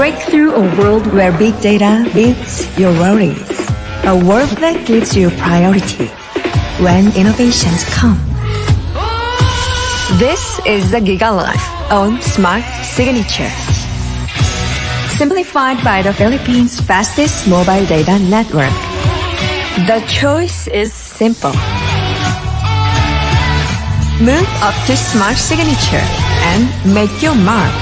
Break through a world where big data beats your worries. A world that gives you priority when innovations come. This is the Giga Life on Smart Signature. Simplified by the Philippines' fastest mobile data network. The choice is simple. Move up to Smart Signature and make your mark.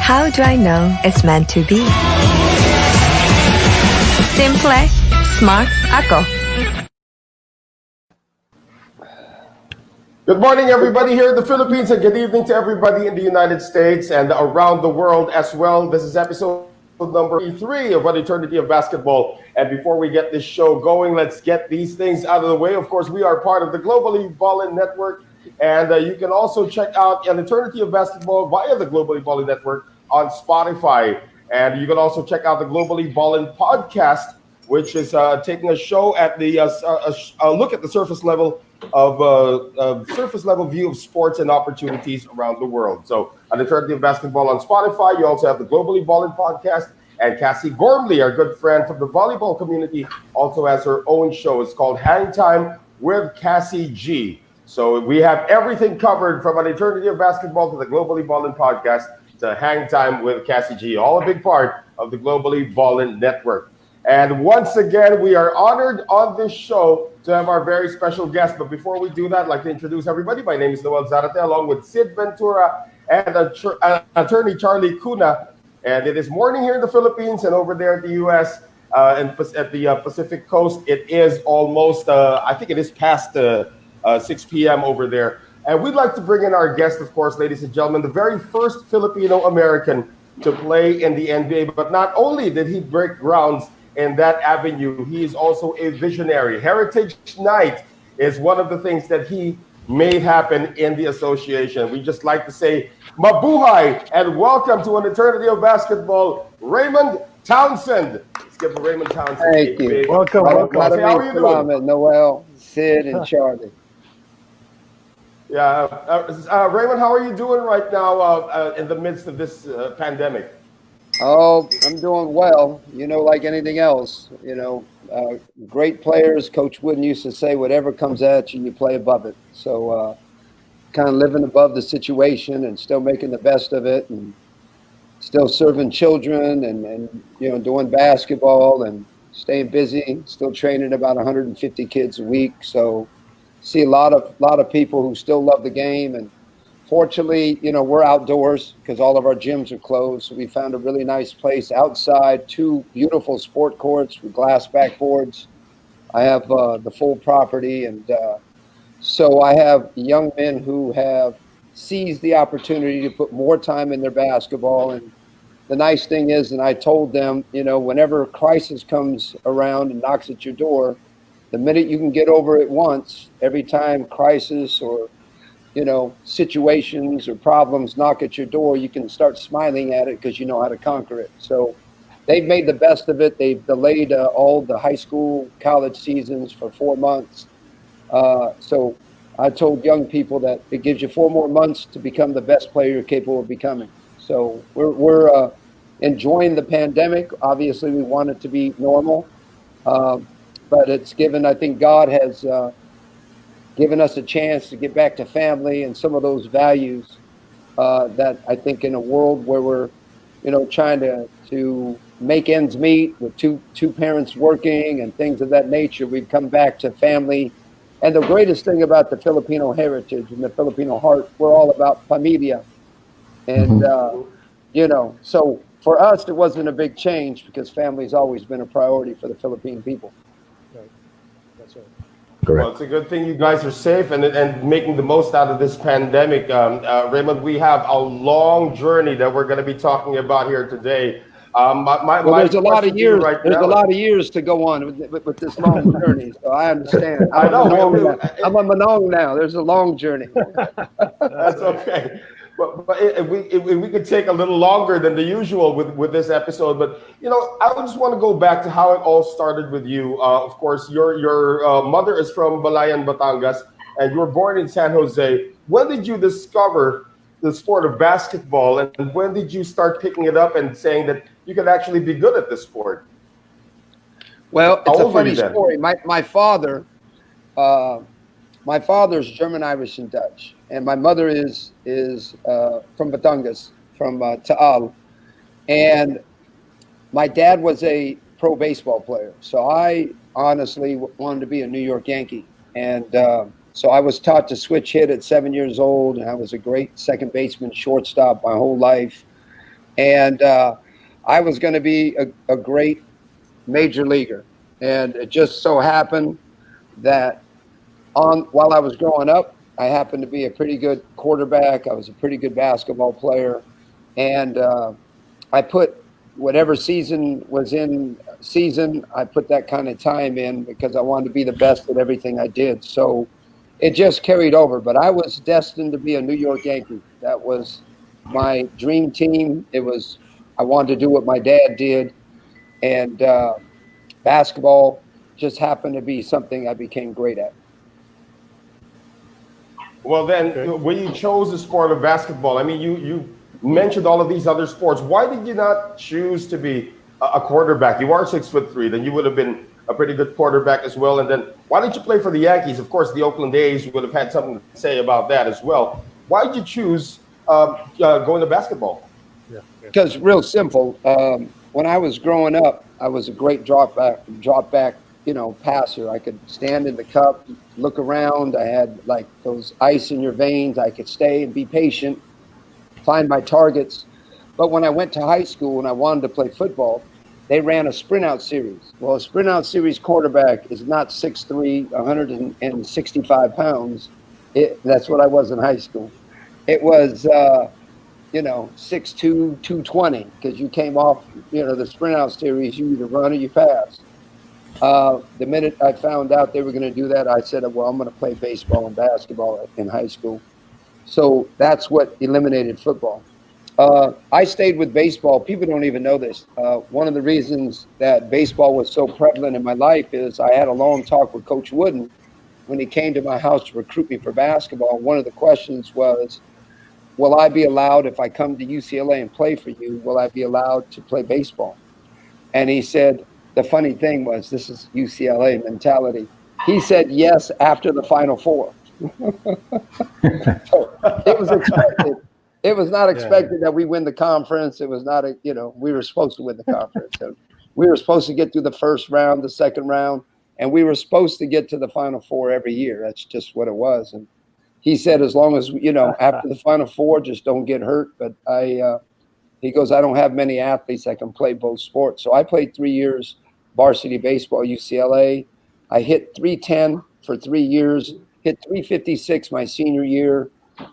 How do I know it's meant to be? Simple, smart, ako. Good morning, everybody here in the Philippines, and good evening to everybody in the United States and around the world as well. This is episode number 3 of An Eternity of Basketball. And before we get this show going, let's get these things out of the way. Of course, we are part of the Globally Ballin Network, and you can also check out An Eternity of Basketball via the Globally Ballin Network on Spotify. And you can also check out the Globally Ballin podcast, which is taking a show at the a look at the surface level view of sports and opportunities around the world. So, An Eternity of Basketball on Spotify. You also have the Globally Ballin podcast, and Cassie Gormley, our good friend from the volleyball community, also has her own show. It's called Hang Time with Cassie G. So we have everything covered from An Eternity of Basketball to the Globally Ballin podcast to Hang Time with Cassie G. All a big part of the Globally Ballin network. And once again, we are honored on this show to have our very special guest. But before we do that, I'd like to introduce everybody. My name is Noel Zarate, along with Sid Ventura and attorney Charlie Cuna. And it is morning here in the Philippines, and over there in the U.S. And at the Pacific Coast, it is almost, I think it is past 6 p.m. over there. And we'd like to bring in our guest, of course, ladies and gentlemen, the very first Filipino-American to play in the NBA. But not only did he break grounds in that avenue, he is also a visionary. Heritage Night is one of the things that he made happen in the association. We just like to say mabuhay and welcome to An Eternity of Basketball, Raymond Townsend. Let's give Raymond Townsend. Thank you. Welcome. How are you doing? Noel, Sid, and Charlie. Yeah, Raymond, how are you doing right now in the midst of this pandemic? Oh, I'm doing well. Like anything else, great players. Coach Wooden used to say, whatever comes at you, you play above it. So kind of living above the situation and still making the best of it, and still serving children and doing basketball and staying busy, still training about 150 kids a week. So see a lot of people who still love the game. And fortunately, we're outdoors because all of our gyms are closed. So we found a really nice place outside, 2 beautiful sport courts with glass backboards. I have the full property. And so I have young men who have seized the opportunity to put more time in their basketball. And the nice thing is, and I told them, whenever a crisis comes around and knocks at your door, the minute you can get over it once, every time crisis or situations or problems knock at your door, you can start smiling at it because you know how to conquer it. So they've made the best of it. They've delayed all the high school, college seasons for 4 months. So I told young people that it gives you 4 more months to become the best player you're capable of becoming. So we're enjoying the pandemic. Obviously, we want it to be normal. But it's given, I think God has given us a chance to get back to family and some of those values that I think in a world where we're, trying to make ends meet with two parents working and things of that nature, we've come back to family. And the greatest thing about the Filipino heritage and the Filipino heart, we're all about familia. And, so for us, it wasn't a big change because family's always been a priority for the Philippine people. Right. That's right. Correct. Well, it's a good thing you guys are safe and making the most out of this pandemic. Raymond, we have a long journey that we're going to be talking about here today. There's a lot of years. There's a lot of years to go on with this long journey. So I understand. I'm a Manong now. There's a long journey. That's okay. But we could take a little longer than the usual with this episode. But I just want to go back to how it all started with you. Of course, your mother is from Balayan, Batangas, and you were born in San Jose. When did you discover the sport of basketball, and when did you start picking it up and saying that you could actually be good at this sport? Well, How it's a old were funny you then? story. My father, my father's German, Irish, and Dutch, and my mother is from Batangas, from Taal, and my dad was a pro baseball player. So I honestly wanted to be a New York Yankee, and so I was taught to switch hit at 7 years old, and I was a great second baseman, shortstop my whole life, and I was going to be a great major leaguer, and it just so happened that while I was growing up, I happened to be a pretty good quarterback. I was a pretty good basketball player, and I put whatever season was in season, I put that kind of time in because I wanted to be the best at everything I did. So it just carried over. But I was destined to be a New York Yankee. That was my dream team. I wanted to do what my dad did, and basketball just happened to be something I became great at. Well, then, when you chose the sport of basketball, I mean, you mentioned all of these other sports. Why did you not choose to be a quarterback? You are 6'3", then you would have been a pretty good quarterback as well. And then, why did you play for the Yankees? Of course, the Oakland A's would have had something to say about that as well. Why did you choose going to basketball? Because real simple. When I was growing up, I was a great drop back, passer. I could stand in the cup, look around. I had like those ice in your veins. I could stay and be patient, find my targets. But when I went to high school and I wanted to play football, they ran a sprint out series. Well, a sprint out series quarterback is not 6'3", 165 pounds. That's what I was in high school. It was 6'2", 220, because you came off, the sprint out series, you either run or you pass. The minute I found out they were going to do that, I said, well, I'm going to play baseball and basketball in high school. So that's what eliminated football. I stayed with baseball. People don't even know this. One of the reasons that baseball was so prevalent in my life is I had a long talk with Coach Wooden when he came to my house to recruit me for basketball. One of the questions was, will I be allowed, if I come to UCLA and play for you, will I be allowed to play baseball? And he said, the funny thing was, this is UCLA mentality. He said yes after the Final Four. So it was expected. It was not expected that we win the conference. It was not we were supposed to win the conference. And we were supposed to get through the first round, the second round, and we were supposed to get to the Final Four every year. That's just what it was. And he said, as long as, after the Final Four, just don't get hurt. But he goes, I don't have many athletes that can play both sports. So I played 3 years varsity baseball, UCLA. I hit 310 for 3 years, hit 356 my senior year,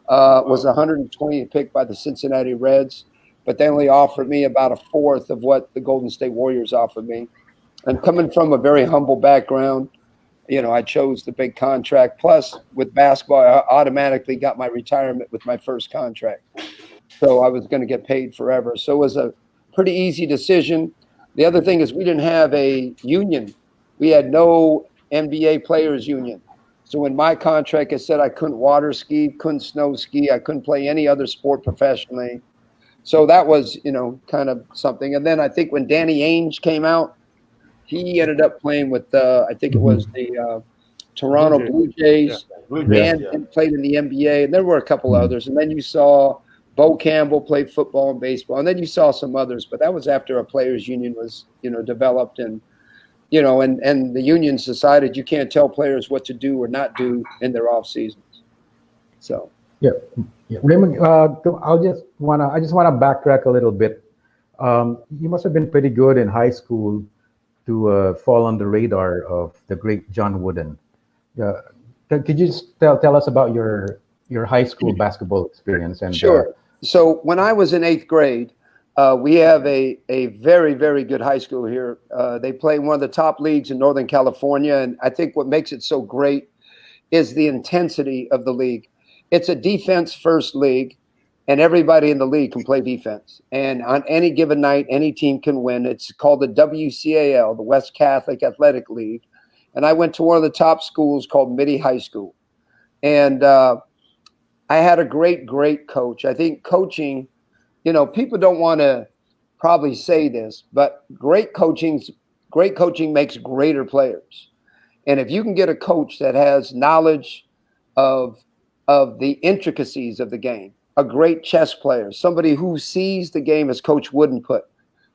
was 120th pick by the Cincinnati Reds, but they only offered me about a fourth of what the Golden State Warriors offered me. And coming from a very humble background, I chose the big contract. Plus, with basketball, I automatically got my retirement with my first contract. So I was going to get paid forever. So it was a pretty easy decision. The other thing is we didn't have a union. We had no NBA players union. So when my contract, it said I couldn't water ski, couldn't snow ski, I couldn't play any other sport professionally. So that was, kind of something. And then I think when Danny Ainge came out, he ended up playing with, I think it was the Toronto Blue Jays, and played in the NBA. And there were a couple others. And then you saw Bo Campbell play football and baseball. And then you saw some others. But that was after a players' union was, developed. And, and the unions decided you can't tell players what to do or not do in their off seasons. So. Yeah. Raymond, I just want to backtrack a little bit. You must have been pretty good in high school to fall on the radar of the great John Wooden. Could you just tell us about your high school basketball experience? And sure. So when I was in 8th grade, we have a very, very good high school here. They play in one of the top leagues in Northern California. And I think what makes it so great is the intensity of the league. It's a defense-first league, and everybody in the league can play defense. And on any given night, any team can win. It's called the WCAL, the West Catholic Athletic League. And I went to one of the top schools called Mitty High School. And I had a great coach. I think coaching, people don't want to probably say this, but great coaching makes greater players. And if you can get a coach that has knowledge of the intricacies of the game, a great chess player, somebody who sees the game as Coach Wooden put,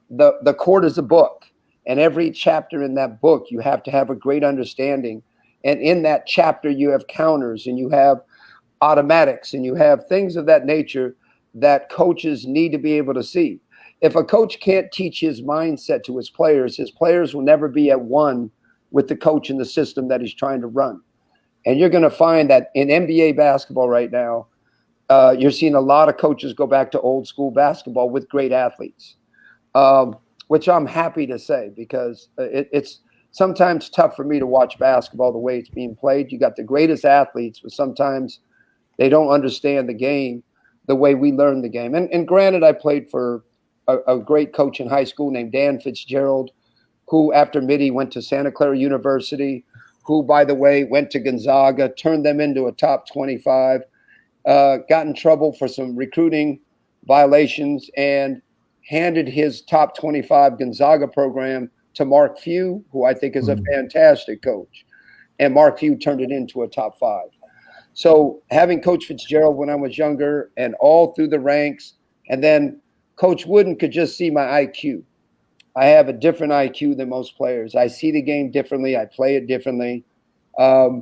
the court is a book, and every chapter in that book, you have to have a great understanding. And in that chapter, you have counters and you have automatics and you have things of that nature that coaches need to be able to see. If a coach can't teach his mindset to his players will never be at one with the coach and the system that he's trying to run. And you're going to find that in NBA basketball right now, you're seeing a lot of coaches go back to old school basketball with great athletes, which I'm happy to say, because it's sometimes tough for me to watch basketball the way it's being played. You got the greatest athletes, but sometimes they don't understand the game the way we learn the game. And granted, I played for a great coach in high school named Dan Fitzgerald, who after Mitty went to Santa Clara University, who, by the way, went to Gonzaga, turned them into a top 25, got in trouble for some recruiting violations, and handed his top 25 Gonzaga program to Mark Few, who I think is a fantastic coach. And Mark Few turned it into a top 5. So having Coach Fitzgerald when I was younger and all through the ranks, and then Coach Wooden could just see my IQ. I have a different IQ than most players. I see the game differently. I play it differently. I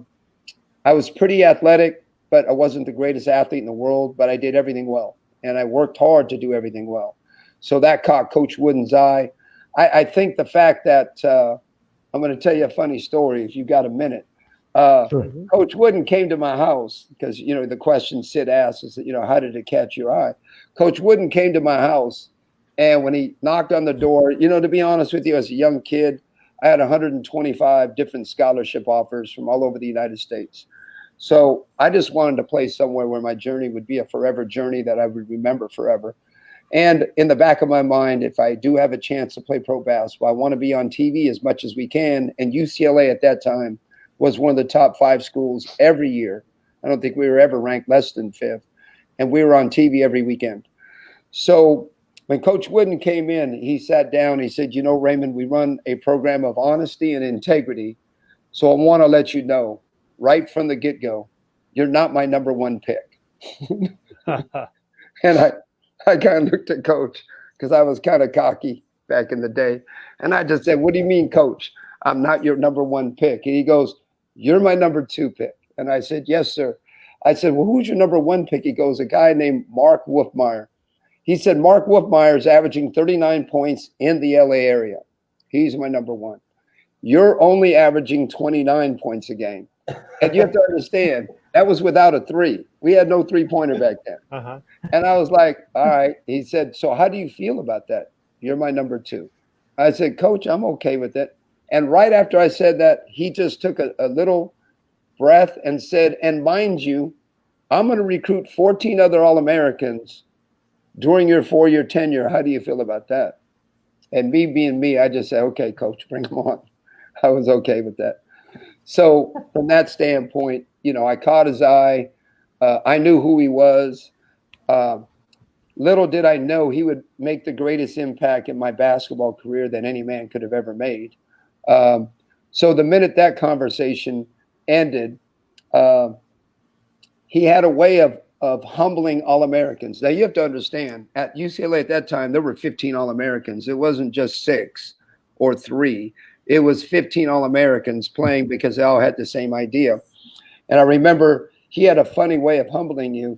was pretty athletic, but I wasn't the greatest athlete in the world, but I did everything well. And I worked hard to do everything well. So that caught Coach Wooden's eye. I think the fact that I'm going to tell you a funny story if you've got a minute. Sure. Coach Wooden came to my house because, the question Sid asked is, how did it catch your eye? Coach Wooden came to my house, and when he knocked on the door, to be honest with you, as a young kid, I had 125 different scholarship offers from all over the United States. So I just wanted to play somewhere where my journey would be a forever journey that I would remember forever. And in the back of my mind, if I do have a chance to play pro basketball, I want to be on TV as much as we can. And UCLA at that time was one of the top 5 schools every year. I don't think we were ever ranked less than 5th. And we were on TV every weekend. So when Coach Wooden came in, he sat down, he said, Raymond, we run a program of honesty and integrity. So I want to let you know right from the get-go, you're not my number 1 pick. And I kind of looked at Coach because I was kind of cocky back in the day. And I just said, what do you mean, Coach? I'm not your number 1 pick. And he goes, you're my number 2 pick. And I said, yes, sir. I said, well, who's your number 1 pick? He goes, a guy named Mark Wolfmeyer. He said, Mark Wolfmeyer is averaging 39 points in the LA area. He's my number 1. You're only averaging 29 points a game. And you have to understand, that was without a 3. We had no 3-pointer back then. Uh-huh. And I was like, all right. He said, so how do you feel about that? You're my number 2. I said, Coach, I'm okay with it. And right after I said that, he just took a little breath and said, and mind you, I'm going to recruit 14 other All-Americans during your 4-year tenure. How do you feel about that? And me being me, I just said, okay, Coach, bring them on. I was okay with that. So from that standpoint, I caught his eye. I knew who he was. Little did I know he would make the greatest impact in my basketball career that any man could have ever made. So the minute that conversation ended, he had a way of humbling All-Americans. Now, you have to understand, at UCLA at that time, there were 15 All-Americans. It wasn't just 6 or 3. It was 15 All-Americans playing because they all had the same idea. And I remember he had a funny way of humbling you.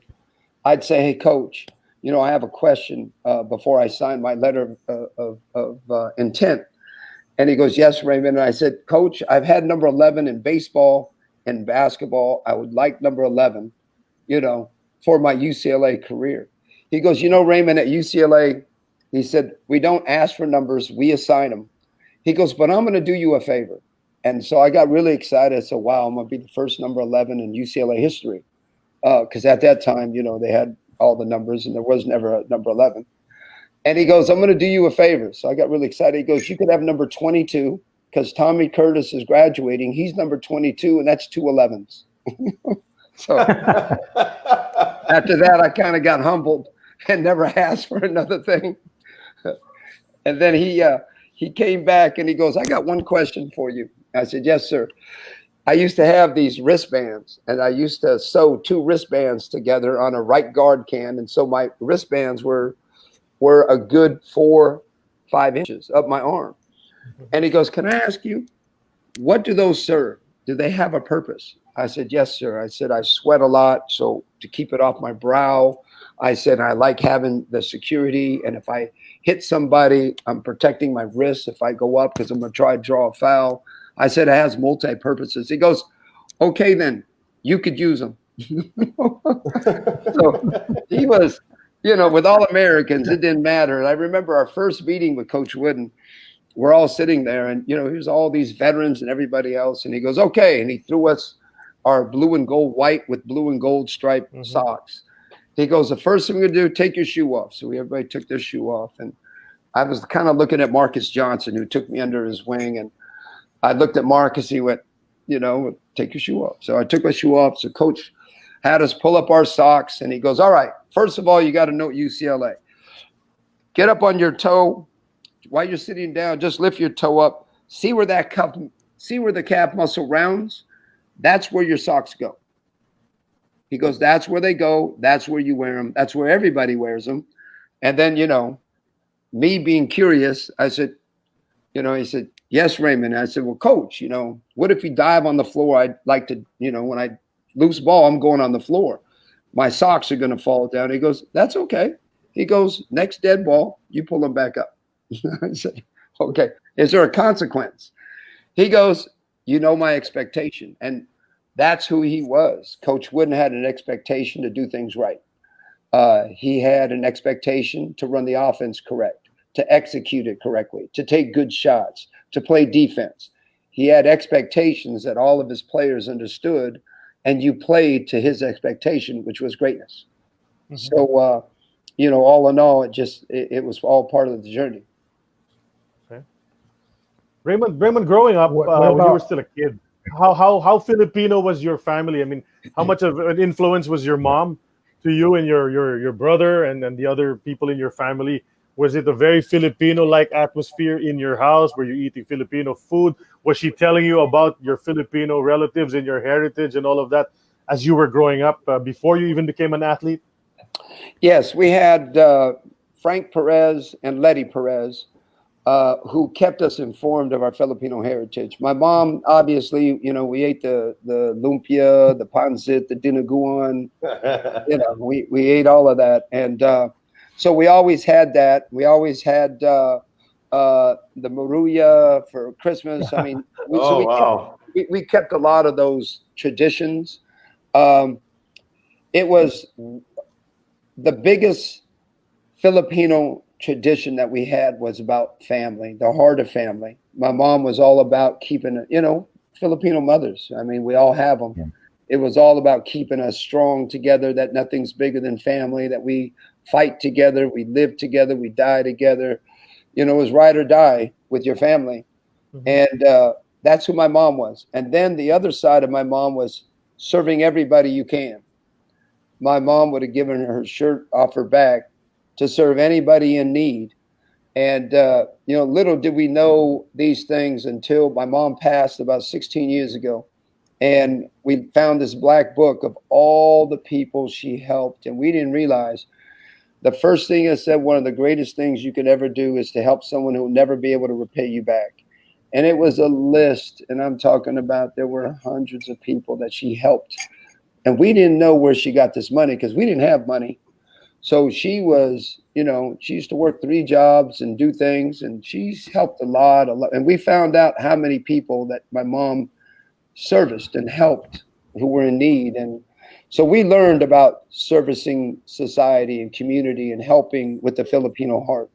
I'd say, hey, Coach, I have a question before I sign my letter of intent. And he goes, yes, Raymond. And I said, Coach, I've had number 11 in baseball and basketball. I would like number 11, for my UCLA career. He goes, Raymond, at UCLA, he said, we don't ask for numbers, we assign them. He goes, but I'm going to do you a favor. And so I got really excited. I said, wow, I'm going to be the first number 11 in UCLA history. Because at that time, they had all the numbers and there was never a number 11. And he goes, I'm going to do you a favor. So I got really excited. He goes, you could have number 22 because Tommy Curtis is graduating. He's number 22, and that's 2 11s. So after that, I kind of got humbled and never asked for another thing. And then he came back and he goes, I got one question for you. I said, yes, sir. I used to have these wristbands, and I used to sew 2 wristbands together on a right guard can. And so my wristbands were a good 4-5 inches up my arm. And he goes, can I ask you, what do those serve? Do they have a purpose? I said, yes, sir. I said, I sweat a lot, so to keep it off my brow. I said, I like having the security, and if I hit somebody, I'm protecting my wrists if I go up because I'm going to try to draw a foul. I said, it has multi-purposes. He goes, okay, then you could use them. So he was, with all Americans, it didn't matter. And I remember our first meeting with Coach Wooden. We're all sitting there, and here's all these veterans and everybody else. And he goes, okay. And he threw us our blue and gold, white with blue and gold striped socks. He goes, the first thing we're going to do, take your shoe off. So everybody took their shoe off. And I was kind of looking at Marcus Johnson, who took me under his wing. And I looked at Marcus. He went, take your shoe off. So I took my shoe off. So Coach had us pull up our socks. And he goes, all right, first of all, you got to know UCLA. Get up on your toe. While you're sitting down, just lift your toe up. See where the calf muscle rounds. That's where your socks go. He goes, that's where they go. That's where you wear them. That's where everybody wears them. And then, me being curious, I said, he said, yes, Raymond. And I said, well, Coach, what if you dive on the floor? I'd like to, when I loose ball, I'm going on the floor. My socks are going to fall down. He goes, that's okay. He goes, next dead ball, you pull them back up. I said, okay. Is there a consequence? He goes, my expectation. And that's who he was. Coach Wooden had an expectation to do things right. He had an expectation to run the offense correct, to execute it correctly, to take good shots, to play defense. He had expectations that all of his players understood, and you played to his expectation, which was greatness. So, all in all, it was all part of the journey. Okay. Raymond, growing up, when you were still a kid, how Filipino was your family? I mean, how much of an influence was your mom to you and your brother and the other people in your family? Was it a very Filipino-like atmosphere in your house? Were you eating Filipino food? Was she telling you about your Filipino relatives and your heritage and all of that as you were growing up before you even became an athlete? Yes, we had Frank Perez and Letty Perez, who kept us informed of our Filipino heritage. My mom, obviously, we ate the lumpia, the pancit, the dinuguan. We ate all of that. And so we always had that. We always had the maruya for Christmas. I mean, we kept a lot of those traditions. It was the biggest Filipino tradition that we had was about family, the heart of family. My mom was all about keeping, Filipino mothers. I mean, we all have them. Yeah. It was all about keeping us strong together, that nothing's bigger than family, that we fight together, we live together, we die together. It was ride or die with your family. And that's who my mom was. And then the other side of my mom was serving everybody you can. My mom would have given her shirt off her back to serve anybody in need. And, little did we know these things until my mom passed about 16 years ago. And we found this black book of all the people she helped. And we didn't realize the first thing it said, one of the greatest things you could ever do is to help someone who will never be able to repay you back. And it was a list. And I'm talking about there were hundreds of people that she helped. And we didn't know where she got this money because we didn't have money. So she was, she used to work 3 jobs and do things, and she's helped a lot. And we found out how many people that my mom serviced and helped who were in need. And so we learned about servicing society and community and helping with the Filipino heart.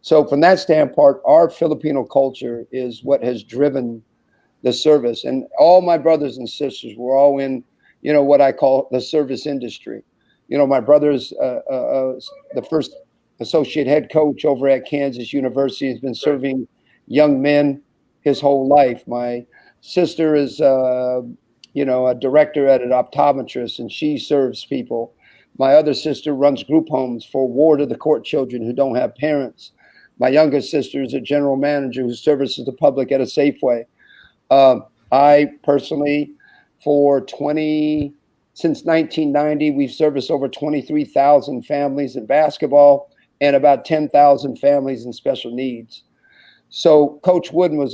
So from that standpoint, our Filipino culture is what has driven the service. And all my brothers and sisters were all in, what I call the service industry. My brother's the first associate head coach over at Kansas University, has been serving young men his whole life. My sister is a director at an optometrist, and she serves people. My other sister runs group homes for ward of the court children who don't have parents. My younger sister is a general manager who services the public at a Safeway. I personally, since 1990, we've serviced over 23,000 families in basketball and about 10,000 families in special needs. So Coach Wooden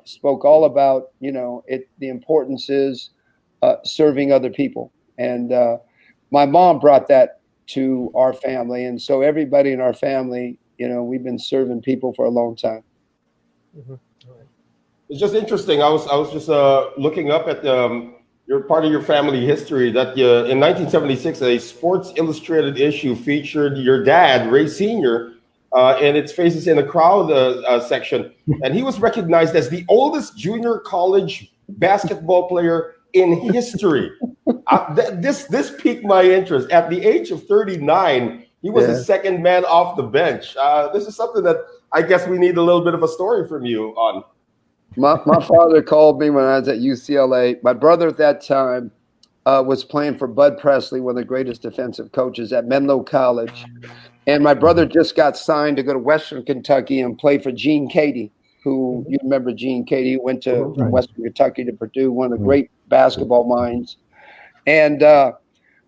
spoke all about, the importance is serving other people. And my mom brought that to our family. And so everybody in our family, we've been serving people for a long time. Mm-hmm. It's just interesting. I was just looking up at your part of your family history that in 1976, a Sports Illustrated issue featured your dad, Ray Sr., and its Faces in the Crowd section. And he was recognized as the oldest junior college basketball player in history. This piqued my interest. At the age of 39, he was the second man off the bench. This is something that I guess we need a little bit of a story from you on. My father called me when I was at UCLA. My brother at that time was playing for Bud Presley, one of the greatest defensive coaches at Menlo College. And my brother just got signed to go to Western Kentucky and play for Gene Cady, who you remember Gene Cady, who went to Western Kentucky to Purdue, one of the great basketball minds. And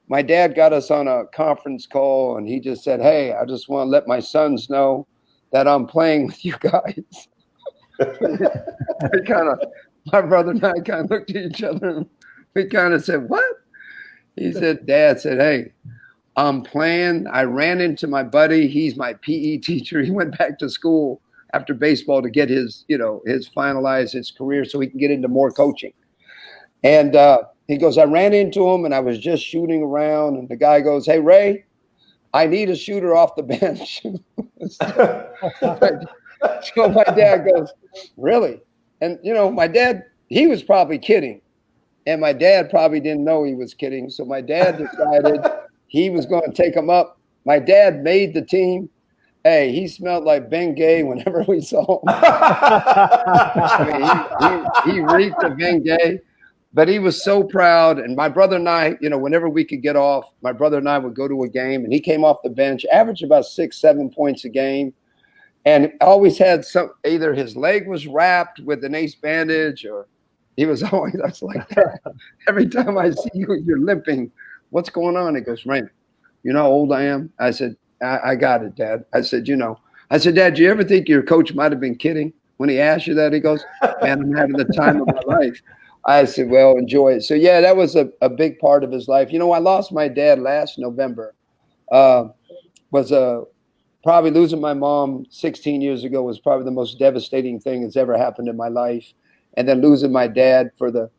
my dad got us on a conference call, and he just said, "Hey, I just want to let my sons know that I'm playing with you guys." My brother and I kind of looked at each other and we kind of said, "What?" He said, Dad said, "Hey, I'm playing. I ran into my buddy. He's my PE teacher. He went back to school after baseball to get his finalize his career so he can get into more coaching." And he goes, "I ran into him and I was just shooting around." And the guy goes, "Hey, Ray, I need a shooter off the bench." So my dad goes, "Really?" And, my dad, he was probably kidding. And my dad probably didn't know he was kidding. So my dad decided he was going to take him up. My dad made the team. Hey, he smelled like Bengay whenever we saw him. He reeked of Bengay. But he was so proud. And my brother and I, whenever we could get off, my brother and I would go to a game. And he came off the bench, averaged about 6-7 points a game. And always had either his leg was wrapped with an ace bandage or he was always like that. Every time I see you, you're limping. What's going on? He goes, "Raymond, you know how old I am?" I said, I got it, Dad. I said, Dad, do you ever think your coach might have been kidding when he asked you that? He goes, "Man, I'm having the time of my life." I said, "Well, enjoy it." So, yeah, that was a big part of his life. I lost my dad last November. Probably losing my mom 16 years ago was probably the most devastating thing that's ever happened in my life. And then losing my dad for the,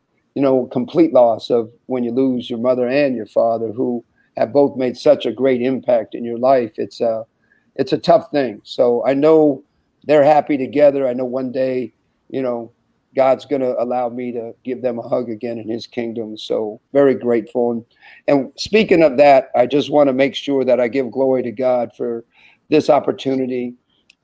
complete loss of when you lose your mother and your father, who have both made such a great impact in your life. It's a tough thing. So I know they're happy together. I know one day, God's going to allow me to give them a hug again in his kingdom. So very grateful. And speaking of that, I just want to make sure that I give glory to God for this opportunity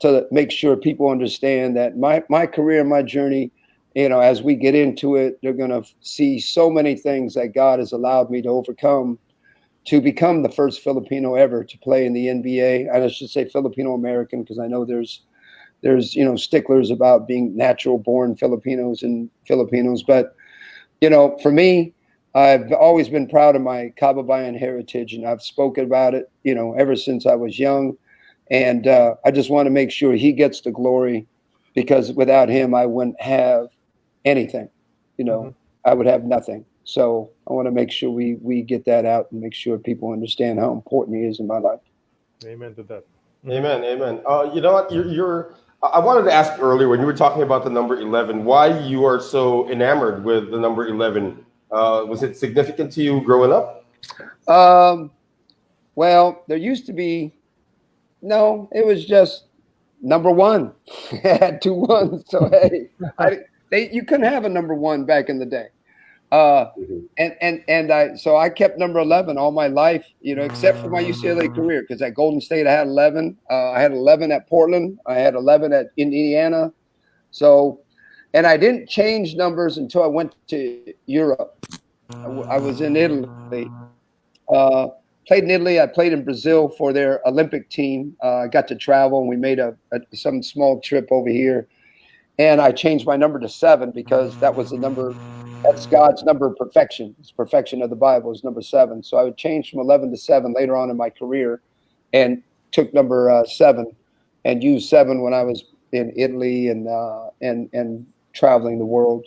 to make sure people understand that my career, my journey, as we get into it, they're going to see so many things that God has allowed me to overcome to become the first Filipino ever to play in the NBA. And I should say Filipino-American, because I know there's sticklers about being natural born Filipinos and Filipinos. But, for me, I've always been proud of my Kababayan heritage, and I've spoken about it, ever since I was young. And I just want to make sure he gets the glory, because without him, I wouldn't have anything. I would have nothing. So I want to make sure we get that out and make sure people understand how important he is in my life. Amen to that. Amen. You know what? I wanted to ask earlier when you were talking about the number 11, why you are so enamored with the number 11. Was it significant to you growing up? Well, there used to be. No, it was just number one. It had 2 ones. So, hey, you couldn't have a number 1 back in the day. So I kept number 11 all my life, except for my UCLA career, because at Golden State I had 11. I had 11 at Portland. I had 11 at Indiana. So, And I didn't change numbers until I went to Europe. I was in Italy. Played in Italy. I played in Brazil for their Olympic team. I got to travel, and we made some small trip over here. And I changed my number to 7 because that was the number. That's God's number of perfection. It's perfection of the Bible is number 7. So I would change from 11 to 7 later on in my career, and took number 7, and used 7 when I was in Italy and traveling the world.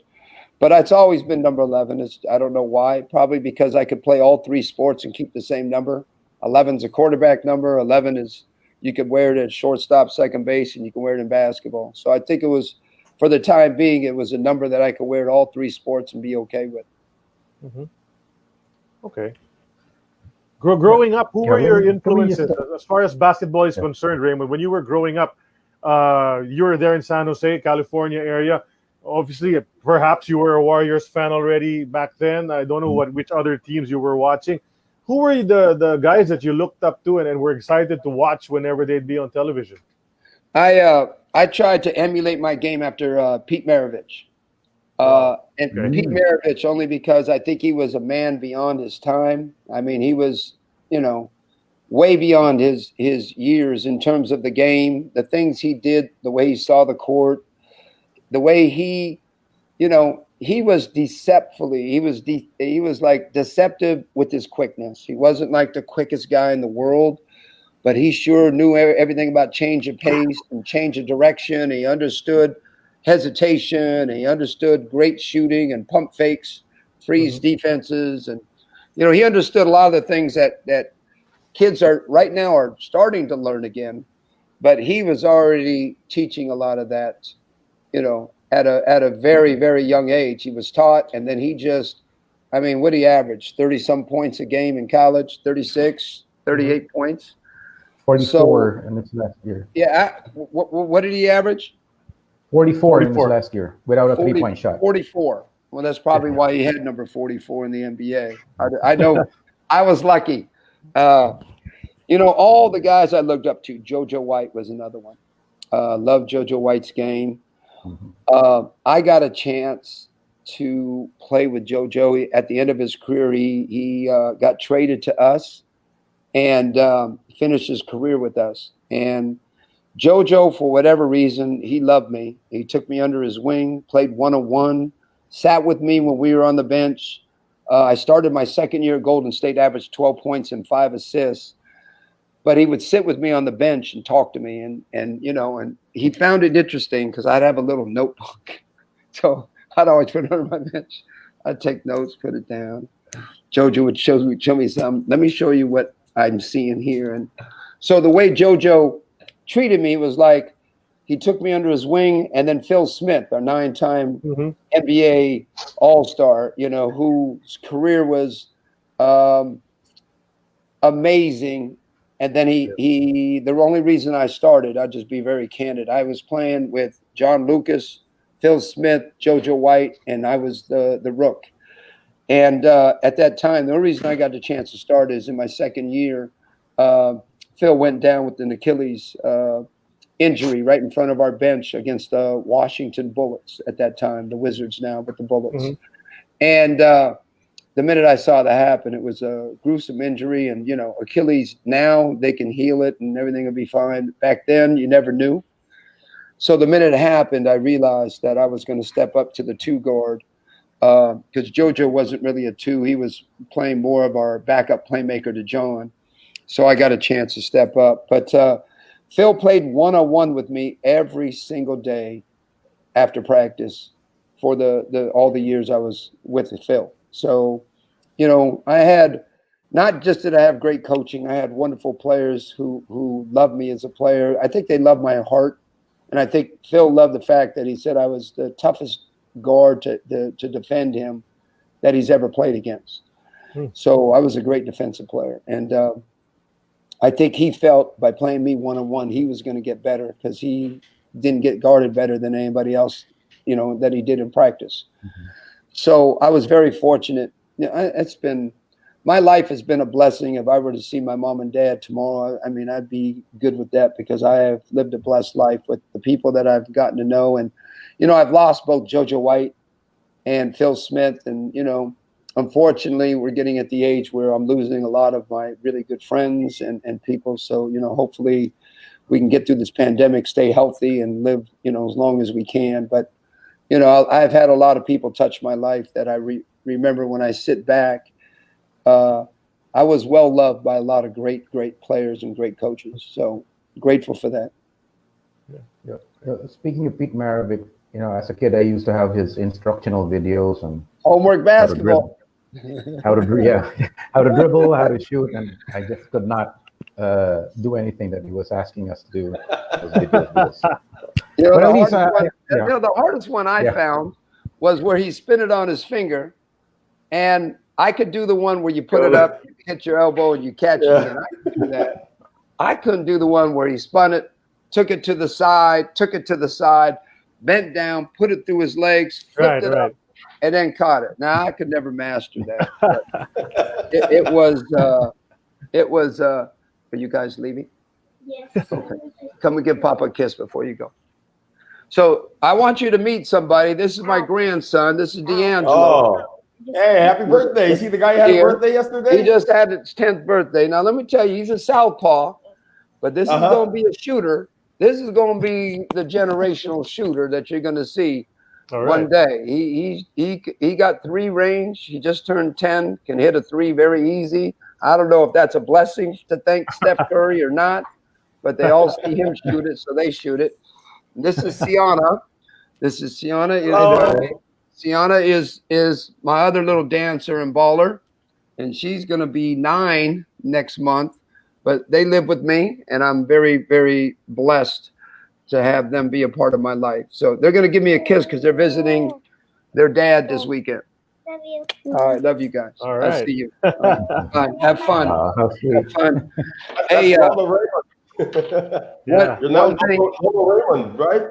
But it's always been number 11. I don't know why. Probably because I could play all 3 sports and keep the same number. 11's a quarterback number. 11 is you could wear it at shortstop, second base, and you can wear it in basketball. So I think it was, for the time being, it was a number that I could wear at all 3 sports and be okay with. Mm-hmm. Okay. Growing up, who were your influences as far as basketball is concerned, Raymond? When you were growing up, you were there in San Jose, California area. Obviously, perhaps you were a Warriors fan already back then. I don't know which other teams you were watching. Who were the guys that you looked up to and were excited to watch whenever they'd be on television? I tried to emulate my game after Pete Maravich. Pete Maravich, only because I think he was a man beyond his time. I mean, he was, way beyond his years in terms of the game, the things he did, the way he saw the court, the way he was deceptively, he was like deceptive with his quickness. He wasn't like the quickest guy in the world, but he sure knew everything about change of pace and change of direction. He understood hesitation. He understood great shooting and pump fakes, freeze defenses. And, he understood a lot of the things that kids right now are starting to learn again, but he was already teaching a lot of that, at a very, very young age. He was taught, and then he just, what did he average? 30-some points a game in college, 36, 38 points. 44 in his last year. Yeah. What did he average? 44 in his last year without a 3-point shot. 44. Well, that's probably why he had number 44 in the NBA. I know I was lucky. All the guys I looked up to, JoJo White was another one. Loved JoJo White's game. I got a chance to play with JoJo. At the end of his career, he got traded to us and finished his career with us. And JoJo, for whatever reason, he loved me. He took me under his wing, played one-on-one, sat with me when we were on the bench. I started my second year at Golden State, averaged 12 points and 5 assists. But he would sit with me on the bench and talk to me. And he found it interesting because I'd have a little notebook. So I'd always put it on my bench. I'd take notes, put it down. JoJo would show me some. Let me show you what I'm seeing here. And so the way JoJo treated me was like he took me under his wing, and then Phil Smith, our 9-time NBA All-Star, whose career was amazing. And then the only reason I started, I'll just be very candid, I was playing with John Lucas, Phil Smith, JoJo White, and I was the rook. And at that time, the only reason I got the chance to start is in my second year, Phil went down with an Achilles injury right in front of our bench against the Washington Bullets at that time, the Wizards now, but the Bullets. And the minute I saw that happen, it was a gruesome injury. And, Achilles, now they can heal it and everything will be fine. Back then, you never knew. So the minute it happened, I realized that I was going to step up to the 2 guard because JoJo wasn't really a 2. He was playing more of our backup playmaker to John. So I got a chance to step up. But Phil played one-on-one with me every single day after practice for all the years I was with Phil. So, I had not just that I have great coaching, I had wonderful players who loved me as a player. I think they loved my heart. And I think Phil loved the fact that he said I was the toughest guard to defend him that he's ever played against. So I was a great defensive player. And I think he felt by playing me one-on-one, he was going to get better because he didn't get guarded better than anybody else, that he did in practice. So I was very fortunate. My life has been a blessing. If I were to see my mom and dad tomorrow, I'd be good with that because I have lived a blessed life with the people that I've gotten to know. And, I've lost both JoJo White and Phil Smith. And, unfortunately, we're getting at the age where I'm losing a lot of my really good friends and people. So, hopefully we can get through this pandemic, stay healthy, and live, as long as we can. But, I've had a lot of people touch my life that I remember when I sit back. I was well loved by a lot of great, great players and great coaches. So grateful for that. Speaking of Pete Maravich, as a kid, I used to have his instructional videos on homework basketball, how to dribble, how to shoot, and I just could not do anything that he was asking us to do. The hardest one I found was where he spin it on his finger, and I could do the one where you put it up, you hit your elbow, and you catch it. And I could do that. I couldn't do the one where he spun it, took it to the side, bent down, put it through his legs, flipped it up, and then caught it. Now I could never master that. It was. Are you guys leaving? Yes. Okay. Come and give Papa a kiss before you go. So I want you to meet somebody. This is my grandson. This is D'Angelo. Oh. Hey, happy birthday. You see the guy who had a birthday yesterday? He just had his 10th birthday. Now, let me tell you, he's a southpaw, but this is going to be a shooter. This is going to be the generational shooter that you're going to see one day. He got 3 range. He just turned 10, can hit a 3 very easy. I don't know if that's a blessing to thank Steph Curry or not, but they all see him shoot it, so they shoot it. And this is Sienna. Sienna is my other little dancer and baller, and she's going to be 9 next month. But they live with me, and I'm very, very blessed to have them be a part of my life. So they're going to give me a kiss because they're visiting their dad this weekend. Love you. All right, love you guys. All right. I'll see you. Bye. Have fun. Have fun. Hey, Yeah. You're now Raymond, right?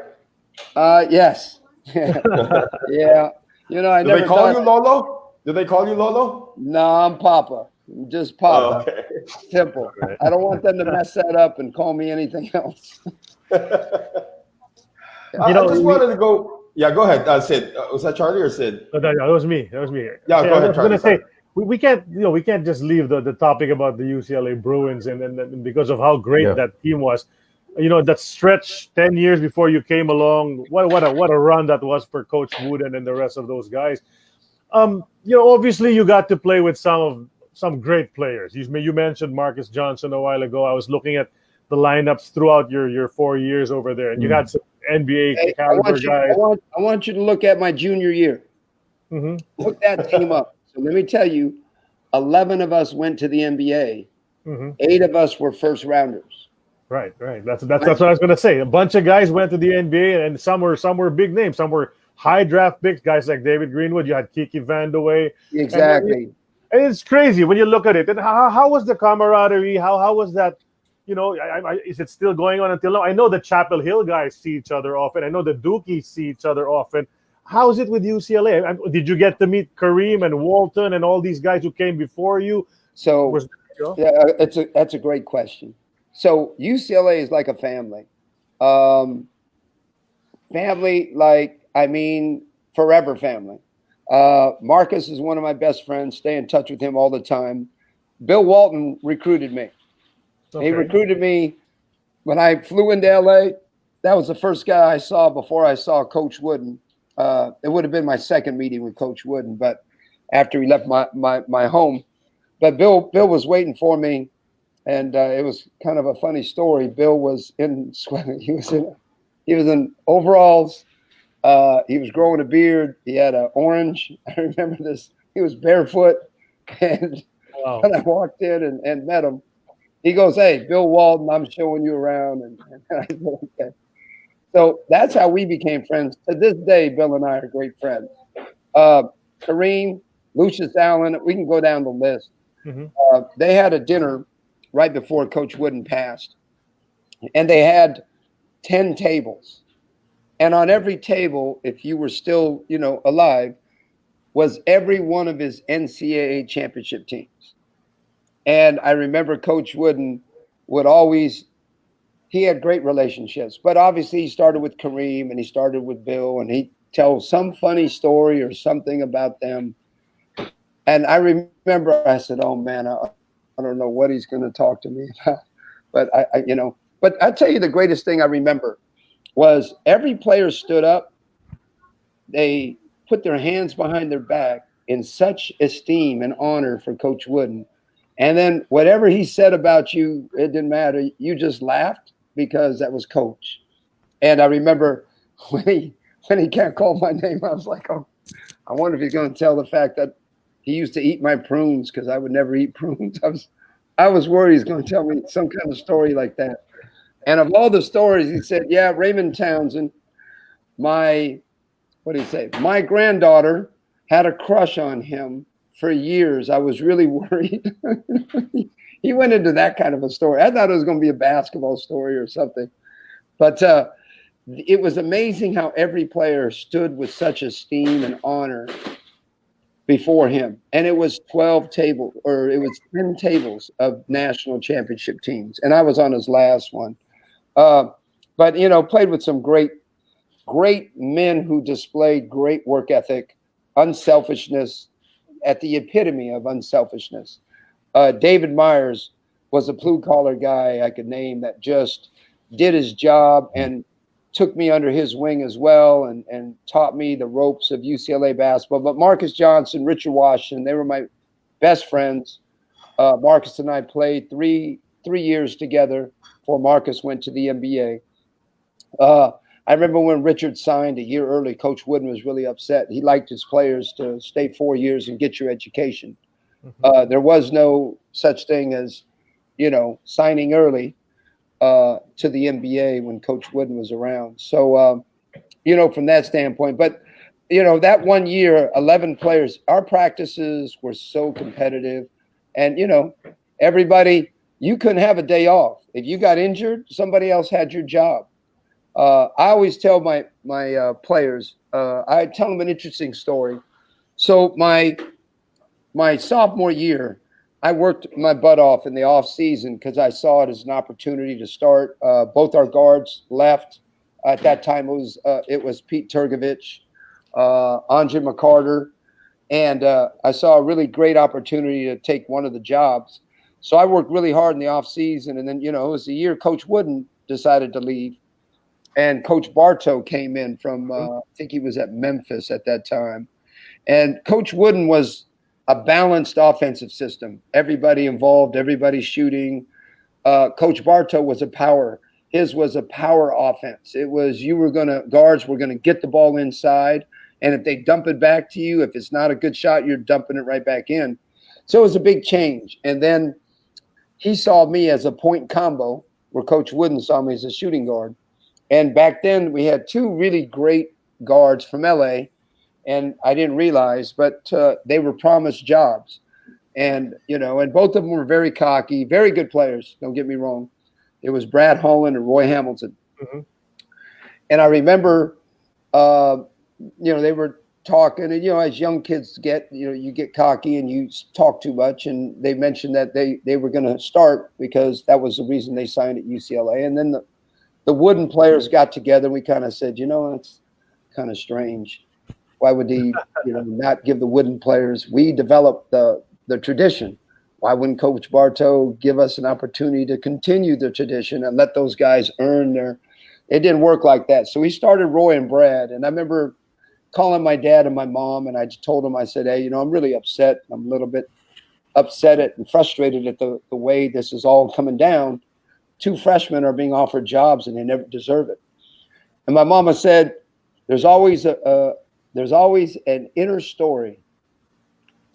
Yes. Yeah. I Do never they call thought. you Lolo? Do they call you Lolo? No, I'm Papa. I'm just Papa. Oh, okay. Simple. I don't want them to mess that up and call me anything else. I just wanted to go. Yeah, go ahead, Sid. Was that Charlie or Sid? That was me. Yeah, go ahead, I was going to Charlie. say we can't just leave the topic about the UCLA Bruins and because of how great that team was. That stretch 10 years before you came along. What a run that was for Coach Wooden and the rest of those guys. Obviously you got to play with some great players. You mentioned Marcus Johnson a while ago. I was looking at the lineups throughout your 4 years over there, and you had some NBA caliber guys. I want you to look at my junior year. Mm-hmm. Look that team up. So let me tell you, 11 of us went to the NBA. Mm-hmm. 8 of us were first rounders. Right. That's what I was going to say. A bunch of guys went to the NBA, and some were big names. Some were high draft picks, guys like David Greenwood. You had Kiki Vandeweghe. Exactly. And it's crazy when you look at it. And how was the camaraderie? How was that? Is it still going on until now? I know the Chapel Hill guys see each other often. I know the Dukies see each other often. How is it with UCLA? Did you get to meet Kareem and Walton and all these guys who came before you? So that's a great question. So UCLA is like a family. Forever family. Marcus is one of my best friends. Stay in touch with him all the time. Bill Walton recruited me. Okay. He recruited me when I flew into LA. That was the first guy I saw before I saw Coach Wooden. It would have been my second meeting with Coach Wooden, but after he left my home. But Bill was waiting for me, and it was kind of a funny story. Bill was in overalls. He was growing a beard. He had an orange. I remember this. He was barefoot, and when I walked in and met him, he goes, "Hey, Bill Walton, I'm showing you around." And I said, "Okay." So that's how we became friends. To this day, Bill and I are great friends. Kareem, Lucius Allen, we can go down the list. Mm-hmm. They had a dinner right before Coach Wooden passed, and they had 10 tables. And on every table, if you were still, alive, was every one of his NCAA championship teams. And I remember Coach Wooden would always he had great relationships. But obviously, he started with Kareem and he started with Bill, and he tells some funny story or something about them. And I remember I said, "Oh man, I don't know what he's going to talk to me about." But but I tell you, the greatest thing I remember was every player stood up. They put their hands behind their back in such esteem and honor for Coach Wooden. And then whatever he said about you, it didn't matter. You just laughed because that was Coach. And I remember when he can't call my name, I was like, oh, I wonder if he's going to tell the fact that he used to eat my prunes because I would never eat prunes. I was worried he's going to tell me some kind of story like that. And of all the stories, he said, yeah, Raymond Townsend, my granddaughter had a crush on him for years. I was really worried. He went into that kind of a story. I thought it was going to be a basketball story or something. But it was amazing how every player stood with such esteem and honor before him. And it was 10 tables of national championship teams. And I was on his last one. But, played with some great men who displayed great work ethic, unselfishness, at the epitome of unselfishness. David Myers was a blue-collar guy I could name that just did his job and took me under his wing as well and taught me the ropes of UCLA basketball. But Marcus Johnson, Richard Washington, they were my best friends. Marcus and I played three years together before Marcus went to the NBA. I remember when Richard signed a year early, Coach Wooden was really upset. He liked his players to stay 4 years and get your education. Mm-hmm. There was no such thing as, signing early to the NBA when Coach Wooden was around. So, from that standpoint, but, that 1 year, 11 players, our practices were so competitive. And, everybody, you couldn't have a day off. If you got injured, somebody else had your job. I always tell my players, I tell them an interesting story. So my sophomore year, I worked my butt off in the off season because I saw it as an opportunity to start. Both our guards left. At that time, it was Pete Turgovich, Andre McCarter, and I saw a really great opportunity to take one of the jobs. So I worked really hard in the off season, and then it was the year Coach Wooden decided to leave. And Coach Bartow came in from, I think he was at Memphis at that time. And Coach Wooden was a balanced offensive system. Everybody involved, everybody shooting. Coach Bartow was a power. His was a power offense. It was guards were going to get the ball inside. And if they dump it back to you, if it's not a good shot, you're dumping it right back in. So it was a big change. And then he saw me as a point combo, where Coach Wooden saw me as a shooting guard. And back then we had two really great guards from LA, and I didn't realize, but they were promised jobs. And, and both of them were very cocky, very good players. Don't get me wrong. It was Brad Holland and Roy Hamilton. Mm-hmm. And I remember, they were talking, and, as young kids get, you get cocky and you talk too much. And they mentioned that they were going to start because that was the reason they signed at UCLA. And then the Wooden players got together and we kind of said, it's kind of strange. Why would he, not give the Wooden players? We developed the tradition. Why wouldn't Coach Bartow give us an opportunity to continue the tradition and let those guys earn it didn't work like that. So we started Roy and Brad. And I remember calling my dad and my mom, and I told them, I said, hey, I'm really upset. I'm a little bit upset and frustrated at the way this is all coming down. 2 freshmen are being offered jobs and they never deserve it. And my mama said, there's always an inner story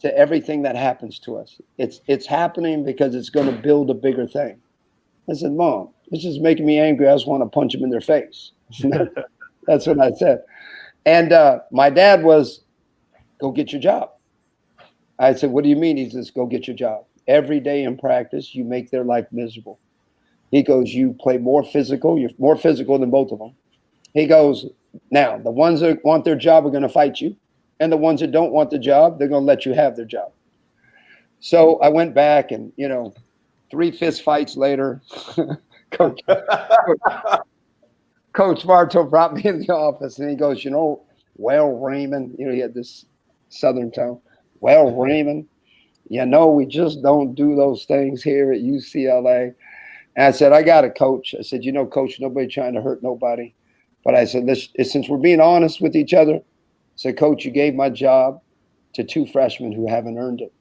to everything that happens to us. It's happening because it's going to build a bigger thing. I said, Mom, this is making me angry. I just want to punch them in their face. That's what I said. And my dad was, go get your job. I said, what do you mean? He says, go get your job. Every day in practice, you make their life miserable. He goes, you play more physical. You're more physical than both of them. He goes, now, the ones that want their job are going to fight you. And the ones that don't want the job, they're going to let you have their job. So I went back and, 3 fist fights later, Coach Bartow brought me in the office, and he goes, well, Raymond, he had this Southern tone. Well, Raymond, we just don't do those things here at UCLA. And I said, I got it, Coach. I said, Coach, nobody trying to hurt nobody. But I said, since we're being honest with each other, I said, Coach, you gave my job to 2 freshmen who haven't earned it.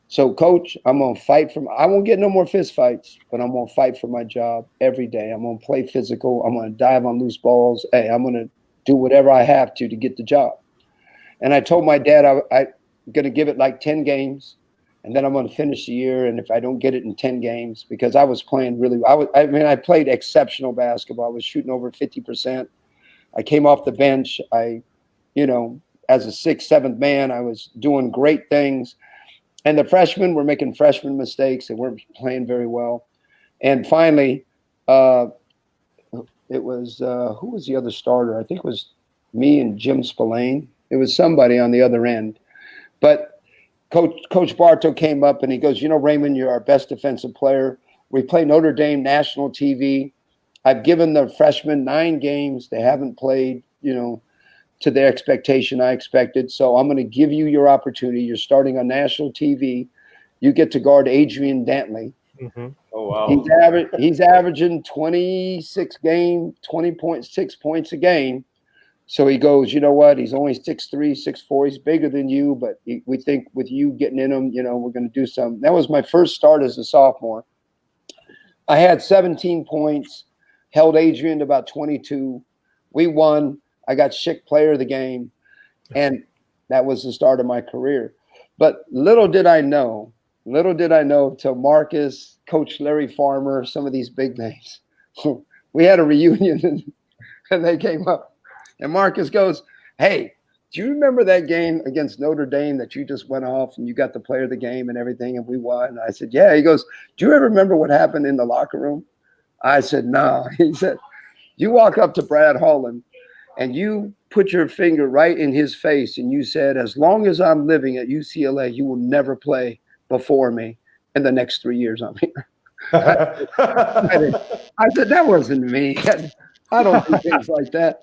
So, Coach, I'm going to fight I won't get no more fist fights, but I'm going to fight for my job every day. I'm going to play physical. I'm going to dive on loose balls. Hey, I'm going to do whatever I have to get the job. And I told my dad I'm going to give it like 10 games, and then I'm going to finish the year. And if I don't get it in 10 games, because I was playing I played exceptional basketball. I was shooting over 50%. I came off the bench. As a 6th, 7th man, I was doing great things. And the freshmen were making freshman mistakes. They weren't playing very well. And finally, it was who was the other starter? I think it was me and Jim Spillane. It was somebody on the other end. But Coach Bartow came up and he goes, Raymond, you're our best defensive player. We play Notre Dame national TV. I've given the freshmen 9 games. They haven't played, to the expectation I expected. So I'm going to give you your opportunity. You're starting on national TV. You get to guard Adrian Dantley. Mm-hmm. Oh, wow. He's averaging 20.6 points a game. So he goes, you know what? He's only 6'3", 6'4". He's bigger than you, but we think with you getting in him, we're going to do something. That was my first start as a sophomore. I had 17 points, held Adrian to about 22. We won. I got Schick player of the game, and that was the start of my career. But little did I know till Marcus, Coach Larry Farmer, some of these big names. We had a reunion, and they came up. And Marcus goes, hey, do you remember that game against Notre Dame that you just went off and you got the player of the game and everything and we won? And I said, yeah. He goes, do you ever remember what happened in the locker room? I said, no. He said, you walk up to Brad Holland and you put your finger right in his face and you said, as long as I'm living at UCLA, you will never play before me in the next 3 years I'm here. I said, that wasn't me. I don't do things like that.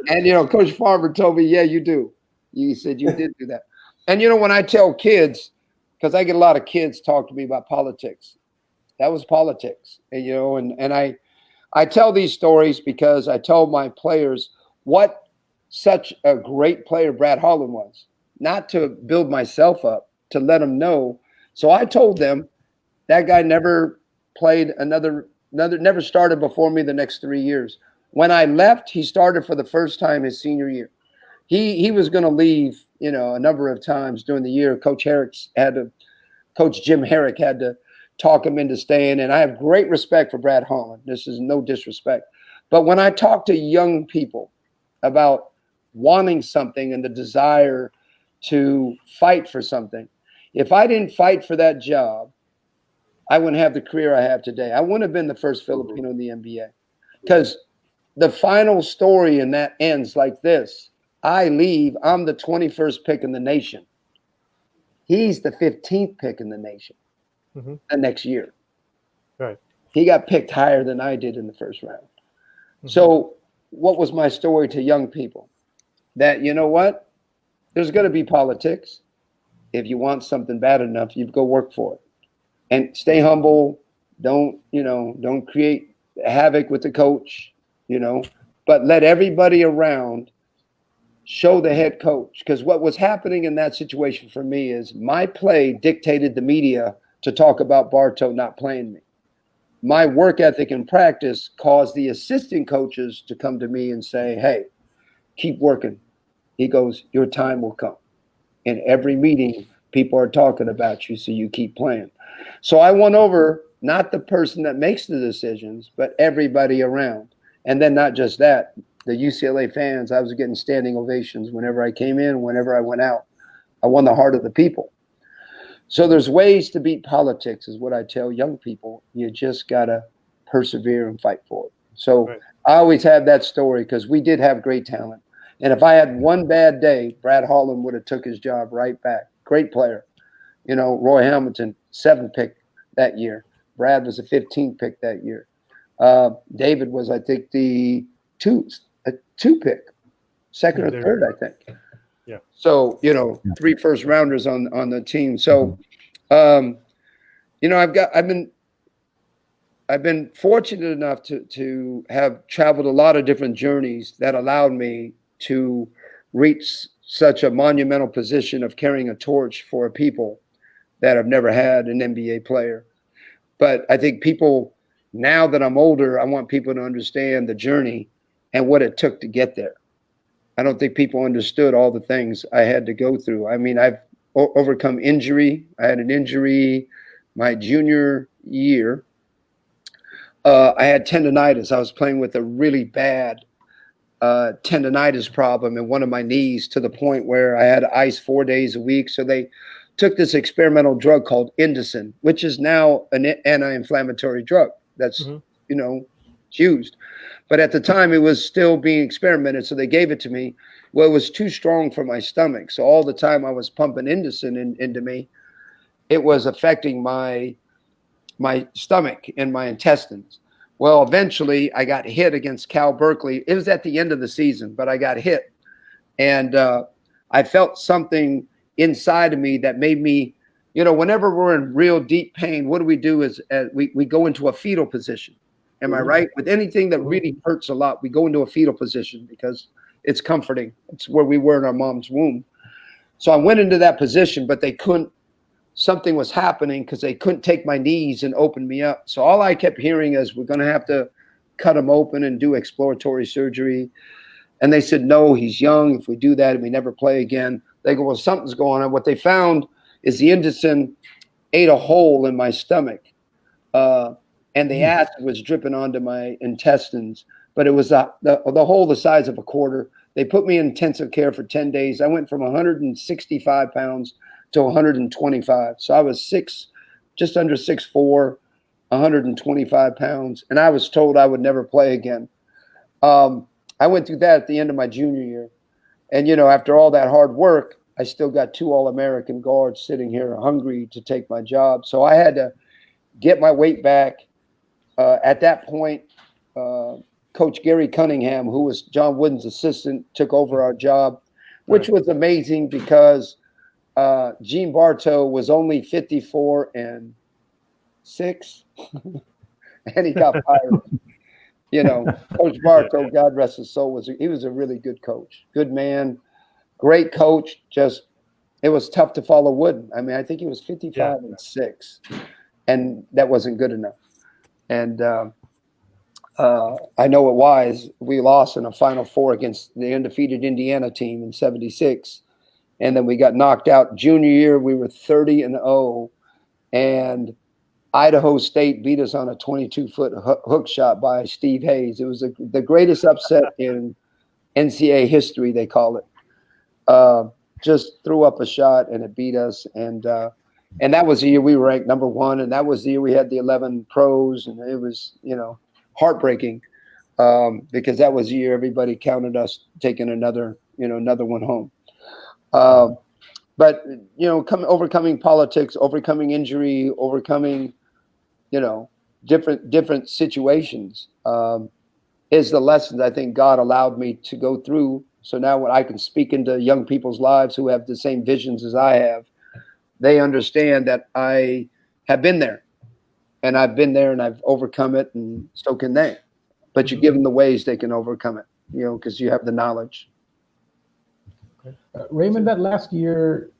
And, Coach Farmer told me, yeah, you do. He said, you did do that. And, when I tell kids, because I get a lot of kids talk to me about politics, that was politics. And I tell these stories because I tell my players what such a great player Brad Holland was, not to build myself up, to let them know. So I told them that guy never played never started before me the next 3 years. When I left, he started for the first time his senior year. He was going to leave, a number of times during the year. Coach Jim Herrick had to talk him into staying. And I have great respect for Brad Holland. This is no disrespect. But when I talk to young people about wanting something and the desire to fight for something, if I didn't fight for that job, I wouldn't have the career I have today. I wouldn't have been the first Filipino in the NBA. Because the final story in that ends like this. I leave. I'm the 21st pick in the nation. He's the 15th pick in the nation the next year. Right. He got picked higher than I did in the first round. Mm-hmm. So what was my story to young people? That, you know what? There's going to be politics. If you want something bad enough, you go work for it. And stay humble. Don't create havoc with the coach, but let everybody around show the head coach. Because what was happening in that situation for me is my play dictated the media to talk about Bartow not playing me. My work ethic and practice caused the assistant coaches to come to me and say, hey, keep working. He goes, your time will come. In every meeting, people are talking about you, so you keep playing. So I won over not the person that makes the decisions, but everybody around. And then not just that, the UCLA fans, I was getting standing ovations whenever I came in, whenever I went out. I won the heart of the people. So there's ways to beat politics is what I tell young people. You just got to persevere and fight for it. So right. I always have that story because we did have great talent. And if I had one bad day, Brad Holland would have took his job right back. Great player. Roy Hamilton, 7th pick that year. Brad was a 15th pick that year. David was, I think, the two pick, second or third, I think. Yeah. So, 3 first rounders on the team. So, I've been fortunate enough to have traveled a lot of different journeys that allowed me to reach such a monumental position of carrying a torch for a people that have never had an NBA player. But I think people, now that I'm older, I want people to understand the journey and what it took to get there. I don't think people understood all the things I had to go through. I mean, I've overcome injury. I had an injury my junior year. I had tendonitis. I was playing with a really bad tendonitis problem in one of my knees, to the point where I had to ice 4 days a week. So they took this experimental drug called Indocin, which is now an anti-inflammatory drug that's, used. But at the time, it was still being experimented. So they gave it to me. Well, it was too strong for my stomach. So all the time I was pumping Indocin into me, it was affecting my stomach and my intestines. Well, eventually I got hit against Cal Berkeley. It was at the end of the season, but I got hit. And I felt something inside of me that made me, whenever we're in real deep pain, what do is we go into a fetal position. Am I right? With anything that really hurts a lot, we go into a fetal position because it's comforting. It's where we were in our mom's womb. So I went into that position, but they couldn't. Something was happening because they couldn't take my knees and open me up. So all I kept hearing is, we're going to have to cut him open and do exploratory surgery. And they said, no, he's young. If we do that, we never play again. They go, well, something's going on. What they found is the Indocin ate a hole in my stomach. And the acid was dripping onto my intestines. But it was the hole the size of a quarter. They put me in intensive care for 10 days. I went from 165 pounds to 125. So I was just under 6'4", 125 pounds. And I was told I would never play again. I went through that at the end of my junior year. And, after all that hard work, I still got 2 All-American guards sitting here hungry to take my job. So I had to get my weight back. At that point, Coach Gary Cunningham, who was John Wooden's assistant, took over our job, which was amazing because Gene Bartow was only 54 and 6, and he got fired. Coach Bartow, God rest his soul, he was a really good coach, good man, great coach. Just, it was tough to follow Wooden. I mean, I think he was 55 and 6, and that wasn't good enough. And I know at Wise, we lost in a Final Four against the undefeated Indiana team in '76. And then we got knocked out. Junior year, we were 30-0, and Idaho State beat us on a 22-foot hook shot by Steve Hayes. It was the greatest upset in NCAA history, they call it. Just threw up a shot, and it beat us. And that was the year we were ranked number 1, and that was the year we had the 11 pros, and it was, heartbreaking because that was the year everybody counted us taking another one home. But overcoming politics, overcoming injury, overcoming, different situations, is the lessons I think God allowed me to go through. So now when I can speak into young people's lives who have the same visions as I have, they understand that I have been there, and I've been there and I've overcome it, and so can they. But you give them the ways they can overcome it, because you have the knowledge. Raymond, that last year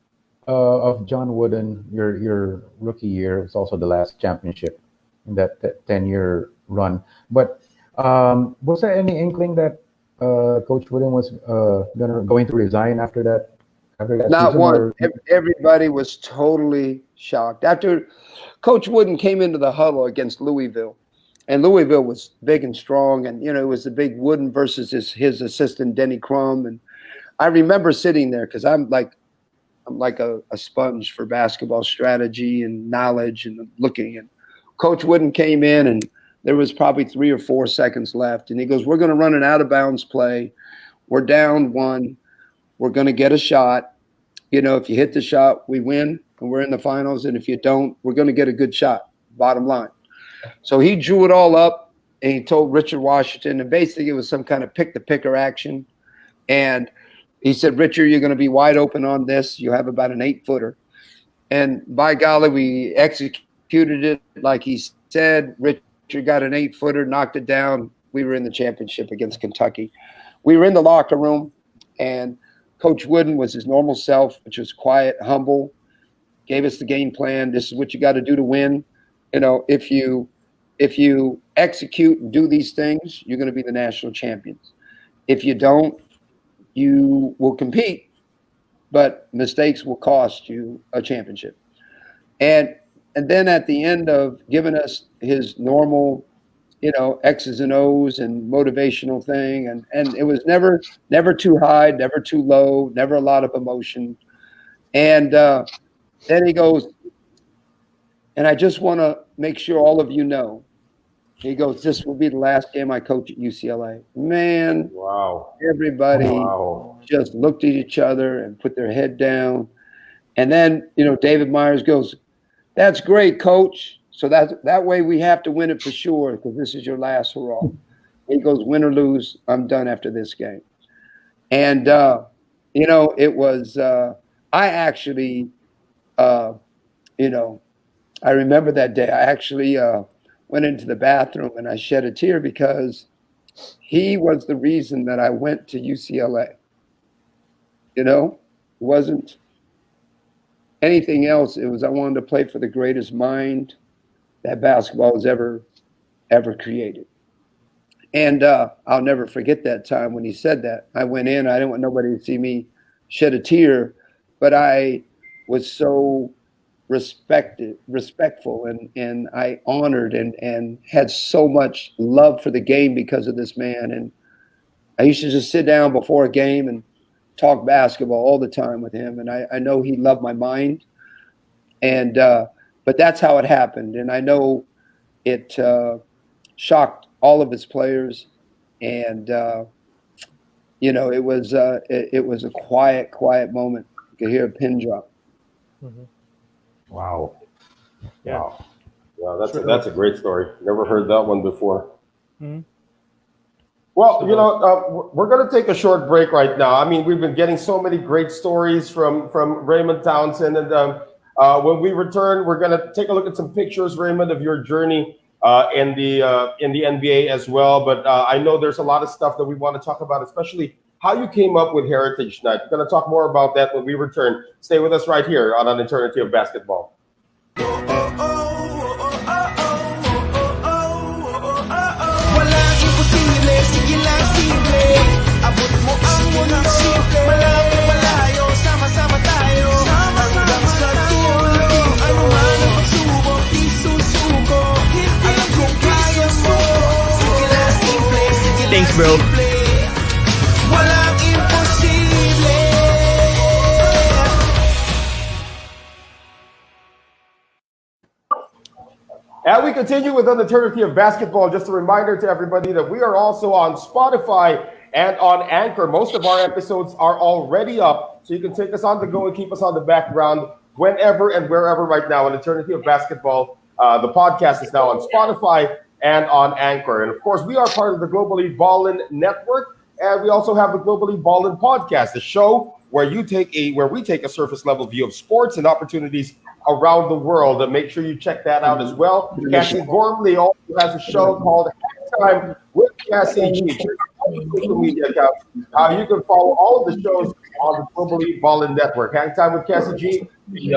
of John Wooden, your rookie year, was also the last championship in that 10-year run. But was there any inkling that Coach Wooden was going to resign after that? Not one. Everybody was totally shocked. After Coach Wooden came into the huddle against Louisville, and Louisville was big and strong, and it was the big Wooden versus his assistant Denny Crum, and I remember sitting there because I'm like a sponge for basketball strategy and knowledge and looking. And Coach Wooden came in, and there was probably 3 or 4 seconds left, and he goes, "We're going to run an out of bounds play. We're down 1. We're going to get a shot. If you hit the shot, we win, and we're in the finals. And if you don't, we're going to get a good shot, bottom line." So he drew it all up. and he told Richard Washington, and basically it was some kind of pick the picker action. And he said, Richard, you're going to be wide open on this. You have about an 8-footer. And by golly, we executed it like he said. Richard got an 8-footer, knocked it down. We were in the championship against Kentucky. We were in the locker room, and Coach Wooden was his normal self, which was quiet, humble, gave us the game plan. This is what you got to do to win. You know, if you execute and do these things, you're going to be the national champions. If you don't, you will compete, but mistakes will cost you a championship. And then at the end of giving us his normal, you know, X's and O's and motivational thing, and it was never too high, never too low, never a lot of emotion. And then he goes, and I just want to make sure all of you know, he goes, this will be the last game I coach at UCLA. Man, wow. Everybody just looked at each other and put their head down. And then, you know, David Myers goes, that's great, coach. So that way we have to win it for sure because this is your last hurrah. He goes, win or lose, I'm done after this game. And, you know, it was I actually, you know, I remember that day. I actually went into the bathroom and I shed a tear because he was the reason that I went to UCLA. You know, it wasn't anything else. It was I wanted to play for the greatest mind that basketball has ever created. And I'll never forget that time when he said that. I went in. I didn't want nobody to see me shed a tear, but I was so respectful, and I honored and had so much love for the game because of this man. And I used to just sit down before a game and talk basketball all the time with him. And I know he loved my mind. And but that's how it happened. And I know it shocked all of his players. And you know, it was a quiet moment. You could hear a pin drop. Mm-hmm. Wow. Yeah. Wow. Yeah, that's a great story. Never heard that one before. Mm-hmm. Well, you know, we're going to take a short break right now. I mean, we've been getting so many great stories from Raymond Townsend, and when we return, we're going to take a look at some pictures, Raymond, of your journey in the NBA as well. But I know there's a lot of stuff that we want to talk about, especially how you came up with Heritage Night. We're going to talk more about that when we return. Stay with us right here on An Eternity of Basketball. Thanks, bro. And we continue with An Eternity of Basketball. Just a reminder to everybody that we are also on Spotify and on Anchor. Most of our episodes are already up, so you can take us on the go and keep us on the background whenever and wherever right now. An Eternity of Basketball, the podcast is now on Spotify and on Anchor. And of course, we are part of the Globally Ballin Network, and we also have the Globally Ballin Podcast, the show where we take a surface level view of sports and opportunities around the world. And make sure you check that out as well. Cassie Gormley also has a show called Halftime with Cassie G. Social media accounts. You can follow all of the shows on the Globally Ballin Network. Halftime with Cassie G, the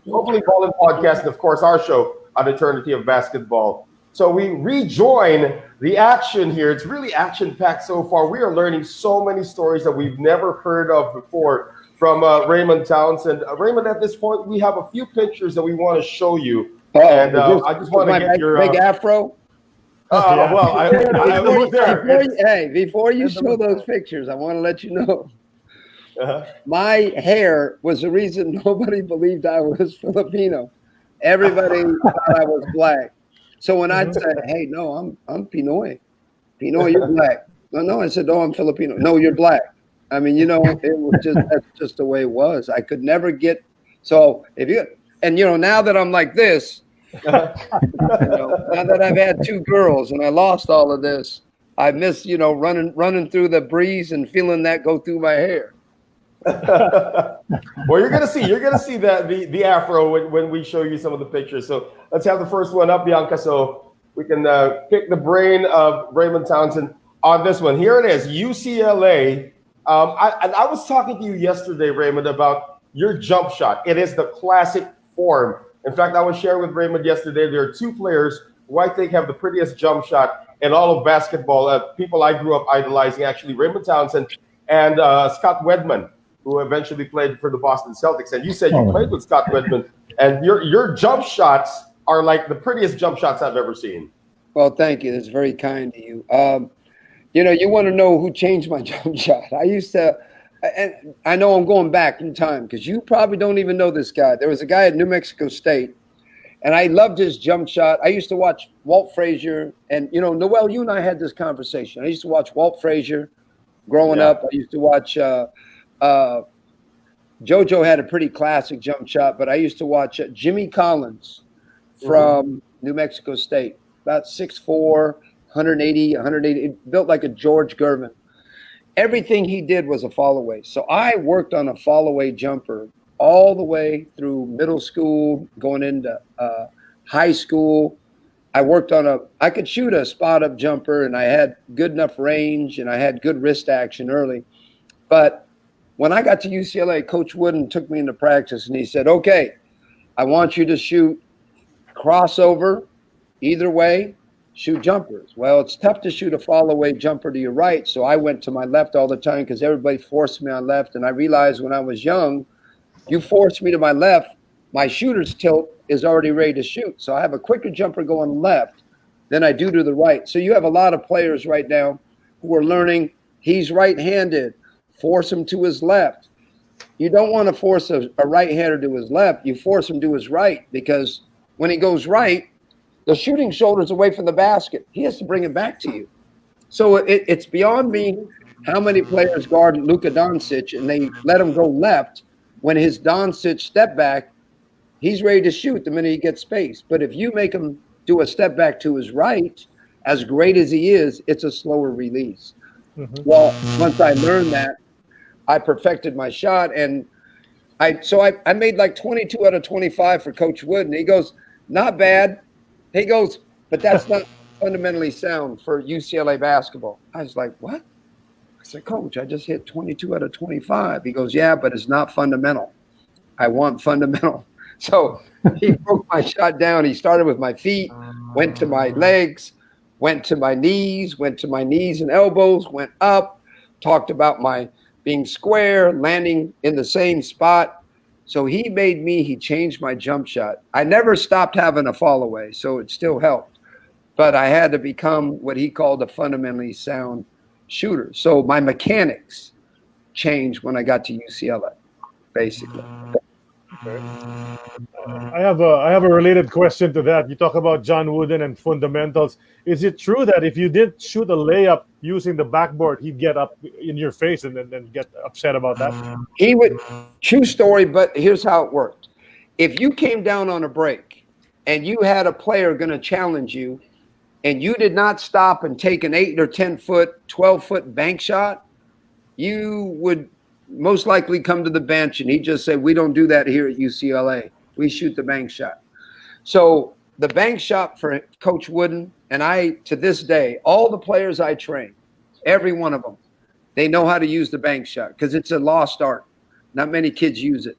Globally Ballin Podcast, and of course our show, An Eternity of Basketball. So we rejoin the action here. It's really action-packed so far. We are learning so many stories that we've never heard of before from Raymond Townsend. Raymond, at this point, we have a few pictures that we want to show you. And I just want to get your... big afro? Before you show those pictures, I want to let you know. My hair was the reason nobody believed I was Filipino. Everybody thought I was black. So when I said, "Hey, no, I'm Pinoy. Pinoy, you're black." No, I said, "No, I'm Filipino." "No, you're black." I mean, you know, it was that's just the way it was. I could never get. So if you, and you know, now that I'm like this, Now that I've had 2 girls and I lost all of this, I miss, running through the breeze and feeling that go through my hair. Well, you're gonna see that the afro when we show you some of the pictures. So let's have the first one up, Bianca, so we can pick the brain of Raymond Townsend on this one. Here it is, UCLA. I was talking to you yesterday, Raymond, about your jump shot. It is the classic form. In fact, I was sharing with Raymond yesterday, there are 2 players who I think have the prettiest jump shot in all of basketball. People I grew up idolizing, actually, Raymond Townsend and Scott Wedman, who eventually played for the Boston Celtics. And you said you played with Scott Wedman, and your jump shots are like the prettiest jump shots I've ever seen. Well, thank you. That's very kind to you. You want to know who changed my jump shot. I used to, and I know I'm going back in time because you probably don't even know this guy. There was a guy at New Mexico State, and I loved his jump shot. I used to watch Walt Frazier, and, Noel, you and I had this conversation. I used to watch Walt Frazier growing up. I used to watch JoJo had a pretty classic jump shot, but I used to watch Jimmy Collins from New Mexico State, about 6'4", 180, built like a George Gervin. Everything he did was a fall away. So I worked on a fall away jumper all the way through middle school, going into high school. I could shoot a spot up jumper, and I had good enough range, and I had good wrist action early. But when I got to UCLA, Coach Wooden took me into practice, and he said, okay, I want you to shoot crossover either way, shoot jumpers. Well, it's tough to shoot a fall away jumper to your right, so I went to my left all the time because everybody forced me on left, and I realized when I was young, you force me to my left, my shooter's tilt is already ready to shoot. So I have a quicker jumper going left than I do to the right. So you have a lot of players right now who are learning he's right-handed, force him to his left. You don't want to force a right-hander to his left. You force him to his right, because when he goes right, the shooting shoulder's away from the basket. He has to bring it back to you. So it's beyond me how many players guard Luka Doncic and they let him go left. When his Doncic step back, he's ready to shoot the minute he gets space. But if you make him do a step back to his right, as great as he is, it's a slower release. Well, once I learned that, I perfected my shot, and I made like 22 out of 25 for Coach Wood, and he goes, not bad. He goes, but that's not fundamentally sound for UCLA basketball. I was like, what? I said, Coach, I just hit 22 out of 25. He goes, yeah, but it's not fundamental. I want fundamental. So he broke my shot down. He started with my feet, went to my legs, went to my knees and elbows, went up, talked about my being square, landing in the same spot. So he changed my jump shot. I never stopped having a fall away, so it still helped. But I had to become what he called a fundamentally sound shooter. So my mechanics changed when I got to UCLA, basically. I have a related question to that. You talk about John Wooden and fundamentals. Is it true that if you didn't shoot a layup using the backboard, he'd get up in your face and then get upset about that? He would. True story, but here's how it worked. If you came down on a break and you had a player going to challenge you and you did not stop and take an 8 or 10 foot, 12-foot bank shot, you would most likely come to the bench and he'd just say, we don't do that here at UCLA. We shoot the bank shot. So the bank shot for Coach Wooden, and I, to this day, all the players I train, every one of them, they know how to use the bank shot because it's a lost art. Not many kids use it.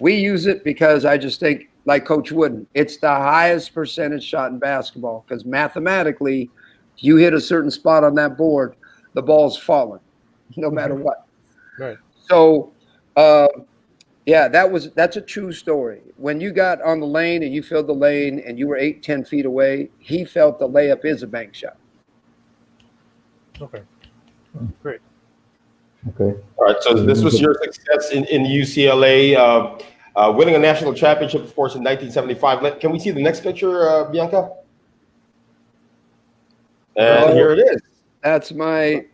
We use it because I just think, like Coach Wooden, it's the highest percentage shot in basketball because mathematically, if you hit a certain spot on that board, the ball's falling, no matter what. Right. So, that's a true story. When you got on the lane and you filled the lane and you were 8-10 feet away, he felt the layup is a bank shot. Okay. Great. Okay. All right, so this was your success in UCLA, winning a national championship, of course, in 1975. Can we see the next picture, Bianca? And here it is. That's my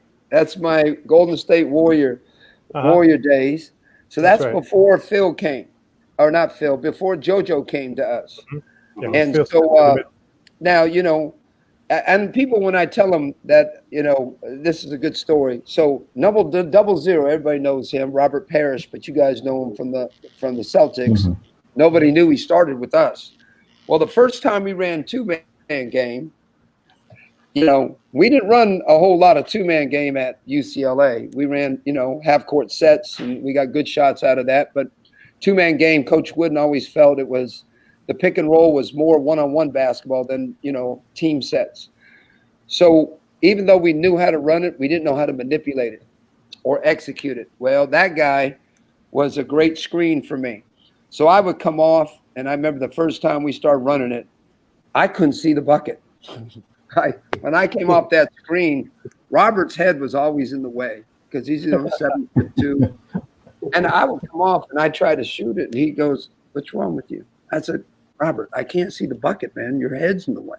Golden State Warrior days. So that's right. before Phil came, or not Phil, before JoJo came to us. Yeah, And feels so good. now, and people, when I tell them that, this is a good story. So double zero, everybody knows him, Robert Parrish, but you guys know him from the Celtics. Mhm. Nobody knew he started with us. Well, the first time we ran two-man game, we didn't run a whole lot of two-man game at UCLA. We ran, half-court sets, and we got good shots out of that. But two-man game, Coach Wooden always felt it was the pick and roll was more one-on-one basketball than, team sets. So even though we knew how to run it, we didn't know how to manipulate it or execute it. Well, that guy was a great screen for me. So I would come off, and I remember the first time we started running it, I couldn't see the bucket. When I came off that screen, Robert's head was always in the way because he's 7'2". And I would come off and I try to shoot it, and he goes, "What's wrong with you?" I said, "Robert, I can't see the bucket, man. Your head's in the way."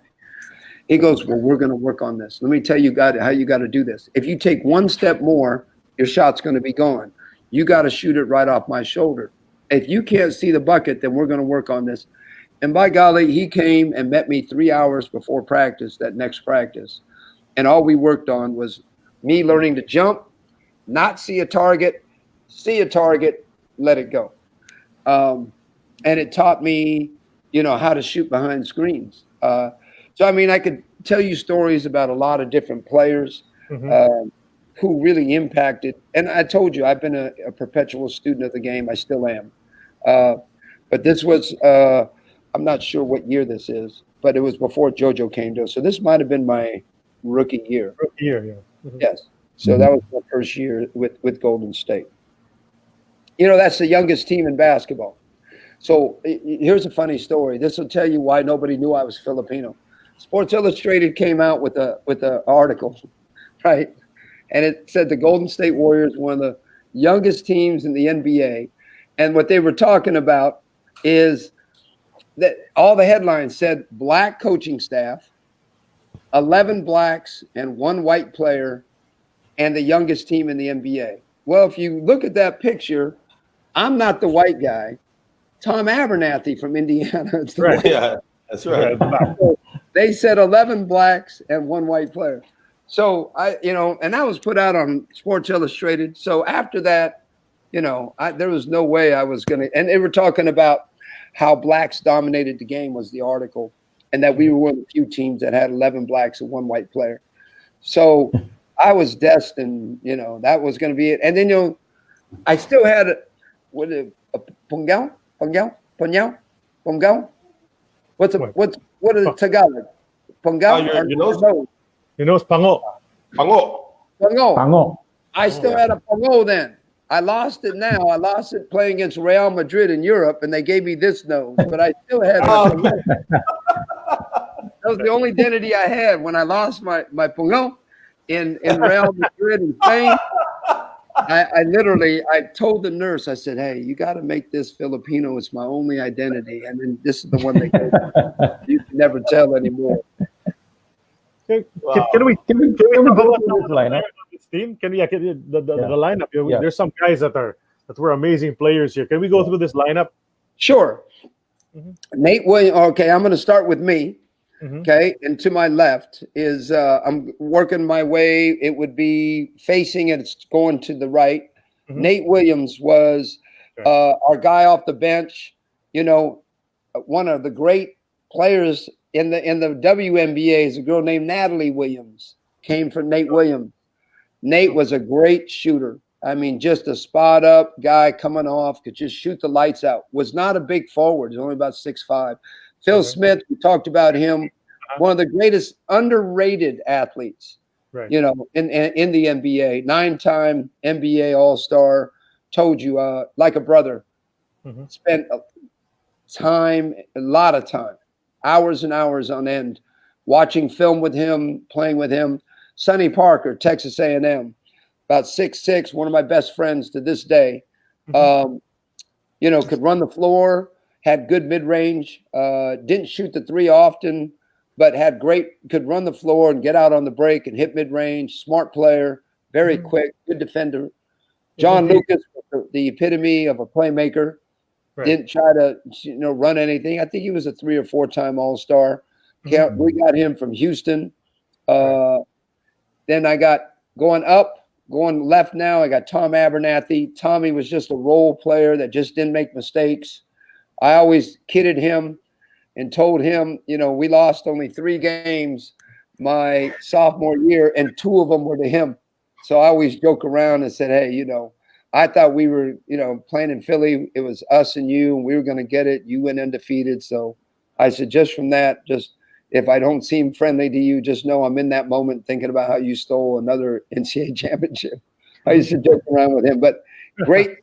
He goes, "Well, we're going to work on this. Let me tell you how you got to do this. If you take one step more, your shot's going to be gone. You got to shoot it right off my shoulder. If you can't see the bucket, then we're going to work on this." And by golly, he came and met me 3 hours before practice, that next practice. And all we worked on was me learning to jump, not see a target, let it go. And it taught me, how to shoot behind screens. So, I could tell you stories about a lot of different players who really impacted. And I told you, I've been a perpetual student of the game. I still am. But this was I'm not sure what year this is, but it was before JoJo came to us. So this might have been my rookie year. Rookie year, yeah. Yes. So that was my first year with Golden State. That's the youngest team in basketball. So here's a funny story. This will tell you why nobody knew I was Filipino. Sports Illustrated came out with a article, right? And it said the Golden State Warriors, one of the youngest teams in the NBA. And what they were talking about is that all the headlines said black coaching staff, 11 blacks and 1 white player, and the youngest team in the NBA. Well, if you look at that picture, I'm not the white guy. Tom Abernathy from Indiana. Is the Right. white Yeah, that's right. So they said 11 blacks and 1 white player. So and that was put out on Sports Illustrated. So after that, there was no way I was going to, and they were talking about how blacks dominated the game was the article, and that we were one of the few teams that had 11 blacks and 1 white player. So I was destined, that was going to be it. And then, I still had a Pungal? What is Tagalog? Pungal? It's Pango. Pango. I still had a Pango then. I lost it now. I lost it playing against Real Madrid in Europe, and they gave me this nose. But I still had my Pango. That was the only identity I had when I lost my Pango in Real Madrid in Spain. I told the nurse, I said, "Hey, you got to make this Filipino. It's my only identity." And then this is the one they gave me. You can never tell anymore. Can we go through this lineup? This team? Can we the lineup? Yeah. There's some guys that were amazing players here. Can we go through this lineup? Sure. Nate Williams. Okay, I'm going to start with me. Okay, and to my left is I'm working my way. It would be facing it. It's going to the right. Nate Williams was our guy off the bench. One of the great players in the WNBA is a girl named Natalie Williams. Came from Nate Williams. Nate was a great shooter. Just a spot up guy coming off, could just shoot the lights out. Was not a big forward. He's only about 6'5". Phil Smith, we talked about him, one of the greatest underrated athletes, in the NBA, 9-time NBA All-Star. Told you, like a brother. Spent a lot of time, hours and hours on end, watching film with him, playing with him. Sonny Parker, Texas A&M, about 6'6", one of my best friends to this day. Could run the floor. Had good mid-range, didn't shoot the 3 often, but could run the floor and get out on the break and hit mid-range, smart player, very quick, good defender. John Lucas, the epitome of a playmaker. Right. Didn't try to, run anything. I think he was a 3 or 4-time All-Star. Mhm. We got him from Houston. Right. Then I got going left now. I got Tom Abernathy. Tommy was just a role player that just didn't make mistakes. I always kidded him and told him, we lost only 3 games my sophomore year, and 2 of them were to him. So I always joke around and said, hey, I thought we were, playing in Philly. It was us and you, and we were going to get it. You went undefeated. So I said, just from that, if I don't seem friendly to you, just know I'm in that moment thinking about how you stole another NCAA championship. I used to joke around with him, but great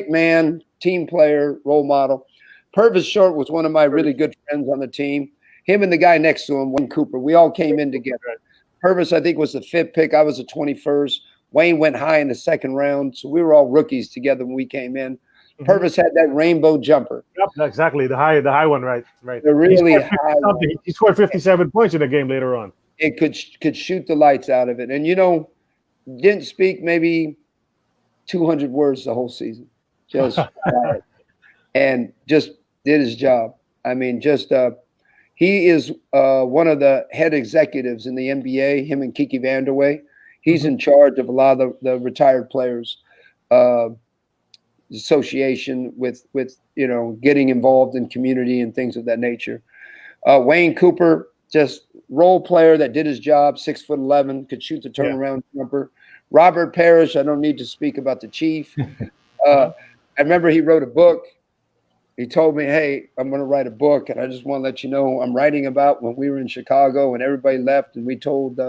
man, team player, role model. Purvis Short was one of my really good friends on the team. Him and the guy next to him, Wayne Cooper, we all came in together. Purvis, I think, was the 5th pick. I was the 21st. Wayne went high in the 2nd round. So we were all rookies together when we came in. Mhm. Purvis had that rainbow jumper. Yep, exactly. The high one, right. The really high one. He scored 57 points in the game later on. It could shoot the lights out of it. And, didn't speak maybe 200 words the whole season. Just and just did his job. I mean, he is one of the head executives in the NBA, him and Kiki Vanderway. He's in charge of a lot of the retired players association with getting involved in community and things of that nature. Wayne Cooper, just role player that did his job, 6'11", could shoot the turnaround jumper. Robert Parrish, I don't need to speak about the Chief. I remember he wrote a book. He told me, hey, I'm going to write a book, and I just want to let you know I'm writing about when we were in Chicago and everybody left, and we told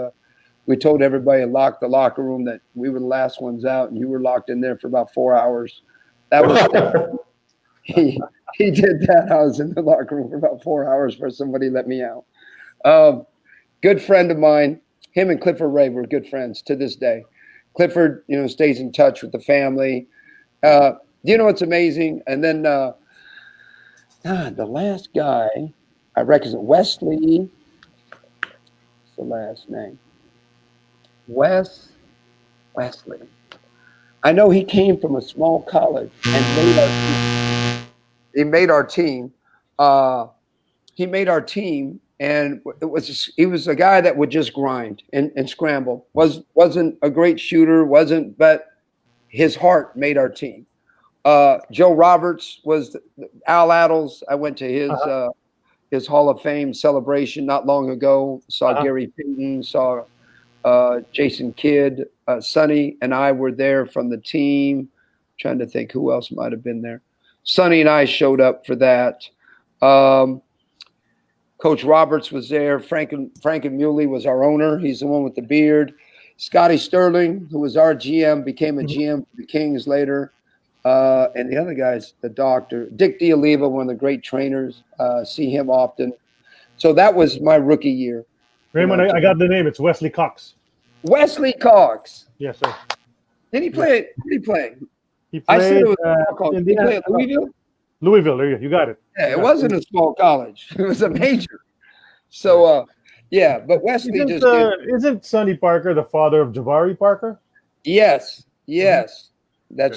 everybody and locked the locker room that we were the last ones out, and you were locked in there for about 4 hours. That was he did that. I was in the locker room for about 4 hours before somebody let me out. Good friend of mine, him and Clifford Ray were good friends to this day. Clifford, stays in touch with the family. It's amazing. And then the last guy, I reckon, is Wesley. What's the last name? Wesley. I know he came from a small college and he made our team. He made our team, and he was a guy that would just grind and scramble. Wasn't a great shooter, but his heart made our team. Joe Roberts was Al Addles. I went to his Hall of Fame celebration not long ago. Saw Gary Payton, saw Jason Kidd, Sonny and I were there from the team. Trying to think who else might have been there. Sonny and I showed up for that. Coach Roberts was there. Franken Muley was our owner. He's the one with the beard. Scotty Sterling, who was our GM, became a GM for the Kings later. And the other guy's the doctor. Dick D'Oliva, one of the great trainers. See him often. So that was my rookie year. Raymond, I got the name. It's Wesley Cox. Wesley Cox. Yes, sir. Did he play? Did he play? He played, I said it was did he play at Louisville? Louisville, there you got it. Yeah, it wasn't a small college. It was a major. So, but Wesley isn't Sonny Parker the father of Jabari Parker? Yes. That's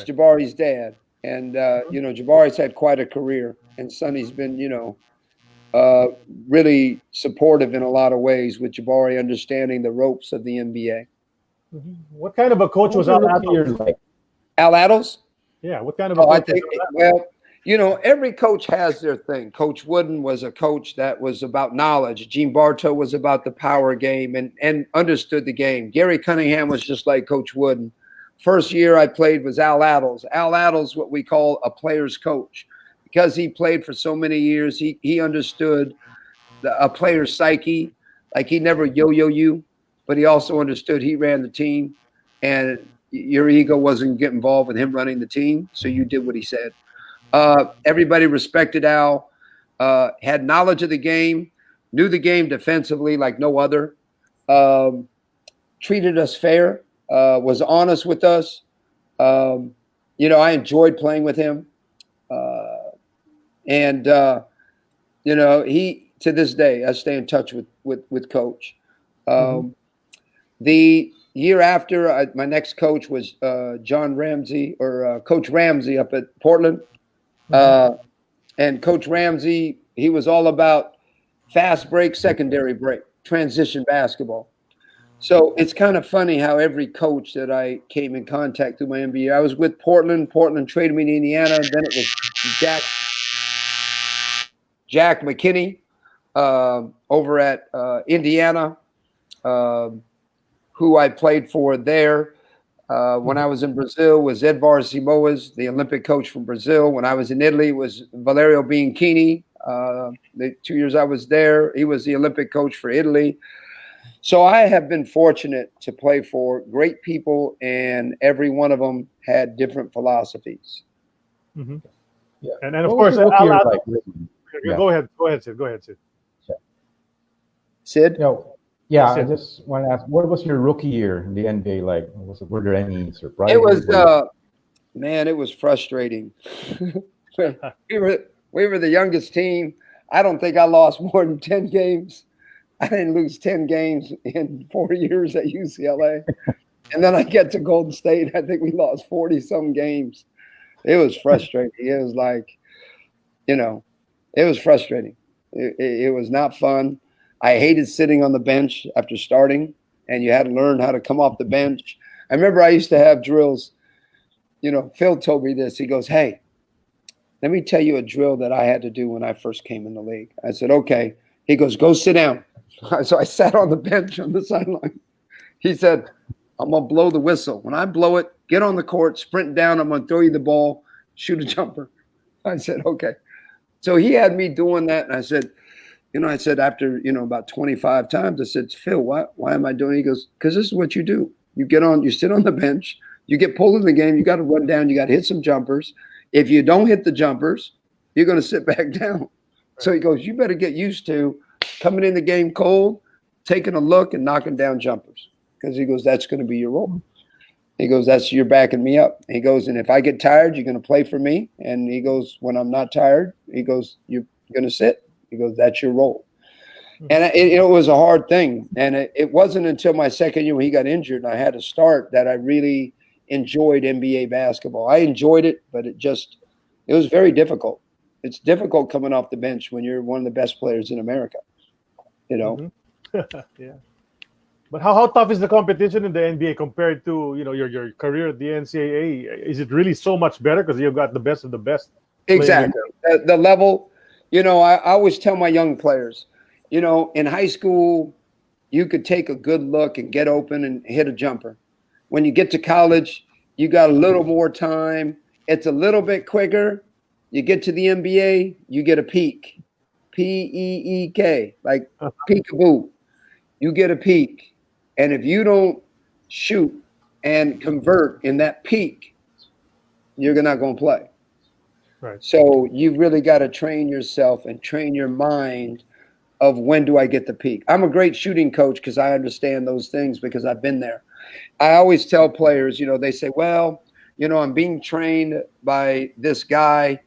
okay. Jabari's dad. And, Jabari's had quite a career. And Sonny's been, really supportive in a lot of ways with Jabari understanding the ropes of the NBA. Mm-hmm. What kind of a coach was Al Addles? Like? Al Addles? Yeah, what kind of a coach? I think, every coach has their thing. Coach Wooden was a coach that was about knowledge. Gene Bartow was about the power game and understood the game. Gary Cunningham was just like Coach Wooden. First year I played was Al Addles. Al Addles, what we call a player's coach. Because he played for so many years, he understood a player's psyche. Like he never yo-yo you, but he also understood he ran the team. And your ego wasn't get involved with him running the team, so you did what he said. Everybody respected Al, had knowledge of the game, knew the game defensively like no other, treated us fair, was honest with us. I enjoyed playing with him. He, to this day, I stay in touch with Coach. The year after, my next coach was John Ramsey or Coach Ramsey up at Portland. And Coach Ramsey, he was all about fast break, secondary break, transition basketball. So it's kind of funny how every coach that I came in contact through my MBA, I was with Portland. Portland traded me to Indiana. Then it was Jack McKinney over at Indiana, who I played for there. When I was in Brazil, was Edvar Simoas, the Olympic coach from Brazil. When I was in Italy, was Valerio Bianchini. The 2 years I was there, he was the Olympic coach for Italy. So I have been fortunate to play for great people, and every one of them had different philosophies. Mm-hmm. Yeah. And of course, Go ahead, Sid. Go ahead, Sid. Sid? Yeah, Sid. I just want to ask, what was your rookie year in the NBA like? Were there any surprises? It was, man, it was frustrating. we were the youngest team. I don't think I lost more than 10 games. I didn't lose 10 games in 4 years at UCLA. And then I get to Golden State. I think we lost 40-some games. It was frustrating. It was like, it was frustrating. It was not fun. I hated sitting on the bench after starting, and you had to learn how to come off the bench. I remember I used to have drills. Phil told me this. He goes, hey, let me tell you a drill that I had to do when I first came in the league. I said, okay. He goes, go sit down. So I sat on the bench on the sideline. He said, I'm going to blow the whistle. When I blow it, get on the court, sprint down. I'm going to throw you the ball, shoot a jumper. I said, okay. So he had me doing that. And I said, after, about 25 times, I said, Phil, why am I doing it? He goes, because this is what you do. You sit on the bench, you get pulled in the game, you got to run down, you got to hit some jumpers. If you don't hit the jumpers, you're going to sit back down. Right. So he goes, you better get used to coming in the game cold, taking a look and knocking down jumpers. Because he goes, that's going to be your role. He goes, you're backing me up. He goes, and if I get tired, you're going to play for me. And he goes, when I'm not tired, he goes, you're going to sit. He goes, that's your role. And it was a hard thing. And it wasn't until my second year when he got injured and I had to start that I really enjoyed NBA basketball. I enjoyed it, but it was very difficult. It's difficult coming off the bench when you're one of the best players in America, Mm-hmm. Yeah. But how tough is the competition in the NBA compared to, your career at the NCAA? Is it really so much better because you've got the best of the best? Exactly. The level, I always tell my young players, in high school, you could take a good look and get open and hit a jumper. When you get to college, you got a little more time. It's a little bit quicker. You get to the NBA, you get a peek. P-E-E-K, like peekaboo. You get a peek. And if you don't shoot and convert in that peak, you're not going to play. Right. So you really got to train yourself and train your mind of when do I get the peak. I'm a great shooting coach because I understand those things because I've been there. I always tell players, they say, well, I'm being trained by this guy,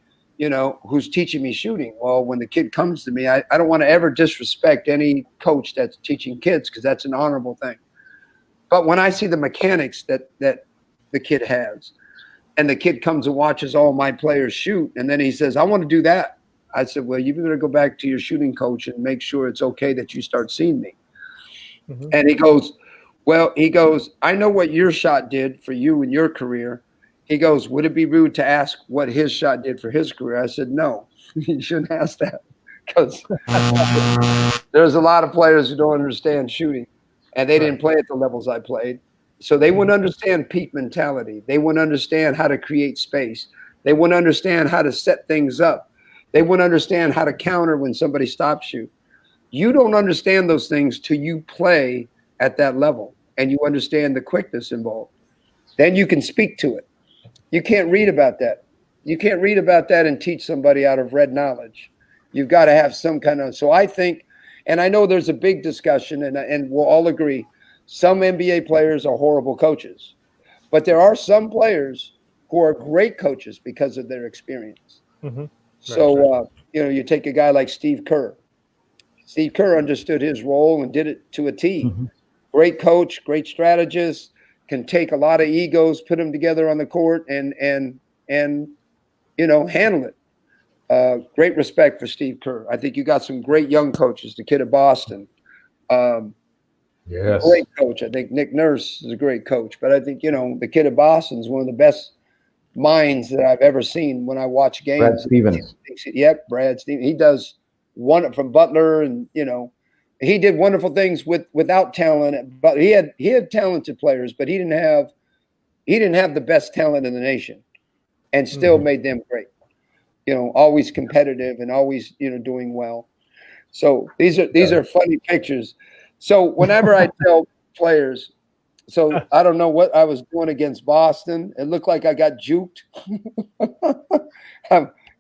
who's teaching me shooting. Well, when the kid comes to me, I don't want to ever disrespect any coach that's teaching kids because that's an honorable thing. But when I see the mechanics that the kid has, and the kid comes and watches all my players shoot, and then he says, I want to do that. I said, well, you better go back to your shooting coach and make sure it's okay that you start seeing me. Mm-hmm. And he goes, I know what your shot did for you in your career. He goes, would it be rude to ask what his shot did for his career? I said, no, you shouldn't ask that because there's a lot of players who don't understand shooting, and they didn't play at the levels I played. So they wouldn't understand peak mentality. They wouldn't understand how to create space. They wouldn't understand how to set things up. They wouldn't understand how to counter when somebody stops you. You don't understand those things till you play at that level and you understand the quickness involved. Then you can speak to it. You can't read about that. You can't read about that and teach somebody out of red knowledge. You've got to have some kind of, so I think, and I know there's a big discussion and we'll all agree, some NBA players are horrible coaches, but there are some players who are great coaches because of their experience. Mm-hmm. So, you take a guy like Steve Kerr. Steve Kerr understood his role and did it to a T. Mm-hmm. Great coach, great strategist, can take a lot of egos, put them together on the court and handle it. great respect for Steve Kerr. I think you got some great young coaches. The kid at Boston, Yes. great coach. I think Nick Nurse is a great coach. But I think, the kid at Boston is one of the best minds that I've ever seen when I watch games. Brad Stevens. Yep, Brad Stevens. He does one from Butler, and he did wonderful things without talent. But he had talented players, but he didn't have the best talent in the nation, and still made them great. Always competitive and always doing well. So these are funny pictures. So whenever I tell players, so I don't know what I was doing against Boston. It looked like I got juked.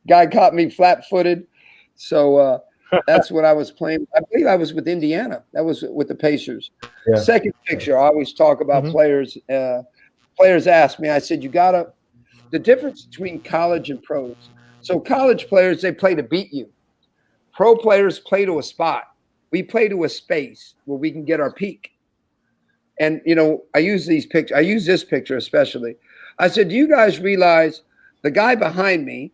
Guy caught me flat-footed. So that's what I was playing. I believe I was with Indiana. That was with the Pacers. Yeah. Second picture, I always talk about players. Players ask me, I said, the difference between college and pros. So college players, they play to beat you. Pro players play to a spot. We play to a space where we can get our peak. And, I use these pictures. I use this picture especially. I said, do you guys realize the guy behind me,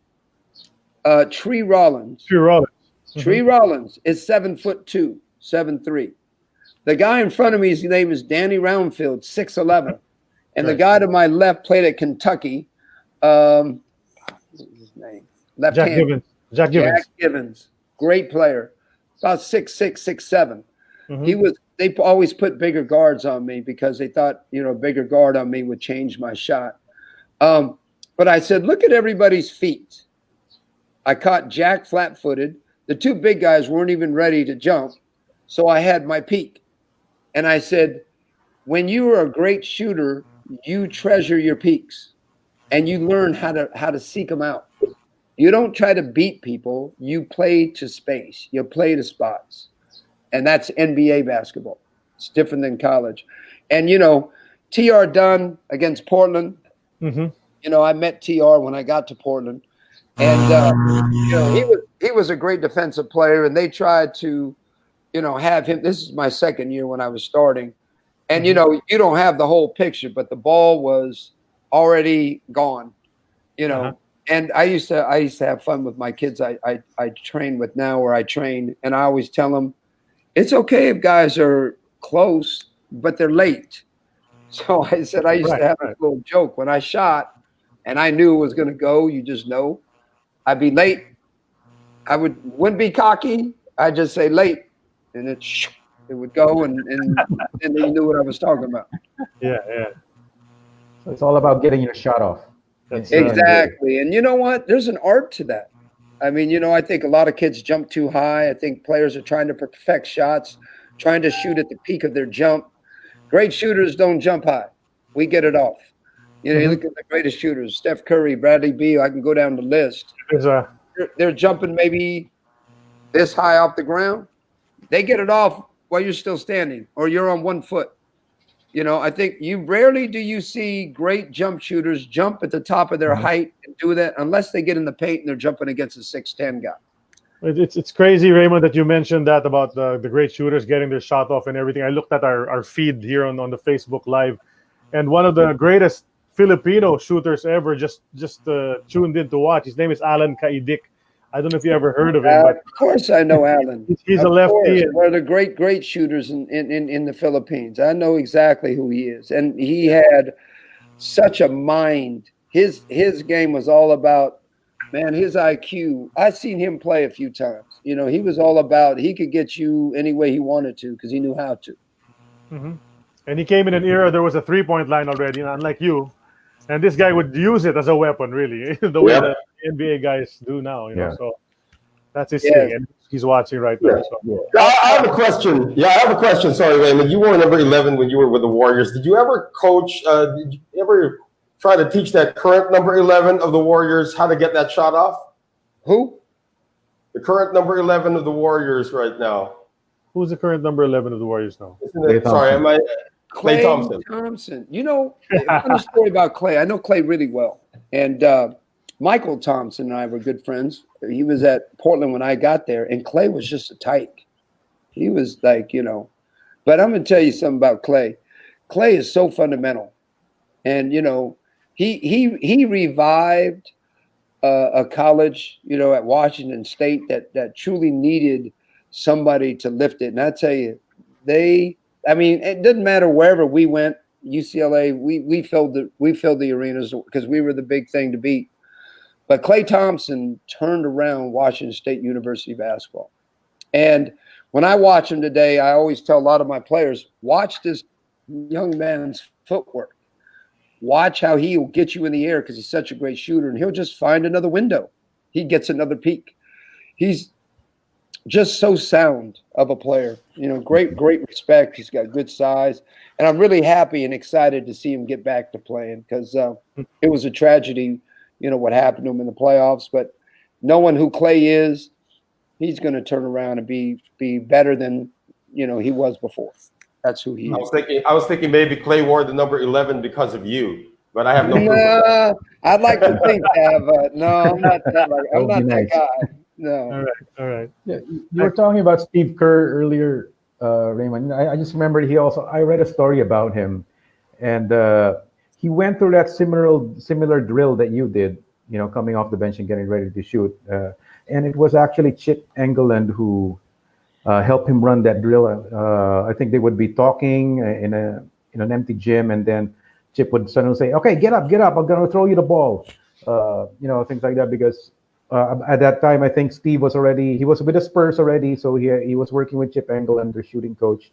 Tree Rollins. Tree Rollins is 7'2", 7'3". The guy in front of me, his name is Danny Roundfield, 6'11". And the guy to my left played at Kentucky. What's his name? Left hand. Jack Givens. Great player. About 6'6", 6'7". They always put bigger guards on me because they thought, a bigger guard on me would change my shot. But I said, look at everybody's feet. I caught Jack flat-footed. The two big guys weren't even ready to jump. So I had my peak. And I said, when you are a great shooter, you treasure your peaks and you learn how to seek them out. You don't try to beat people. You play to space. You play to spots. And that's NBA basketball. It's different than college. And, TR Dunn against Portland. I met TR when I got to Portland. And, he was a great defensive player. And they tried to, have him. This is my second year when I was starting. And, you don't have the whole picture, but the ball was already gone, And I used to have fun with my kids. I train with now, or I train, and I always tell them, it's okay if guys are close, but they're late. So I said I used to have a little joke when I shot, and I knew it was going to go. You just know, I'd be late. I wouldn't be cocky. I'd just say late, and it would go, and then you knew what I was talking about. Yeah. So it's all about getting your shot off. Exactly. And you know what? There's an art to that. I mean, I think a lot of kids jump too high. I think players are trying to perfect shots, trying to shoot at the peak of their jump. Great shooters don't jump high. We get it off. You look at the greatest shooters, Steph Curry, Bradley Beal, I can go down the list. They're jumping maybe this high off the ground. They get it off while you're still standing, or you're on 1 foot. I think rarely do you see great jump shooters jump at the top of their height and do that unless they get in the paint and they're jumping against a 6'10" guy. It's crazy, Raymond, that you mentioned that about the great shooters getting their shot off and everything. I looked at our feed here on the Facebook Live, and one of the greatest Filipino shooters ever just tuned in to watch. His name is Alan Kaidik. I don't know if you ever heard of him. But of course I know Alan. He's a lefty. One of the great shooters in the Philippines. I know exactly who he is. And he had such a mind. His game was all about, man, his IQ. I've seen him play a few times. He was all about, he could get you any way he wanted to because he knew how to. And he came in an era there was a three-point line already, unlike you. And this guy would use it as a weapon, really, the way the NBA guys do now. So that's his thing, and he's watching right now. So. I have a question. I have a question. Sorry, Raymond. You were number 11 when you were with the Warriors. Did you ever coach? Did you ever try to teach that current number 11 of the Warriors how to get that shot off? Who? The current number 11 of the Warriors right now. Who's the current number 11 of the Warriors now? Sorry, am I? Clay Thompson. Funny story about Clay. I know Clay really well. And Michael Thompson and I were good friends. He was at Portland when I got there, and Clay was just a tyke. He was like, but I'm going to tell you something about Clay. Clay is so fundamental. And, he revived a college, at Washington State that truly needed somebody to lift it. And I tell you, it didn't matter wherever we went. UCLA, we filled the arenas because we were the big thing to beat. But Klay Thompson turned around Washington State University basketball. And when I watch him today, I always tell a lot of my players, watch this young man's footwork. Watch how he will get you in the air because he's such a great shooter, and he'll just find another window. He gets another peek. He's just so sound of a player. Great respect. He's got good size. And I'm really happy and excited to see him get back to playing because it was a tragedy, what happened to him in the playoffs. But knowing who Klay is, he's going to turn around and be better than, he was before. That's who he is. I was thinking maybe Klay wore the number 11 because of you, but I have no proof of that. I'd like to think that, no, I'm not that guy. No. All right. Yeah, you were talking about Steve Kerr earlier, Raymond. I just remembered I read a story about him, and he went through that similar drill that you did, coming off the bench and getting ready to shoot. And it was actually Chip Engeland who helped him run that drill. I think they would be talking in an empty gym, and then Chip would suddenly say, "Okay, get up! I'm going to throw you the ball." Things like that, because at that time, I think Steve was with the Spurs already, so he was working with Chip Engeland, their shooting coach,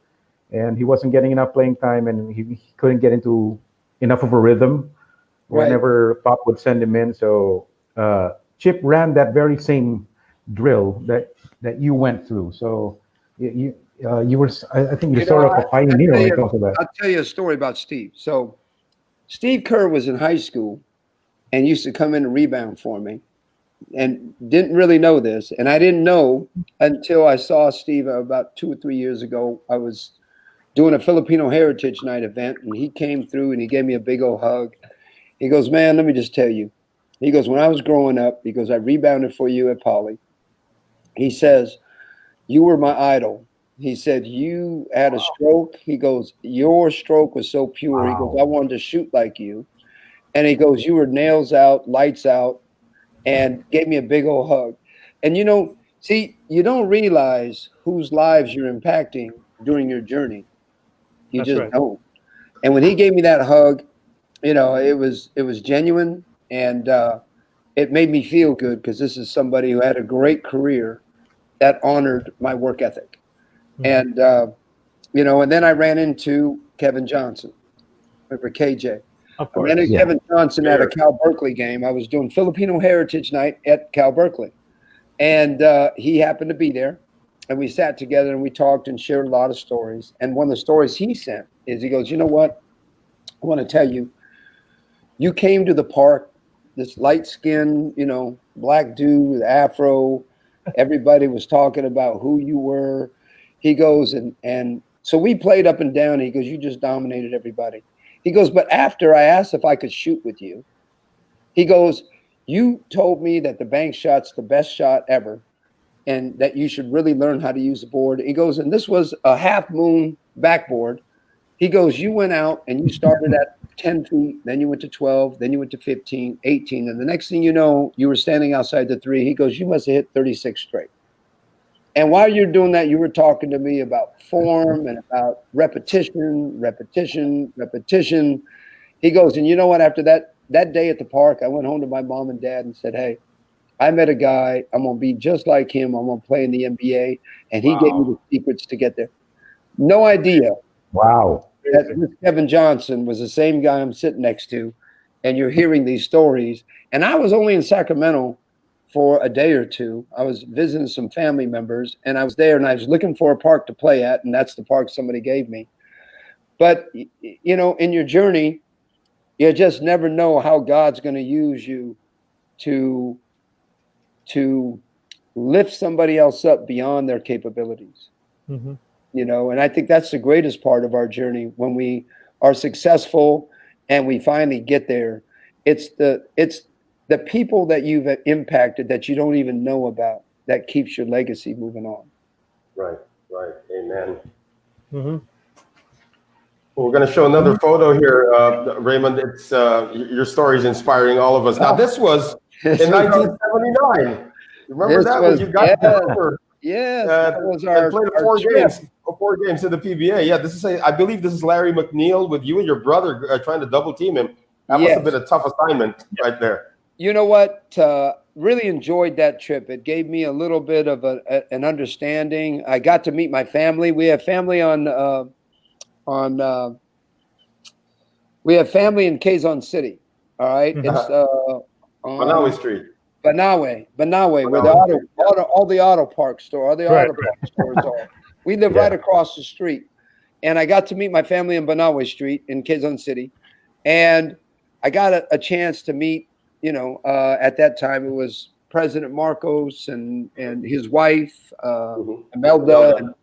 and he wasn't getting enough playing time, and he couldn't get into enough of a rhythm whenever Pop would send him in. So Chip ran that very same drill that you went through. So you were, I think you're sort of a pioneer when it comes to that. I'll tell you a story about Steve. So Steve Kerr was in high school and used to come in and rebound for me, and didn't really know this. And I didn't know until I saw Steve about 2 or 3 years ago. I was doing a Filipino Heritage Night event, and he came through and he gave me a big old hug. He goes, "Man, let me just tell you." He goes, "When I was growing up," he goes, "I rebounded for you at Poly." He says, "You were my idol." He said, "You had a stroke." He goes, "Your stroke was so pure." Wow. He goes, "I wanted to shoot like you." And he goes, "You were nails out, lights out," and gave me a big old hug. And you don't realize whose lives you're impacting during your journey. You just don't. And when he gave me that hug, it was genuine, and it made me feel good because this is somebody who had a great career that honored my work ethic. Mm-hmm. And and then I ran into Kevin Johnson. Remember KJ? I ran into Kevin Johnson at a Cal Berkeley game. I was doing Filipino Heritage Night at Cal Berkeley, and he happened to be there. And we sat together and we talked and shared a lot of stories. And one of the stories he sent is, he goes, "You know what? I want to tell you, you came to the park, this light-skinned, black dude with afro. Everybody was talking about who you were." He goes, and so we played up and down. He goes, "You just dominated everybody." He goes, "But after I asked if I could shoot with you," he goes, "you told me that the bank shot's the best shot ever, and that you should really learn how to use the board." He goes, "And this was a half moon backboard." He goes, "You went out and you started at 10 feet, then you went to 12, then you went to 15, 18. And the next thing you know, you were standing outside the 3. He goes, you must have hit 36 straight. And while you're doing that, you were talking to me about form and about repetition. He goes, and you know what? After that day at the park, I went home to my mom and dad and said, hey, I met a guy. I'm going to be just like him. I'm going to play in the NBA. And he gave me the secrets to get there. No idea. Wow. That Kevin Johnson was the same guy I'm sitting next to. And you're hearing these stories. And I was only in Sacramento for a day or two. I was visiting some family members, and I was there, and I was looking for a park to play at, and that's the park somebody gave me. But, you know, in your journey, you just never know how God's going to use you to lift somebody else up beyond their capabilities. Mm-hmm. You know, and I think that's the greatest part of our journey when we are successful and we finally get there. It's the people that you've impacted that you don't even know about that keeps your legacy moving on. Right. Amen. Mm-hmm. Well, we're going to show another photo here, Raymond. It's your story is inspiring all of us. Now, this was in 1979. Remember that when you got over? Yes, that was our played trip. four games in the PBA. Yeah, I believe this is Larry McNeil with you and your brother trying to double team him. That must have been a tough assignment right there. You know what? Really enjoyed that trip. It gave me a little bit of an understanding. I got to meet my family. We have family we have family in Quezon City. All right, it's Manawi Street. Banawe, where all the auto parts stores are. We live right across the street, and I got to meet my family in Banawe Street in Quezon City, and I got a chance to meet. At that time it was President Marcos and his wife Imelda. And,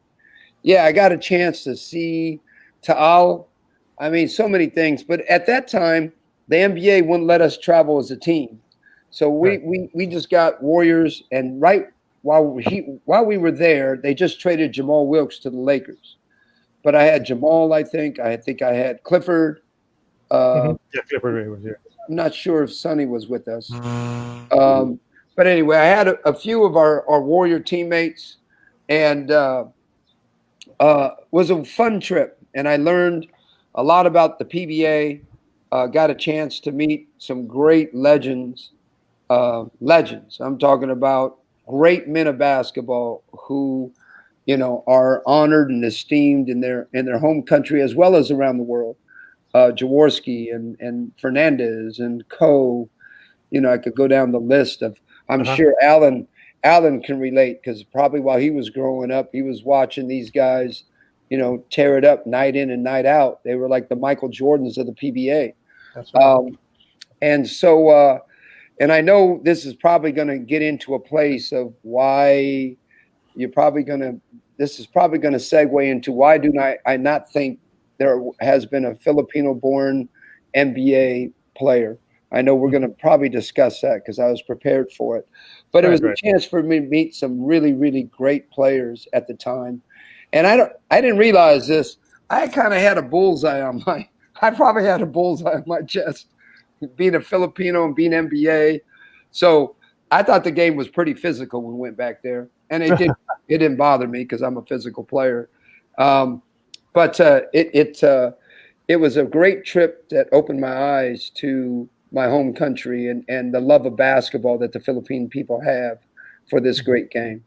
I got a chance to see Taal. I mean, so many things. But at that time, the NBA wouldn't let us travel as a team. So we just got Warriors, and right while we were there, they just traded Jamal Wilkes to the Lakers. But I had Jamal, I think I had Clifford. Clifford was here. I'm not sure if Sonny was with us. But anyway, I had a few of our Warrior teammates, and was a fun trip. And I learned a lot about the PBA. Got a chance to meet some great legends. I'm talking about great men of basketball who, are honored and esteemed in their home country as well as around the world. Jaworski and Fernandez and Coe. I could go down the list of. I'm sure Alan can relate, because probably while he was growing up, he was watching these guys, tear it up night in and night out. They were like the Michael Jordans of the PBA. That's right. And so, and I know this is probably going to get into a place of why this is probably going to segue into why do I not think there has been a Filipino-born NBA player. I know we're going to probably discuss that because I was prepared for it. But it was a chance for me to meet some really, really great players at the time. And I didn't realize this. I kind of had a bullseye on my chest, being a Filipino and being NBA. So I thought the game was pretty physical when we went back there. And it didn't bother me because I'm a physical player. But it was a great trip that opened my eyes to my home country and the love of basketball that the Philippine people have for this great game.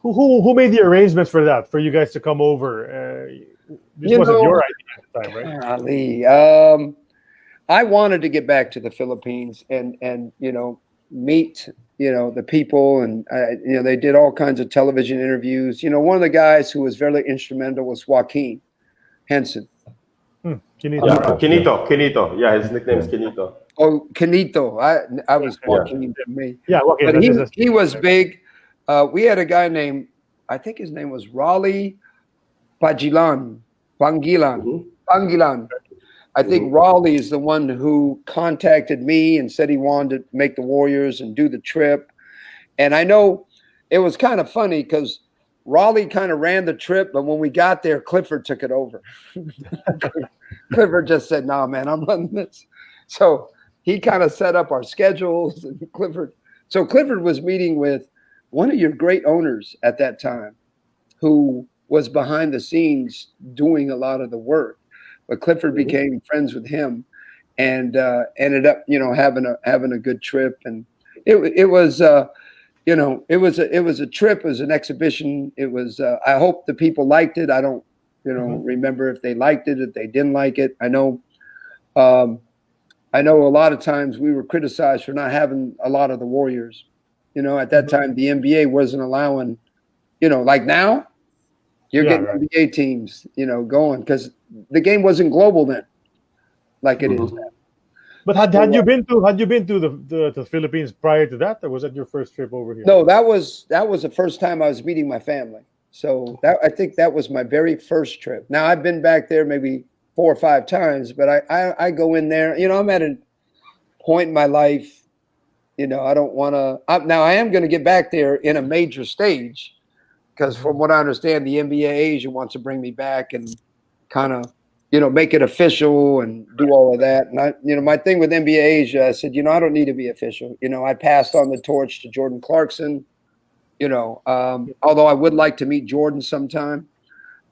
Who made the arrangements for that, for you guys to come over? This wasn't your idea at the time, right? Ali, I wanted to get back to the Philippines and meet the people, and they did all kinds of television interviews. One of the guys who was very instrumental was Joaquin Henson. Quinito. Yeah, his nickname is Quinito. Oh, Quinito. I was Joaquin to me. Yeah, Joaquin. But he was big. We had a guy named, I think his name was Raleigh Pangilan. I think Raleigh is the one who contacted me and said he wanted to make the Warriors and do the trip. And I know it was kind of funny because Raleigh kind of ran the trip, but when we got there, Clifford took it over. Clifford just said, "No, man, I'm running this." So he kind of set up our schedules. And Clifford was meeting with one of your great owners at that time, who was behind the scenes doing a lot of the work. But Clifford became friends with him, and ended up, having a good trip. And it was a trip. It was an exhibition. It was. I hope the people liked it. I don't, remember if they liked it, if they didn't like it. I know a lot of times we were criticized for not having a lot of the Warriors. At that time, the NBA wasn't allowing, like now, you're getting NBA teams, going, because the game wasn't global then, like it is now. But had you been to the Philippines prior to that, or was that your first trip over here? No, that was the first time I was meeting my family. So I think that was my very first trip. Now I've been back there maybe 4 or 5 times, but I go in there. I'm at a point in my life. I don't want to. Now I am going to get back there in a major stage, because from what I understand, the NBA Asia wants to bring me back and kind of make it official and do all of that. And my thing with NBA Asia, I said, I don't need to be official. I passed on the torch to Jordan Clarkson, although I would like to meet Jordan sometime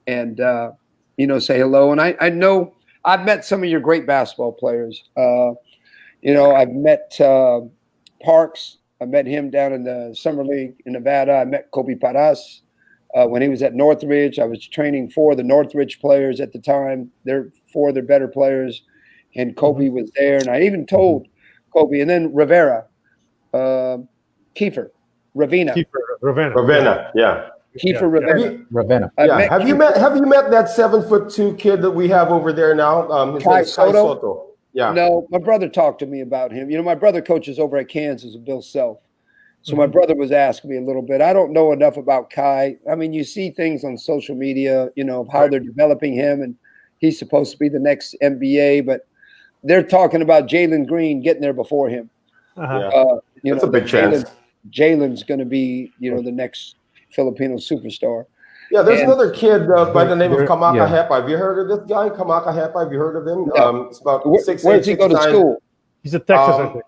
and, say hello. And I know I've met some of your great basketball players. I've met Parks. I met him down in the Summer League in Nevada. I met Kobe Paras when he was at Northridge. I was training 4 of the Northridge players at the time. They're 4 of their better players. And Kobe was there. And I even told Kobe. And then Rivera, Kiefer, Ravina. Ravenna, yeah. Kiefer Ravenna. Yeah. Have you met that 7'2" kid that we have over there now? His name is Kai Soto. Yeah. No, my brother talked to me about him. My brother coaches over at Kansas with Bill Self. So my brother was asking me a little bit. I don't know enough about Kai. I mean, you see things on social media, of how they're developing him, and he's supposed to be the next NBA, but they're talking about Jalen Green getting there before him. That's a big chance. Jalen's going to be, the next Filipino superstar. Yeah, there's another kid by the name of Kamaka Hepa. Have you heard of this guy, Kamaka Hepa? Have you heard of him? No. It's about 6'8", Where does he go to school? He's at Texas, I think.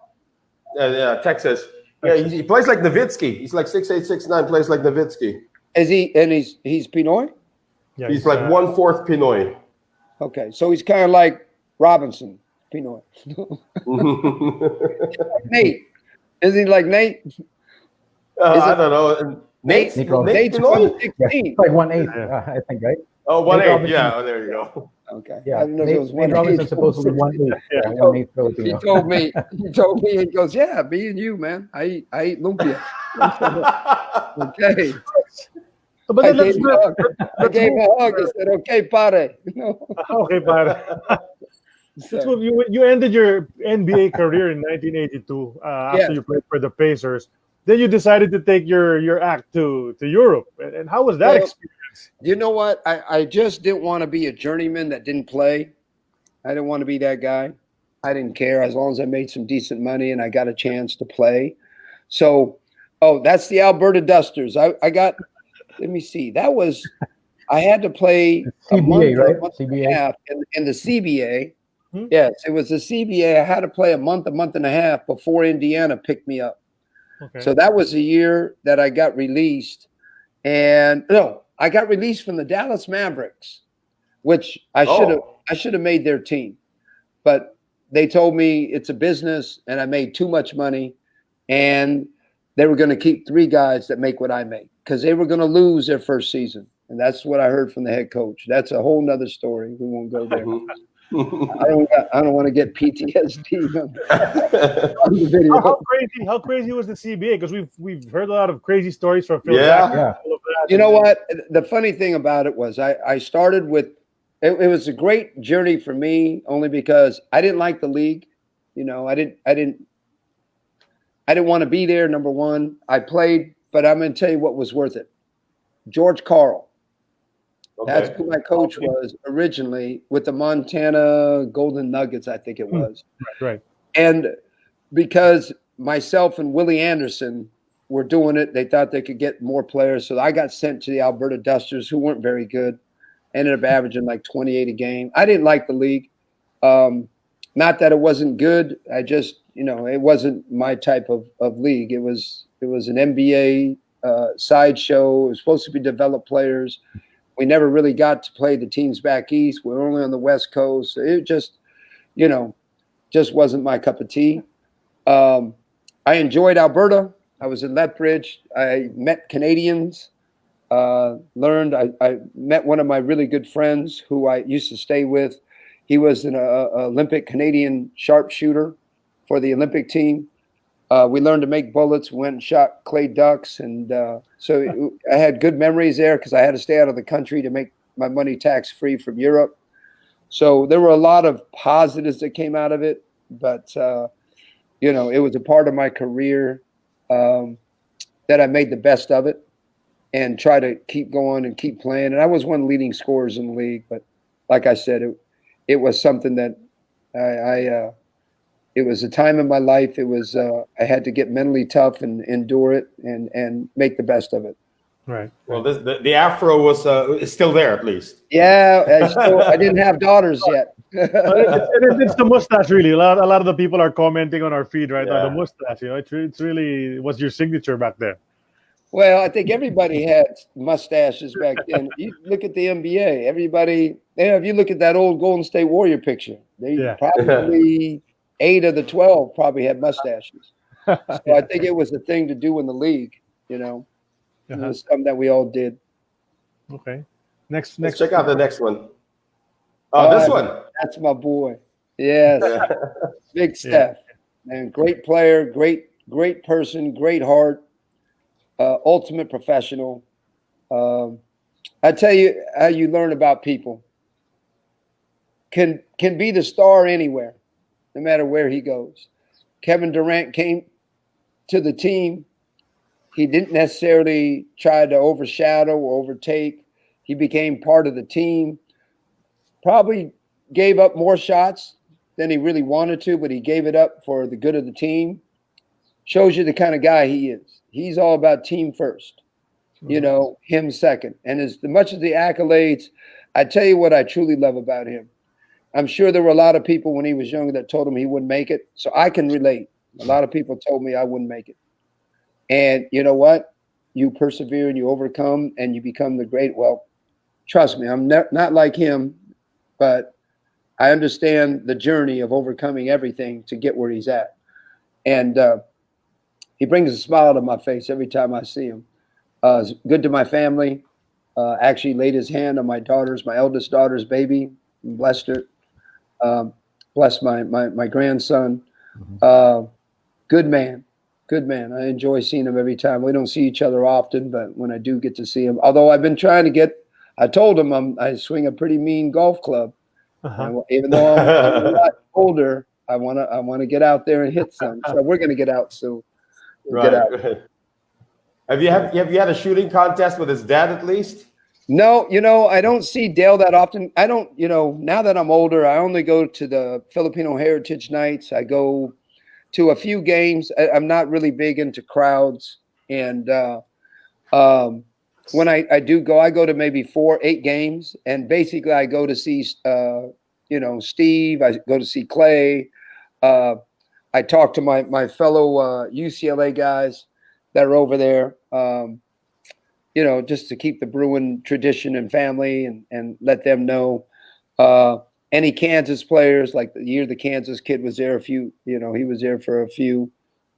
Yeah, Texas. Yeah, he plays like Nowitzki. He's like 6'8", 6'9", plays like Nowitzki. Is he? And he's Pinoy? Yeah, he's like 1/4 Pinoy. Okay, so he's kind of like Robinson Pinoy. Nate, is he like Nate? I don't know. Nate's Pinoy? Yeah, like 1/8, I think, right? Oh, 1/8. Yeah, there you go. Okay. Yeah, I don't know if it was Nate Robinson's supposed to be 1/8. Yeah, 1/8 Filipino. He told me, he goes, yeah, me and you, man. I eat lumpia. Okay. But I gave him a hug. I said, okay, pare. Okay, pare. So you ended your NBA career in 1982 after you played for the Pacers. Then you decided to take your act to Europe. And how was that experience? You know what? I just didn't want to be a journeyman that didn't play. I didn't want to be that guy. I didn't care as long as I made some decent money and I got a chance to play. So, that's the Alberta Dusters. I got, let me see. That was, I had to play CBA, right? CBA. And a half in the CBA. Yes, it was the CBA. I had to play a month and a half before Indiana picked me up. Okay. So that was the year that I got released. And I got released from the Dallas Mavericks, which I should have made their team. But they told me it's a business and I made too much money and they were going to keep 3 guys that make what I make because they were going to lose their first season. And that's what I heard from the head coach. That's a whole nother story. We won't go there. I don't want to get PTSD on the video. How crazy was the CBA? Because we've heard a lot of crazy stories from Phil. Yeah. You know what? The funny thing about it was I started with it was a great journey for me only because I didn't like the league. I didn't want to be there. Number one, I played, but I'm going to tell you what was worth it. George Karl. Okay. That's who my coach was originally with the Montana Golden Nuggets, I think it was. Right. And because myself and Willie Anderson were doing it, they thought they could get more players. So I got sent to the Alberta Dusters, who weren't very good. Ended up averaging like 28 a game. I didn't like the league. Not that it wasn't good. I just, it wasn't my type of league. It was an NBA sideshow. It was supposed to be developed players. We never really got to play the teams back east. We were only on the West Coast. It just, just wasn't my cup of tea. I enjoyed Alberta. I was in Lethbridge. I met Canadians, learned. I met one of my really good friends who I used to stay with. He was an Olympic Canadian sharpshooter for the Olympic team. We learned to make bullets, went and shot clay ducks. And so I had good memories there because I had to stay out of the country to make my money tax-free from Europe. So there were a lot of positives that came out of it. But, it was a part of my career that I made the best of it and try to keep going and keep playing. And I was one of the leading scorers in the league. But like I said, it was something that it was a time in my life. It was I had to get mentally tough and endure it and make the best of it. Right. Well, the afro was is still there at least. Yeah, I didn't have daughters yet. It's the mustache, really. A lot of the people are commenting on our feed right now. The Yeah. mustache, it's really was your signature back then. Well, I think everybody had mustaches back then. You look at the NBA, everybody, if you look at that old Golden State Warrior picture, they Yeah. probably 8 of the 12 probably had mustaches. So I think it was a thing to do in the league, It was something that we all did. Okay. Let's Next. check out the next one. Oh, this one. That's my boy. Yes. Big Steph. Man, great player, great person, great heart, ultimate professional. I tell you how you learn about people. Can be the star anywhere, no matter where he goes. Kevin Durant came to the team. He didn't necessarily try to overshadow or overtake. He became part of the team. Probably gave up more shots than he really wanted to, but he gave it up for the good of the team. Shows you the kind of guy he is. He's all about team first, him second. And as much as the accolades, I tell you what I truly love about him. I'm sure there were a lot of people when he was younger that told him he wouldn't make it. So I can relate. A lot of people told me I wouldn't make it. And you know what? You persevere and you overcome and you become the great. Well, trust me, I'm not like him, but I understand the journey of overcoming everything to get where he's at. And he brings a smile to my face every time I see him. It's good to my family. Actually laid his hand on my eldest daughter's baby, and blessed her. Blessed my grandson. Good man. I enjoy seeing him every time. We don't see each other often, but when I do get to see him, although I've been trying to I told him I swing a pretty mean golf club. Even though I'm a lot older, I want to get out there and hit some. So we're going to get out soon. Right. Have you had a shooting contest with his dad at least? No, I don't see Dale that often. I don't, now that I'm older, I only go to the Filipino Heritage Nights. I go to a few games. I'm not really big into crowds. And when I do go, I go to maybe 4-8 games. And basically I go to see, Steve. I go to see Clay. I talk to my fellow UCLA guys that are over there, just to keep the Bruin tradition and family and let them know. Any Kansas players, like the year the Kansas kid was there, he was there for a few.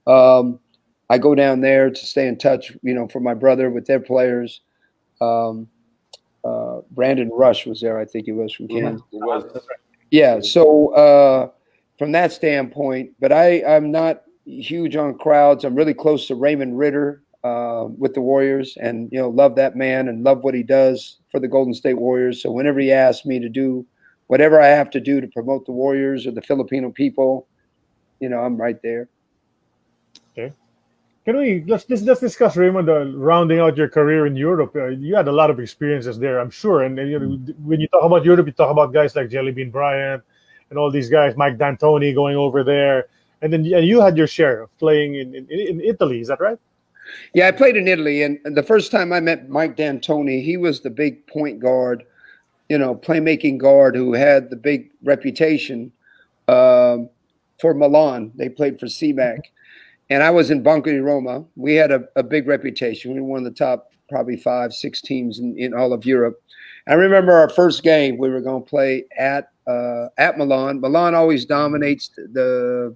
I go down there to stay in touch, for my brother with their players. Brandon Rush was there, I think he was from Kansas. He was. Yeah, so from that standpoint, but I'm not huge on crowds. I'm really close to Raymond Ritter with the Warriors, and love that man and love what he does for the Golden State Warriors. So whenever he asks me to do whatever I have to do to promote the Warriors or the Filipino people, I'm right there. Okay. Let's discuss, Raymond, rounding out your career in Europe. You had a lot of experiences there, I'm sure. And when you talk about Europe, you talk about guys like Jelly Bean Bryant and all these guys, Mike D'Antoni going over there. And then you had your share of playing in Italy. Is that right? Yeah, I played in Italy. And the first time I met Mike D'Antoni, he was the big point guard, playmaking guard who had the big reputation for Milan. They played for CMAC. And I was in Banco di Roma. We had a big reputation. We were one of the top probably 5-6 teams in all of Europe. I remember our first game, we were going to play at Milan. Milan always dominates the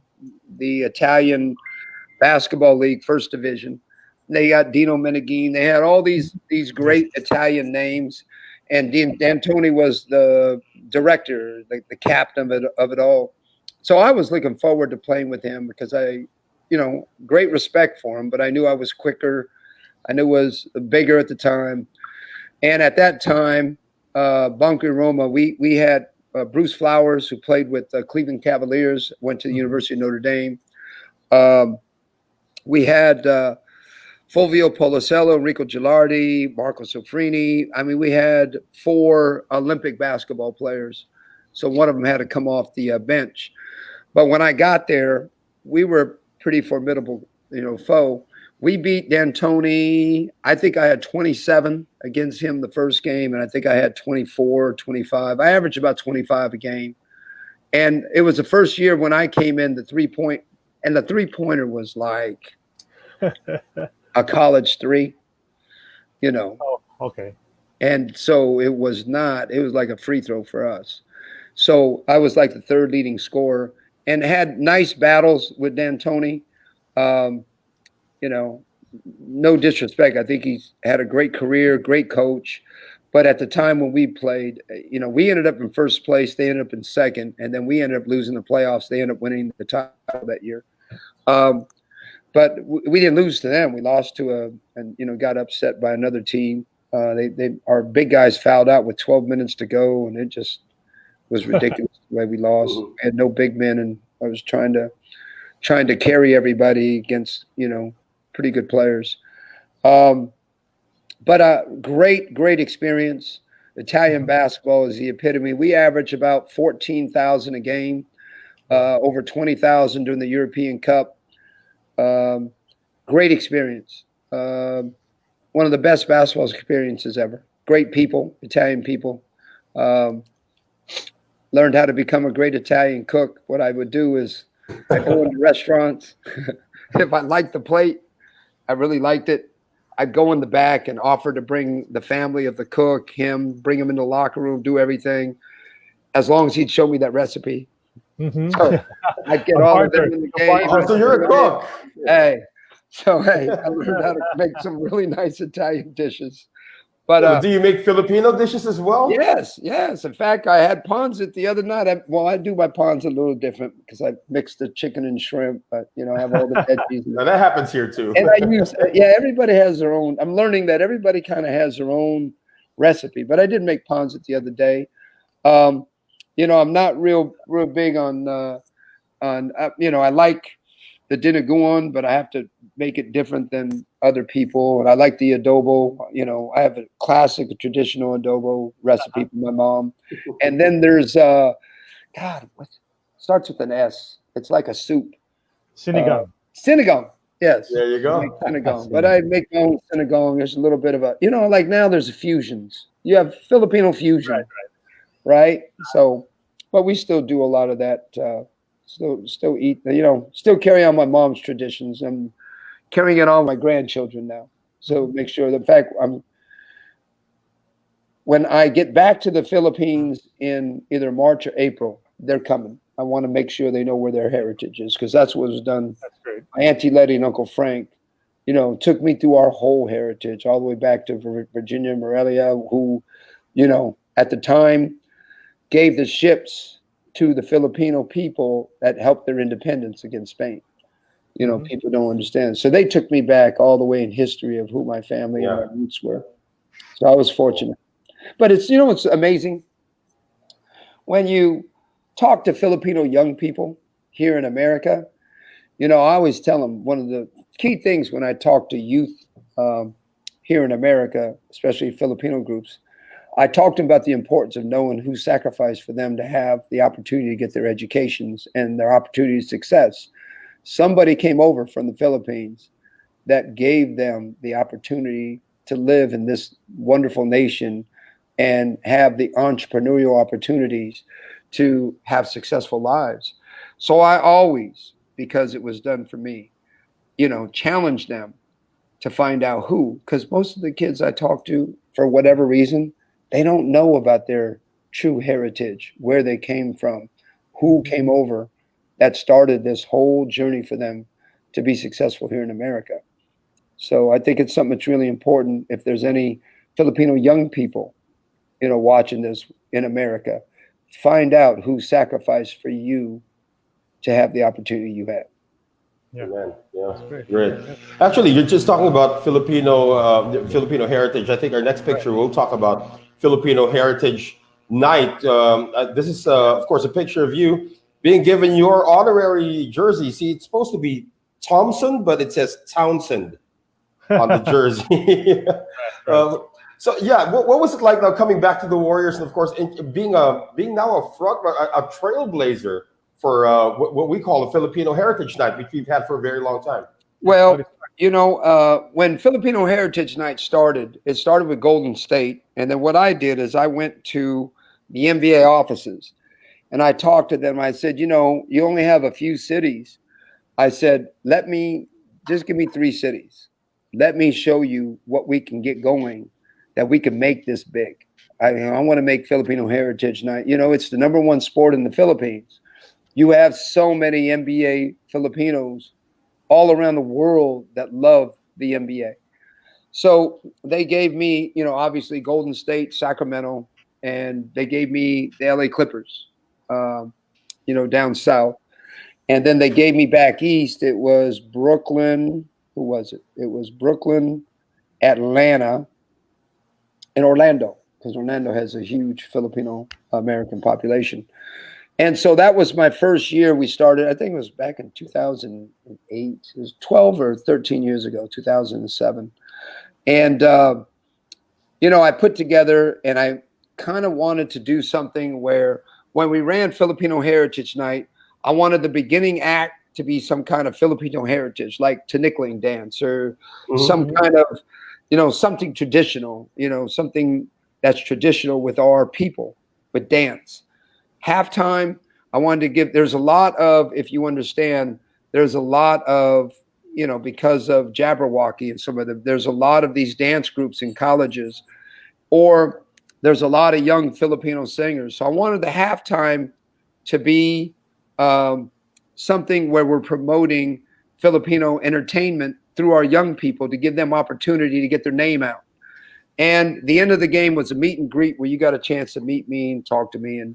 Italian basketball league, first division. They got Dino Meneghin. They had all these great Italian names. And D'Antoni was the director, the captain of it all. So I was looking forward to playing with him because great respect for him, but I knew I was quicker. I knew I was bigger at the time. And at that time, Banco Roma, we had Bruce Flowers, who played with Cleveland Cavaliers, went to the University of Notre Dame. We had Fulvio Policello, Enrico Gilardi, Marco Sofrini. I mean, we had 4 Olympic basketball players. So one of them had to come off the bench. But when I got there, we were pretty formidable, foe. we beat D'Antoni. I think I had 27 against him the first game, and I think I had 24, 25. I averaged about 25 a game. And it was the first year when I came in, the three-pointer was like a college three, you know. Oh, okay. And so it was like a free throw for us. So I was like the third leading scorer and had nice battles with D'Antoni. You know, no disrespect. I think he's had a great career, great coach. But at the time when we played, you know, we ended up in first place. They ended up in second. And then we ended up losing the playoffs. They ended up winning the title that year. But we didn't lose to them. We lost to got upset by another team. Our big guys fouled out with 12 minutes to go. And it just was ridiculous the way we lost. We had no big men. And I was trying to carry everybody against, you know, pretty good players. But a great experience. Italian basketball is the epitome. We average about 14,000 a game, over 20,000 during the European Cup. Great experience. One of the best basketball experiences ever. Great people, Italian people. Learned how to become a great Italian cook. What I would do is I go into restaurants. If I liked the plate, I really liked it, I'd go in the back and offer to bring the family of the cook, bring him in the locker room, do everything, as long as he'd show me that recipe. Mm-hmm. So I'd get all of them in the game. Oh, so you're a cook. Hey, I learned how to make some really nice Italian dishes. But do you make Filipino dishes as well? Yes. In fact, I had ponzit the other night. I do my ponzit a little different because I mixed the chicken and shrimp. But I have all the veggies. Now that happens here too. And I use everybody has their own. I'm learning that everybody kind of has their own recipe. But I did make ponzit the other day. I'm not real big on I like the dinaguan, but I have to make it different than other people. And I like the adobo. I have a classic, traditional adobo recipe from my mom. And then there's what starts with an S. It's like a soup. Sinigang. Sinigang. Yes. There you go. Sinigang. But I make my own sinigang. There's a little bit of like now there's fusions. You have Filipino fusion. Right? So, but we still do a lot of that. Still eat, still carry on my mom's traditions. I'm carrying it on my grandchildren now. So make sure the fact when I get back to the Philippines in either March or April, they're coming. I want to make sure they know where their heritage is, because that's what was done. That's great. My Auntie Letty and Uncle Frank, took me through our whole heritage, all the way back to Virginia Morelia, who, at the time gave the ships to the Filipino people that helped their independence against Spain. People don't understand. So they took me back all the way in history of who my family and my roots were. So I was fortunate. But it's amazing. When you talk to Filipino young people here in America, I always tell them one of the key things when I talk to youth here in America, especially Filipino groups, I talked to them about the importance of knowing who sacrificed for them to have the opportunity to get their educations and their opportunity to success. Somebody came over from the Philippines that gave them the opportunity to live in this wonderful nation and have the entrepreneurial opportunities to have successful lives. So I always, because it was done for me, challenge them to find out who, because most of the kids I talk to, for whatever reason, they don't know about their true heritage, where they came from, who came over that started this whole journey for them to be successful here in America. So I think it's something that's really important. If there's any Filipino young people, watching this in America, find out who sacrificed for you to have the opportunity you had. Yeah, great. Actually, you're just talking about Filipino heritage. I think our next picture we'll talk about Filipino Heritage Night. This is, of course, a picture of you being given your honorary jersey. See, it's supposed to be Thompson, but it says Townsend on the jersey. What was it like now coming back to the Warriors, and of course, being now a trailblazer for what we call a Filipino Heritage Night, which we've had for a very long time? Well, When Filipino Heritage Night started, it started with Golden State. And then what I did is I went to the NBA offices and I talked to them. I said, you only have a few cities. I said, just give me 3 cities. Let me show you what we can get going, that we can make this big. I want to make Filipino Heritage Night. It's the #1 sport in the Philippines. You have so many NBA Filipinos all around the world that love the NBA. So they gave me, obviously Golden State, Sacramento, and they gave me the LA Clippers, down south. And then they gave me back east. It was Brooklyn. Who was it? It was Brooklyn, Atlanta, and Orlando, because Orlando has a huge Filipino-American population. And so that was my first year we started. I think it was back in 2008. It was 12 or 13 years ago, 2007. And, I put together, and I kind of wanted to do something where when we ran Filipino Heritage Night, I wanted the beginning act to be some kind of Filipino heritage, like Tinikling dance or some kind of, something traditional, something that's traditional with our people, with dance. Halftime, I wanted to there's a lot of, if you understand, there's a lot of, because of Jabberwocky and there's a lot of these dance groups in colleges, or there's a lot of young Filipino singers. So I wanted the halftime to be something where we're promoting Filipino entertainment through our young people to give them opportunity to get their name out. And the end of the game was a meet and greet where you got a chance to meet me and talk to me. And,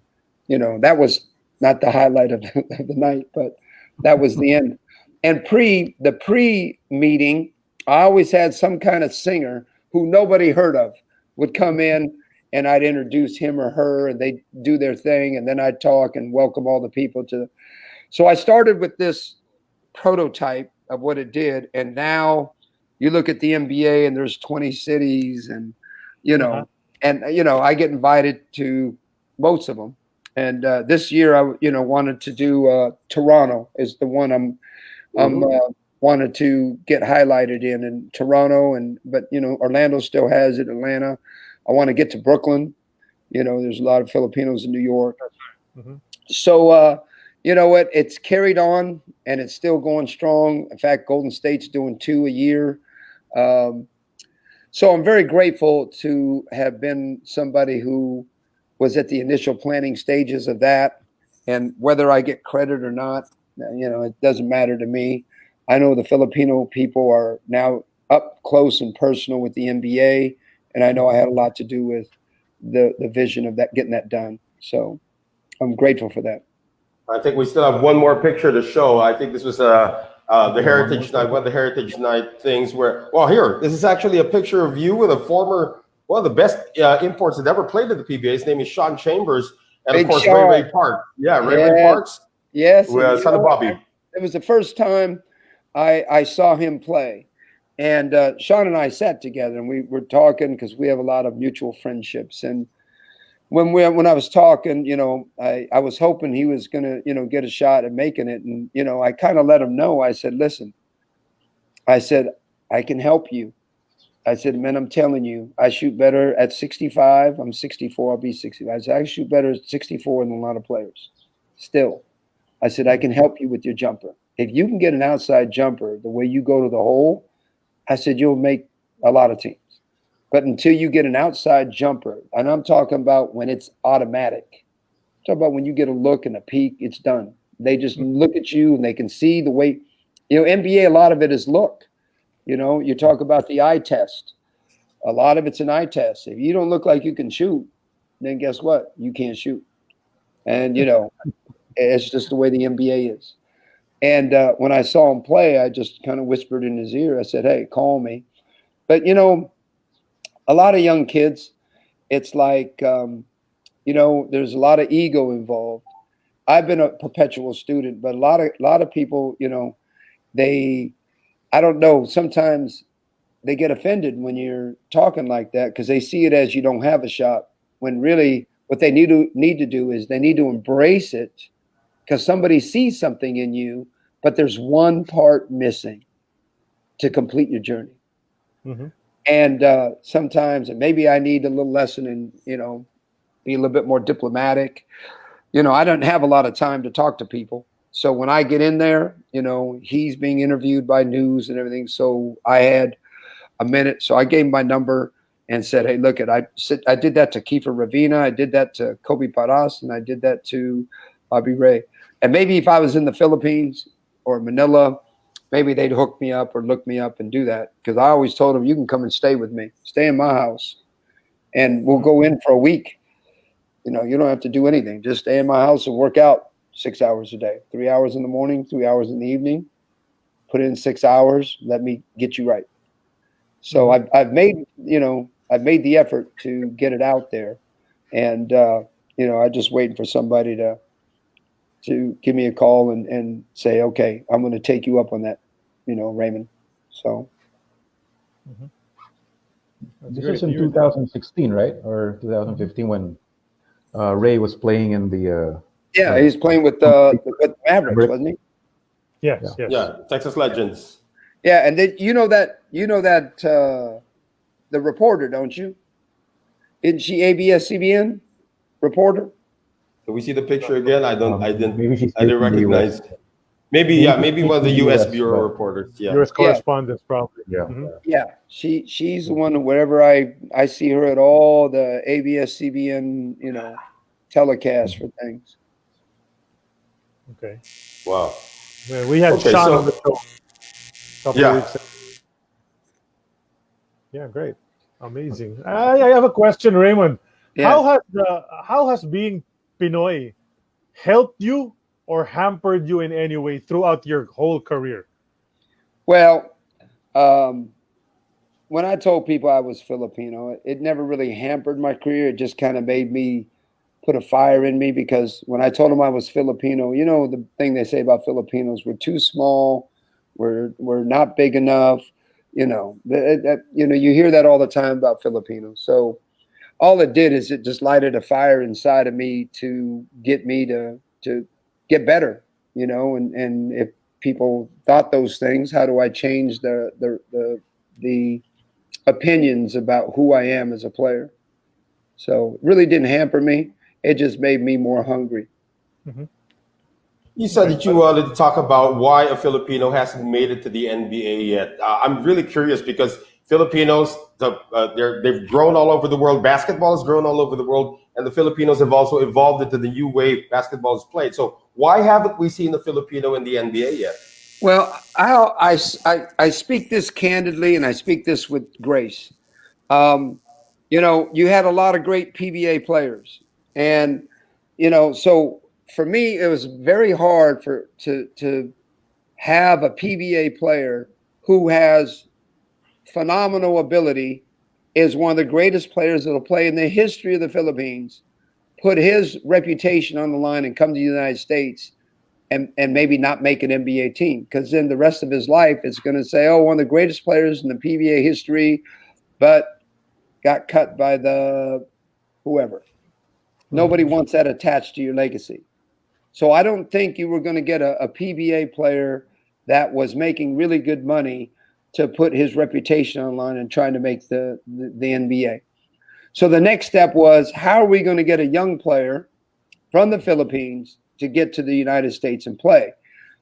that was not the highlight of the night, but that was the end. And the pre-meeting, I always had some kind of singer who nobody heard of would come in, and I'd introduce him or her, and they'd do their thing, and then I'd talk and welcome all the people to. So I started with this prototype of what it did, and now you look at the NBA, and there's 20 cities, and I get invited to most of them. And this year, I wanted to do Toronto is the one I'm wanted to get highlighted in Toronto, but Orlando still has it. Atlanta, I want to get to Brooklyn. There's a lot of Filipinos in New York. So you know what? It's carried on and it's still going strong. In fact, Golden State's doing 2 a year. So I'm very grateful to have been somebody who was at the initial planning stages of that. And whether I get credit or not, it doesn't matter to me. I know the Filipino people are now up close and personal with the NBA. And I know I had a lot to do with the vision of that, getting that done. So I'm grateful for that. I think we still have one more picture to show. I think this was the Heritage Night, one of the Heritage Night things where, here, this is actually a picture of you with one of the best imports that ever played at the PBA. His name is Sean Chambers. And Big of course, Sean. Ray Park. Yeah, Ray Parks. Yes. Son of Bobby. It was the first time I saw him play. And Sean and I sat together and we were talking because we have a lot of mutual friendships. And when I was talking, I was hoping he was going to, get a shot at making it. And, I kind of let him know. I said, listen, I can help you. I said, man, I'm telling you, I shoot better at 65. I'm 64. I'll be 65. I said, I shoot better at 64 than a lot of players. Still, I said, I can help you with your jumper. If you can get an outside jumper the way you go to the hole, I said, you'll make a lot of teams. But until you get an outside jumper, and I'm talking about when it's automatic, I'm talking about when you get a look and a peek, it's done. They just look at you and they can see the way, NBA, a lot of it is look. You talk about the eye test. A lot of it's an eye test. If you don't look like you can shoot, then guess what? You can't shoot. And, it's just the way the NBA is. And when I saw him play, I just kind of whispered in his ear. I said, hey, call me. But, a lot of young kids, it's like, there's a lot of ego involved. I've been a perpetual student, but a lot of people, I don't know, sometimes they get offended when you're talking like that because they see it as you don't have a shot, when really what they need to do is they need to embrace it because somebody sees something in you, but there's one part missing to complete your journey. Mm-hmm. And sometimes, and maybe I need a little lesson in, be a little bit more diplomatic. I don't have a lot of time to talk to people. So when I get in there, he's being interviewed by news and everything. So I had a minute. So I gave him my number and said, hey, look, I did that to Kiefer Ravina. I did that to Kobe Paras, and I did that to Bobby Ray. And maybe if I was in the Philippines or Manila, maybe they'd hook me up or look me up and do that. Because I always told them, you can come and stay with me. Stay in my house. And we'll go in for a week. You don't have to do anything. Just stay in my house and work out 6 hours a day. 3 hours in the morning, 3 hours in the evening. Put in 6 hours. Let me get you right. So I've made the effort to get it out there. And, I'm just waiting for somebody to give me a call and say, okay, I'm going to take you up on that, Raymond. So. This was in 2016, right? Or 2015 when Ray was playing in the. Yeah, he's playing with Mavericks, wasn't he? Yes. Yeah, Texas Legends. Yeah, and then the reporter, don't you? Isn't she ABS-CBN reporter? Can we see the picture again? I didn't recognize. US. Maybe one of the U.S. Bureau but- reporters. Yeah. U.S. correspondents, probably. Yeah. Mhm. Yeah, she's the one. Wherever I see her at all the ABS-CBN telecast for things. Okay. Wow. Yeah, we had Okay, Sean so- on the show a couple of weeks ago. Yeah, great. Amazing. I have a question, Raymond. Yeah. How has being Pinoy helped you or hampered you in any way throughout your whole career? Well, when I told people I was Filipino, it never really hampered my career. It just kind of made me put a fire in me, because when I told them I was Filipino, the thing they say about Filipinos, we're too small, we're not big enough. You hear that all the time about Filipinos. So all it did is it just lighted a fire inside of me to get me to get better. And if people thought those things, how do I change the opinions about who I am as a player? So it really didn't hamper me. It just made me more hungry. You said that you wanted to talk about why a Filipino hasn't made it to the NBA yet. I'm really curious because Filipinos, they've grown all over the world. Basketball has grown all over the world, and the Filipinos have also evolved into the new way basketball is played. So why haven't we seen the Filipino in the NBA yet? Well, I speak this candidly, and I speak this with grace. You had a lot of great PBA players, and so for me, it was very hard to have a PBA player who has phenomenal ability, is one of the greatest players that'll play in the history of the Philippines, put his reputation on the line and come to the United States and maybe not make an NBA team, because then the rest of his life is going to say, oh, one of the greatest players in the PBA history, but got cut by the whoever. Nobody wants that attached to your legacy. So I don't think you were going to get a PBA player that was making really good money to put his reputation online and trying to make the NBA. So the next step was, how are we going to get a young player from the Philippines to get to the United States and play?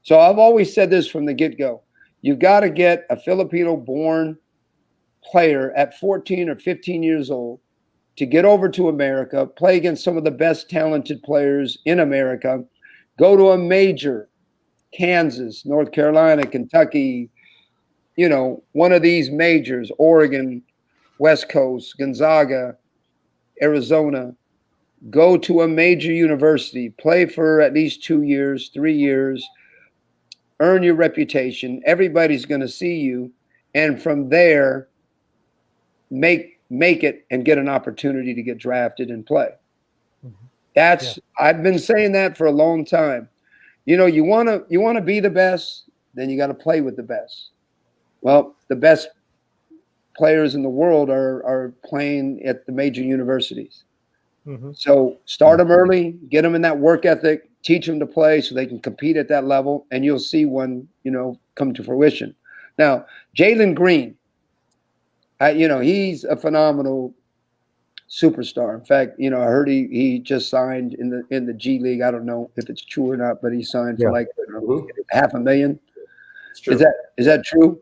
So I've always said this from the get-go. You've got to get a Filipino-born player at 14 or 15 years old to get over to America, play against some of the best talented players in America, go to a major, Kansas, North Carolina, Kentucky, one of these majors, Oregon, West Coast, Gonzaga, Arizona, go to a major university, play for at least 2 years, 3 years, earn your reputation. Everybody's going to see you. And from there, make it and get an opportunity to get drafted and play. I've been saying that for a long time. You want to be the best, then you got to play with the best. Well, the best players in the world are playing at the major universities. So start them early, get them in that work ethic, teach them to play so they can compete at that level, and you'll see one, come to fruition. Now, Jalen Green, he's a phenomenal superstar. In fact, I heard he just signed in the G League. I don't know if it's true or not, but he signed for like $500,000. Is that true?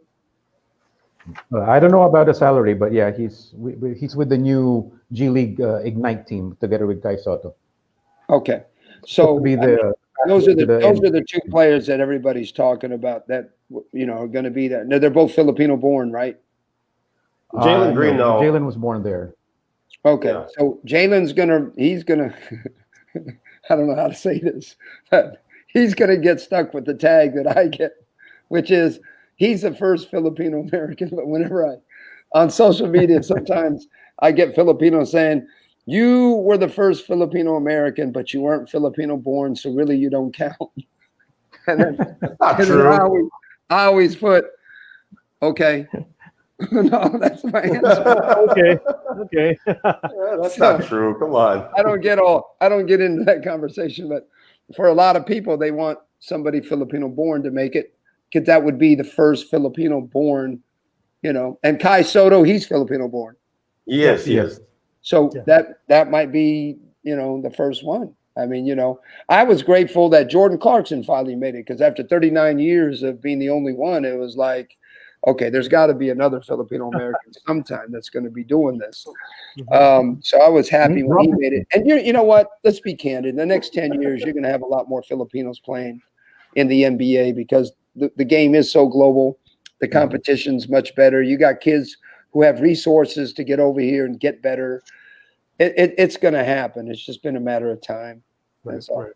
I don't know about the salary, but yeah, he's with the new G League Ignite team together with Kai Soto. Okay, so those are the the two players that everybody's talking about that are going to be there. No, they're both Filipino born, right? Jalen Green, no. Jalen was born there. Okay, Yeah. so Jalen's he's gonna I don't know how to say this, but he's gonna get stuck with the tag that I get, which is he's the first Filipino-American. But whenever on social media, sometimes I get Filipinos saying, you were the first Filipino-American, but you weren't Filipino-born, so really you don't count. And then, not true. I always put, okay. No, that's my answer. Okay. That's not true. Come on. I don't get into that conversation, but for a lot of people, they want somebody Filipino-born to make it, because that would be the first Filipino-born, and Kai Soto, he's Filipino-born. Yes, he is. So that might be, the first one. I mean, I was grateful that Jordan Clarkson finally made it, because after 39 years of being the only one, it was like, okay, there's got to be another Filipino-American sometime that's going to be doing this. So I was happy when he made it. And you know what? Let's be candid. In the next 10 years, you're going to have a lot more Filipinos playing in the NBA, because the game is so global. The competition's much better. You got kids who have resources to get over here and get better. It's going to happen. It's just been a matter of time. That's all. Right.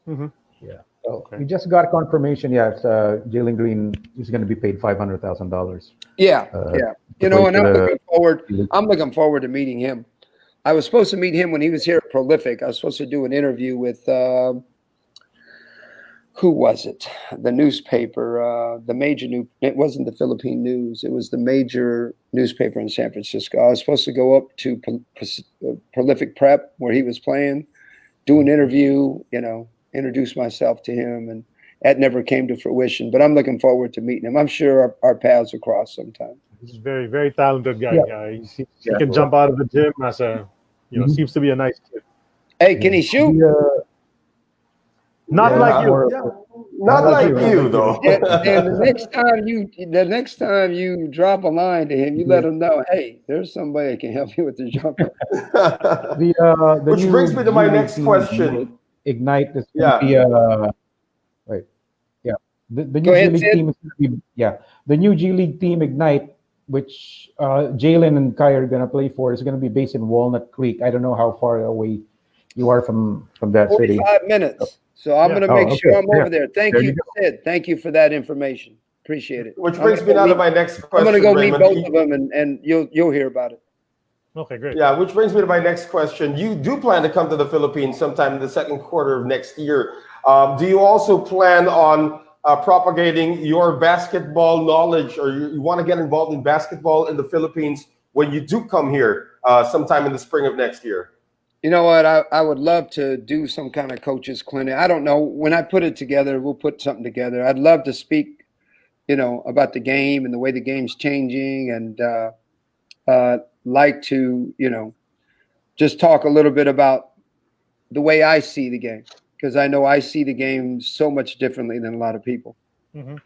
Mm-hmm. Yeah. So we just got confirmation. Yes, Jalen Green is going to be paid $500,000. Yeah. And I'm looking forward to meeting him. I was supposed to meet him when he was here at Prolific. I was supposed to do an interview with who was it? The newspaper, the major it wasn't the Philippine News. It was the major newspaper in San Francisco. I was supposed to go up to Prolific Prep where he was playing, do an interview, introduce myself to him, and that never came to fruition. But I'm looking forward to meeting him. I'm sure our paths will cross sometime. He's a very, very talented guy. Yeah. He can jump out of the gym as seems to be a nice kid. Hey, can he shoot? Not like you. Yeah. Not like you, though. And the next time you drop a line to him, you let him know, hey, there's somebody that can help you with the jumper. Which brings me to my next question. Ignite is going to be right. Yeah. The new G League team is going to be the new G League team Ignite, which Jalen and Kai are going to play for, is going to be based in Walnut Creek. I don't know how far away you are from that 45 city. 5 minutes. So I'm going to make sure I'm over there. Thank you, Sid. Thank you for that information. Appreciate it. Which brings me now to my next question. I'm going to go Raymond. meet both of them, and you'll hear about it. Okay, great. Yeah, which brings me to my next question. You do plan to come to the Philippines sometime in the second quarter of next year. Do you also plan on propagating your basketball knowledge, or you want to get involved in basketball in the Philippines when you do come here sometime in the spring of next year? You know what? I would love to do some kind of coaches clinic. I don't know. When I put it together, we'll put something together. I'd love to speak, about the game and the way the game's changing, and like to, just talk a little bit about the way I see the game, because I know I see the game so much differently than a lot of people. Mm-hmm.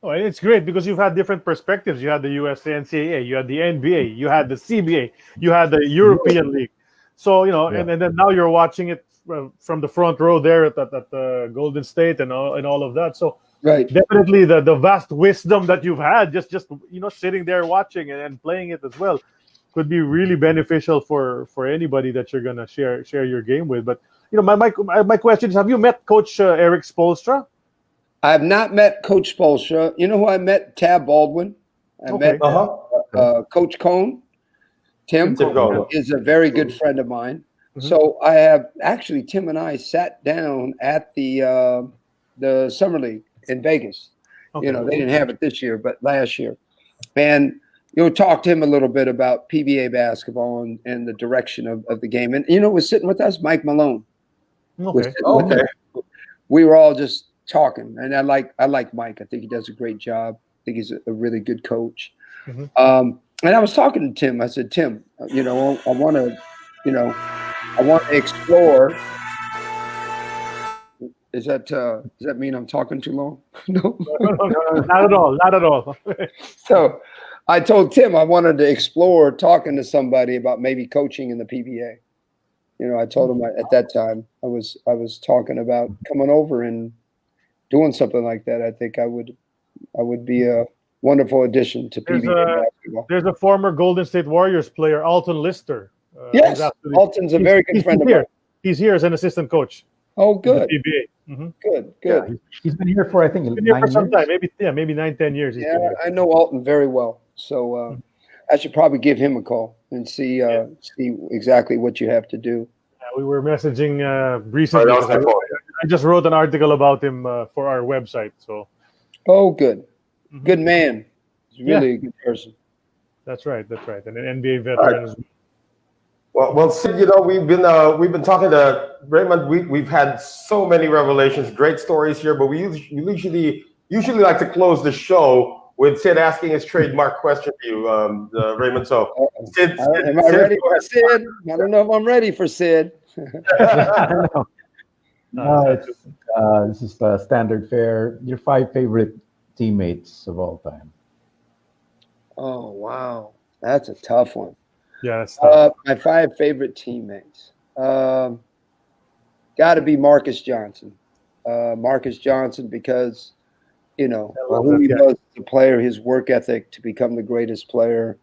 Oh, and it's great because you've had different perspectives. You had the USA NCAA, you had the NBA, you had the CBA, you had the European League. So, and then now you're watching it from the front row there at the Golden State and all of that. So right, definitely the vast wisdom that you've had just sitting there watching and playing it as well could be really beneficial for anybody that you're gonna share your game with. But my question is, have you met Coach Eric Spoelstra? I have not met Coach Spoelstra. You know who I met? Tab Baldwin. I met Coach Cone. Tim is a very good friend of mine. Mm-hmm. So I have actually, Tim and I sat down at the Summer League in Vegas. Okay. They didn't have it this year, but last year. And talk to him a little bit about PBA basketball and the direction of the game. And was sitting with us, Mike Malone. Okay. We were all just talking, and I like Mike. I think he does a great job. think he's a really good coach. Mhm. And I was talking to Tim. I said, Tim, you know, I want to explore. Does that mean I'm talking too long? No. No, not at all. Not at all. So I told Tim I wanted to explore talking to somebody about maybe coaching in the PBA. You know, I told him at that time I was talking about coming over and doing something like that. I think I would be a wonderful addition to PBA basketball. There's a former Golden State Warriors player, Alton Lister. Yes, Alton's a very good friend of mine. He's here as an assistant coach. Oh, good. PBA. Mm-hmm. Good. Yeah, he's been here for, I think, Been here for 9 some years. time. Maybe 9-10 years. He's been Yeah, here. I know Alton very well. So I should probably give him a call and see exactly what you have to do. We were messaging recently. Right, that was I just wrote an article about him for our website. So. Oh, good. Good man. He's really a good person. That's right. And an NBA veteran as well. Well, Sid, you know, we've been talking to Raymond. We've had so many revelations, great stories here, but we usually like to close the show with Sid asking his trademark question to you, Raymond. So, Sid, am I ready for Sid? I don't know if I'm ready for Sid. No, this is standard fare. Your 5 favorite teammates of all time. Oh, wow. That's a tough one. Yeah, that's tough. My 5 favorite teammates. Got to be Marcus Johnson. Marcus Johnson because, you know, who he was as a player, his work ethic to become the greatest player.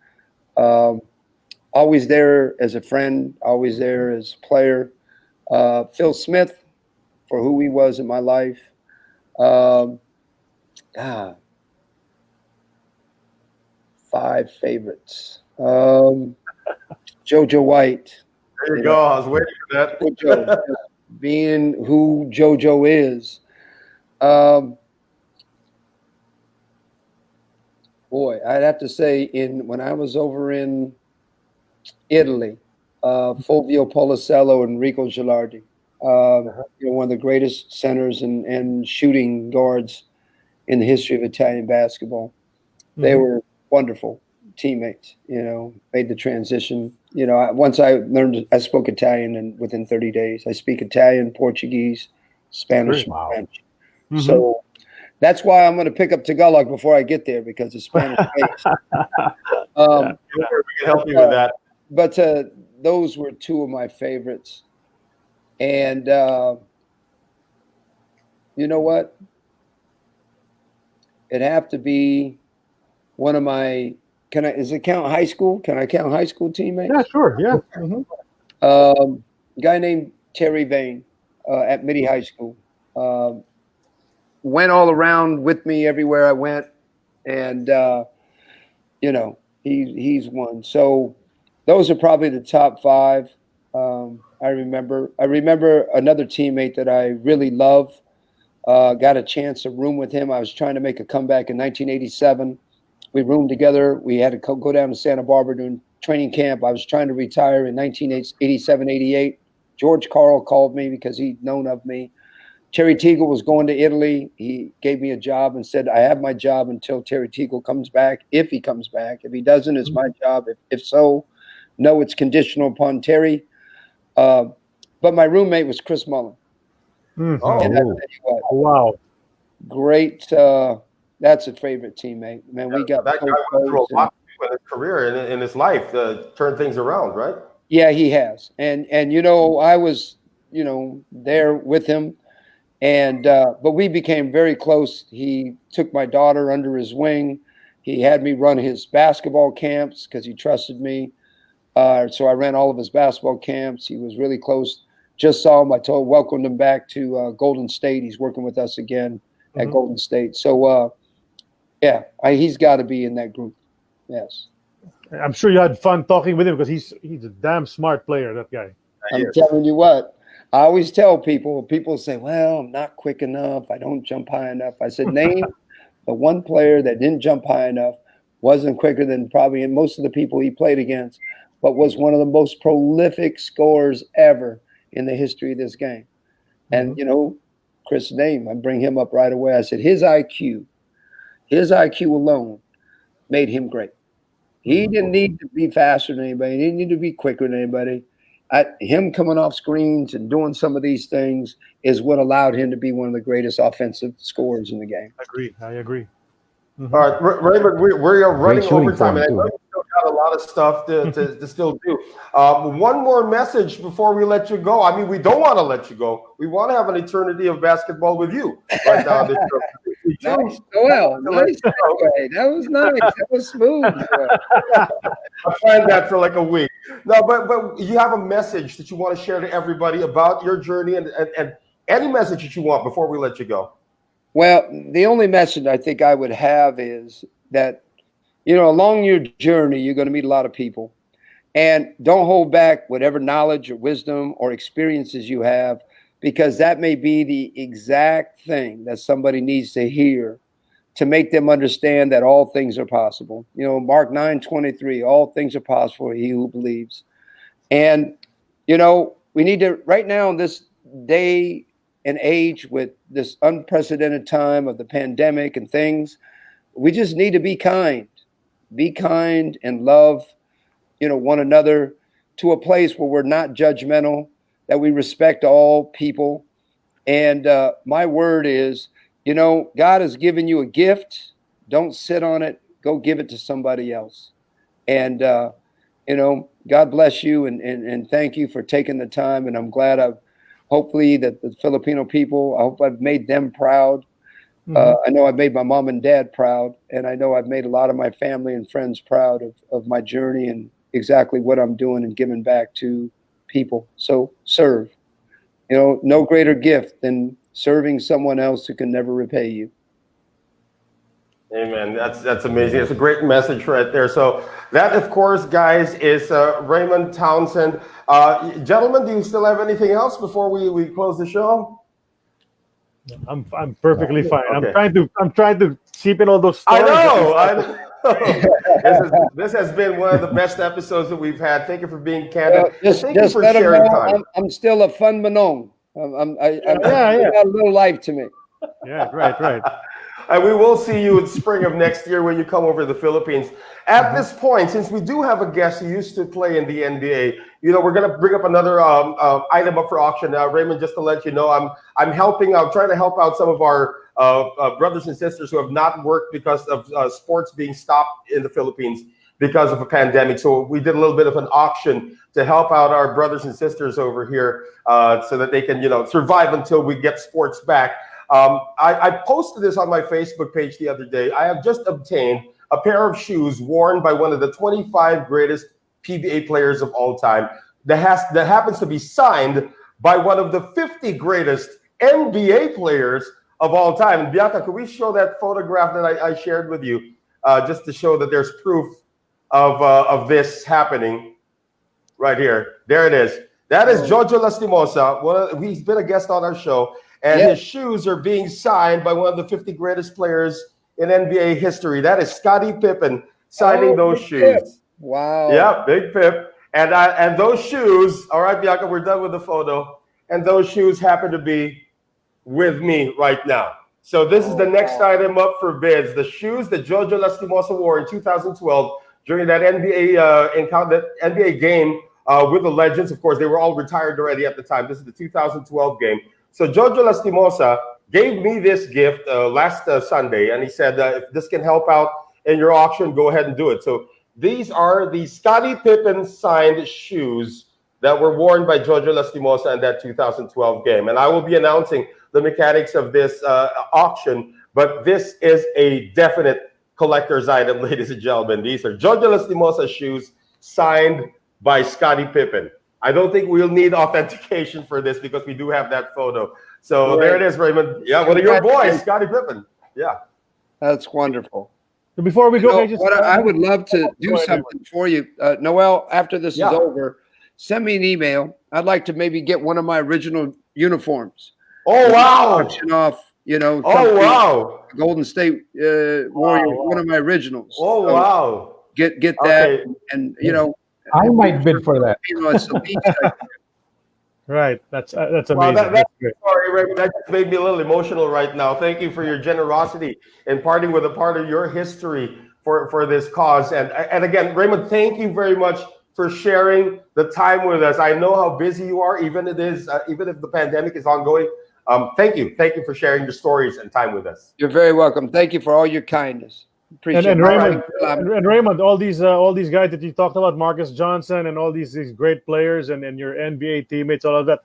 Always there as a friend, always there as a player. Phil Smith for who he was in my life. 5 favorites. JoJo White. There you go. I was waiting for that. JoJo, being who JoJo is. Boy, I'd have to say when I was over in Italy, Fulvio Policello and Enrico Gilardi, one of the greatest centers and shooting guards in the history of Italian basketball. They were wonderful teammates, you know, made the transition. You know, once I spoke Italian and within 30 days. I speak Italian, Portuguese, Spanish, and French. So that's why I'm going to pick up Tagalog before I get there because it's Spanish based. We can help you with that. But those were 2 of my favorites. And you know what? It'd have to be one of my does it count high school? Can I count high school teammates? Yeah, sure. Yeah. A guy named Terry Vane at Midi High School. Went all around with me everywhere I went. And, you know, he's one. So those are probably the top 5. I remember another teammate that I really love. Got a chance to room with him. I was trying to make a comeback in 1987. We roomed together. We had to go down to Santa Barbara during training camp. I was trying to retire in 1987, 88. George Carl called me because he'd known of me. Terry Teagle was going to Italy. He gave me a job and said, I have my job until Terry Teagle comes back, if he comes back. If he doesn't, it's my job. If so, no, it's conditional upon Terry. But my roommate was Chris Mullen. And I tell you what, Wow. Great. That's a favorite teammate. Man, we got that guy went through a lot in his career and in his life to turn things around, right? Yeah, he has. And you know, I was, you know, there with him. And but we became very close. He took my daughter under his wing. He had me run his basketball camps because he trusted me. So I ran all of his basketball camps. He was really close. Just saw him. Welcomed him back to Golden State. He's working with us again at Golden State. So, yeah, he's got to be in that group. Yes. I'm sure you had fun talking with him because he's a damn smart player, that guy. I'm telling you what. I always tell people say, well, I'm not quick enough. I don't jump high enough. I said, name the one player that didn't jump high enough, wasn't quicker than probably most of the people he played against, but was one of the most prolific scorers ever in the history of this game. And, you know, Chris' name, I bring him up right away. I said, his IQ, his IQ alone made him great. He didn't need to be faster than anybody. He didn't need to be quicker than anybody. Him coming off screens and doing some of these things is what allowed him to be one of the greatest offensive scorers in the game. I agree. All right, Raymond, we are running overtime, and I know too. you still got a lot of stuff to still do. One more message before we let you go. I mean, we don't want to let you go. We want to have an eternity of basketball with you. But Nice, Noel. Nice segue. That was nice. That was smooth. I planned that for like a week. No, but you have a message that you want to share to everybody about your journey and any message that you want before we let you go. Well, the only message I think I would have is that, along your journey, you're going to meet a lot of people. And don't hold back whatever knowledge or wisdom or experiences you have, because that may be the exact thing that somebody needs to hear to make them understand that all things are possible. Mark 9:23, all things are possible for he who believes. And, we need to, right now in this day and age with this unprecedented time of the pandemic and things, we just need to be kind and love, one another to a place where we're not judgmental, that we respect all people. And my word is, God has given you a gift. Don't sit on it. Go give it to somebody else. And, God bless you and thank you for taking the time. And I'm glad hopefully that the Filipino people, I hope I've made them proud. I know I've made my mom and dad proud, and I know I've made a lot of my family and friends proud of my journey and exactly what I'm doing and giving back to people. So serve. No greater gift than serving someone else who can never repay you. Amen. That's amazing. It's a great message right there. So that, of course, guys, is Raymond Townsend. Gentlemen, do you still have anything else before we close the show? I'm perfectly fine. Okay. I'm trying to keep in all those stories. I know. This has been one of the best episodes that we've had. Thank you for being candid. Thank you for sharing time. I'm still a fun manong. I got a little life to me. Yeah, right. And we will see you in spring of next year when you come over to the Philippines. At this point, since we do have a guest who used to play in the NBA, we're going to bring up another item up for auction now. Raymond, just to let you know, I'm trying to help out some of our brothers and sisters who have not worked because of sports being stopped in the Philippines because of a pandemic. So we did a little bit of an auction to help out our brothers and sisters over here so that they can, survive until we get sports back. I posted this on my Facebook page the other day. I have just obtained a pair of shoes worn by one of the 25 greatest PBA players of all time that happens to be signed by one of the 50 greatest NBA players of all time. And Bianca, could we show that photograph that I shared with you just to show that there's proof of this happening right here? There it is. That is Jojo Lastimosa. He's been a guest on our show. And his shoes are being signed by one of the 50 greatest players in NBA history. That is Scottie Pippen signing those shoes. Pip. Wow. Yeah, Big Pip. And those shoes, all right, Bianca, we're done with the photo. And those shoes happen to be with me right now. So this is the next item up for bids. The shoes that Jojo Lastimosa wore in 2012 during that NBA game with the Legends. Of course, they were all retired already at the time. This is the 2012 game. So Jojo Lastimosa gave me this gift last Sunday, and he said, if this can help out in your auction, go ahead and do it. So these are the Scottie Pippen signed shoes that were worn by Jojo Lastimosa in that 2012 game. And I will be announcing the mechanics of this auction, but this is a definite collector's item, ladies and gentlemen. These are Jojo Lastimosa shoes signed by Scottie Pippen. I don't think we'll need authentication for this because we do have that photo. So there it is, Raymond. Yeah, one of your boys, Scottie Pippen. Yeah. That's wonderful. So before we go, I would love to do something for you. Noel, after this is over, send me an email. I'd like to maybe get one of my original uniforms. Oh, wow. Auction off, Oh, wow. Golden State Warrior, one of my originals. Oh, so wow. Get that. And, I might bid for that. It's the beach. Right. That's amazing. Wow, That's great. sorry, Raymond, that just made me a little emotional right now. Thank you for your generosity and parting with a part of your history for this cause. And again, Raymond, thank you very much for sharing the time with us. I know how busy you are, even if the pandemic is ongoing. Thank you for sharing your stories and time with us. You're very welcome. Thank you for all your kindness. Appreciate And it. Raymond, All right. and Raymond, all these guys that you talked about, Marcus Johnson, and all these great players, and your NBA teammates, all of that.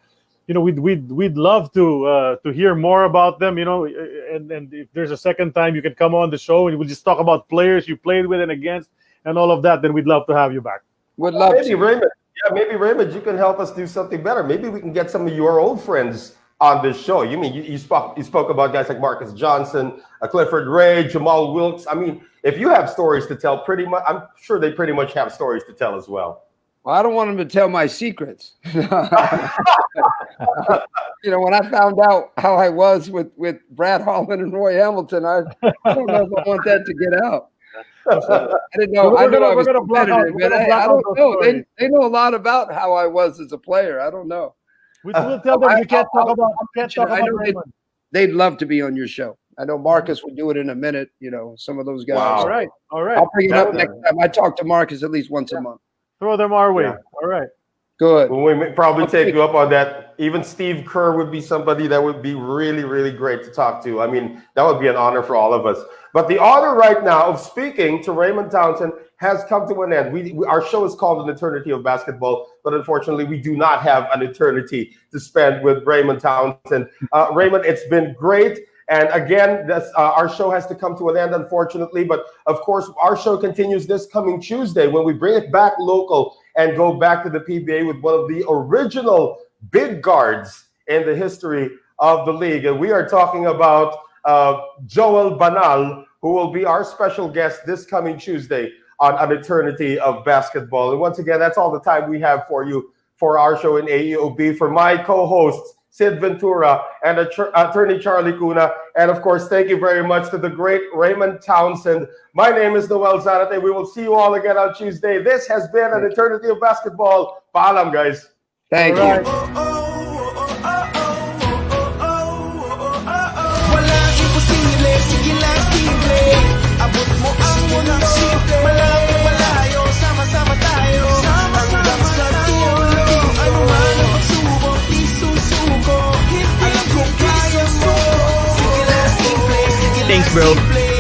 We'd love to hear more about them. And if there's a second time you can come on the show and we'll just talk about players you played with and against and all of that, then we'd love to have you back. Would love maybe to. Raymond. Yeah, maybe Raymond, you can help us do something better. Maybe we can get some of your old friends on this show. You mean you spoke about guys like Marcus Johnson, Clifford Ray, Jamal Wilkes. I mean, if you have stories to tell, I'm sure they pretty much have stories to tell as well. Well, I don't want them to tell my secrets. When I found out how I was with Brad Holland and Roy Hamilton, I don't know if I want that to get out. I didn't know. I know I was competitive, but I don't know. They know a lot about how I was as a player. I don't know. We'll tell them we can't talk about Raymond. They'd love to be on your show. I know Marcus would do it in a minute. Some of those guys. Wow. All right. I'll bring it up next time. I talk to Marcus at least once a month. Throw them our way. Yeah. All right. Good. Well, we may probably take you up on that. Even Steve Kerr would be somebody that would be really, really great to talk to. I mean, that would be an honor for all of us. But the honor right now of speaking to Raymond Townsend has come to an end. Our show is called An Eternity of Basketball, but unfortunately, we do not have an eternity to spend with Raymond Townsend. Raymond, it's been great. And again, our show has to come to an end, unfortunately. But of course, our show continues this coming Tuesday when we bring it back local and go back to the PBA with one of the original big guards in the history of the league. And we are talking about Joel Banal, who will be our special guest this coming Tuesday on An Eternity of Basketball. And once again, that's all the time we have for you for our show in AEOB. For my co-hosts, Sid Ventura and attorney Charlie Cuna. And of course, thank you very much to the great Raymond Townsend. My name is Noel Zarate. We will see you all again on Tuesday. This has been An Eternity of Basketball. Paalam, guys. Thank you. Walang imposible, sige lang simple. Abot mo ang mundo, malayo malayo, sama-sama tayo. Hanggang sa dulo, ano man ang pagsubok, di susuko. Alam kong kaya mo, sige lang simple, sige lang simple. Thanks, bro.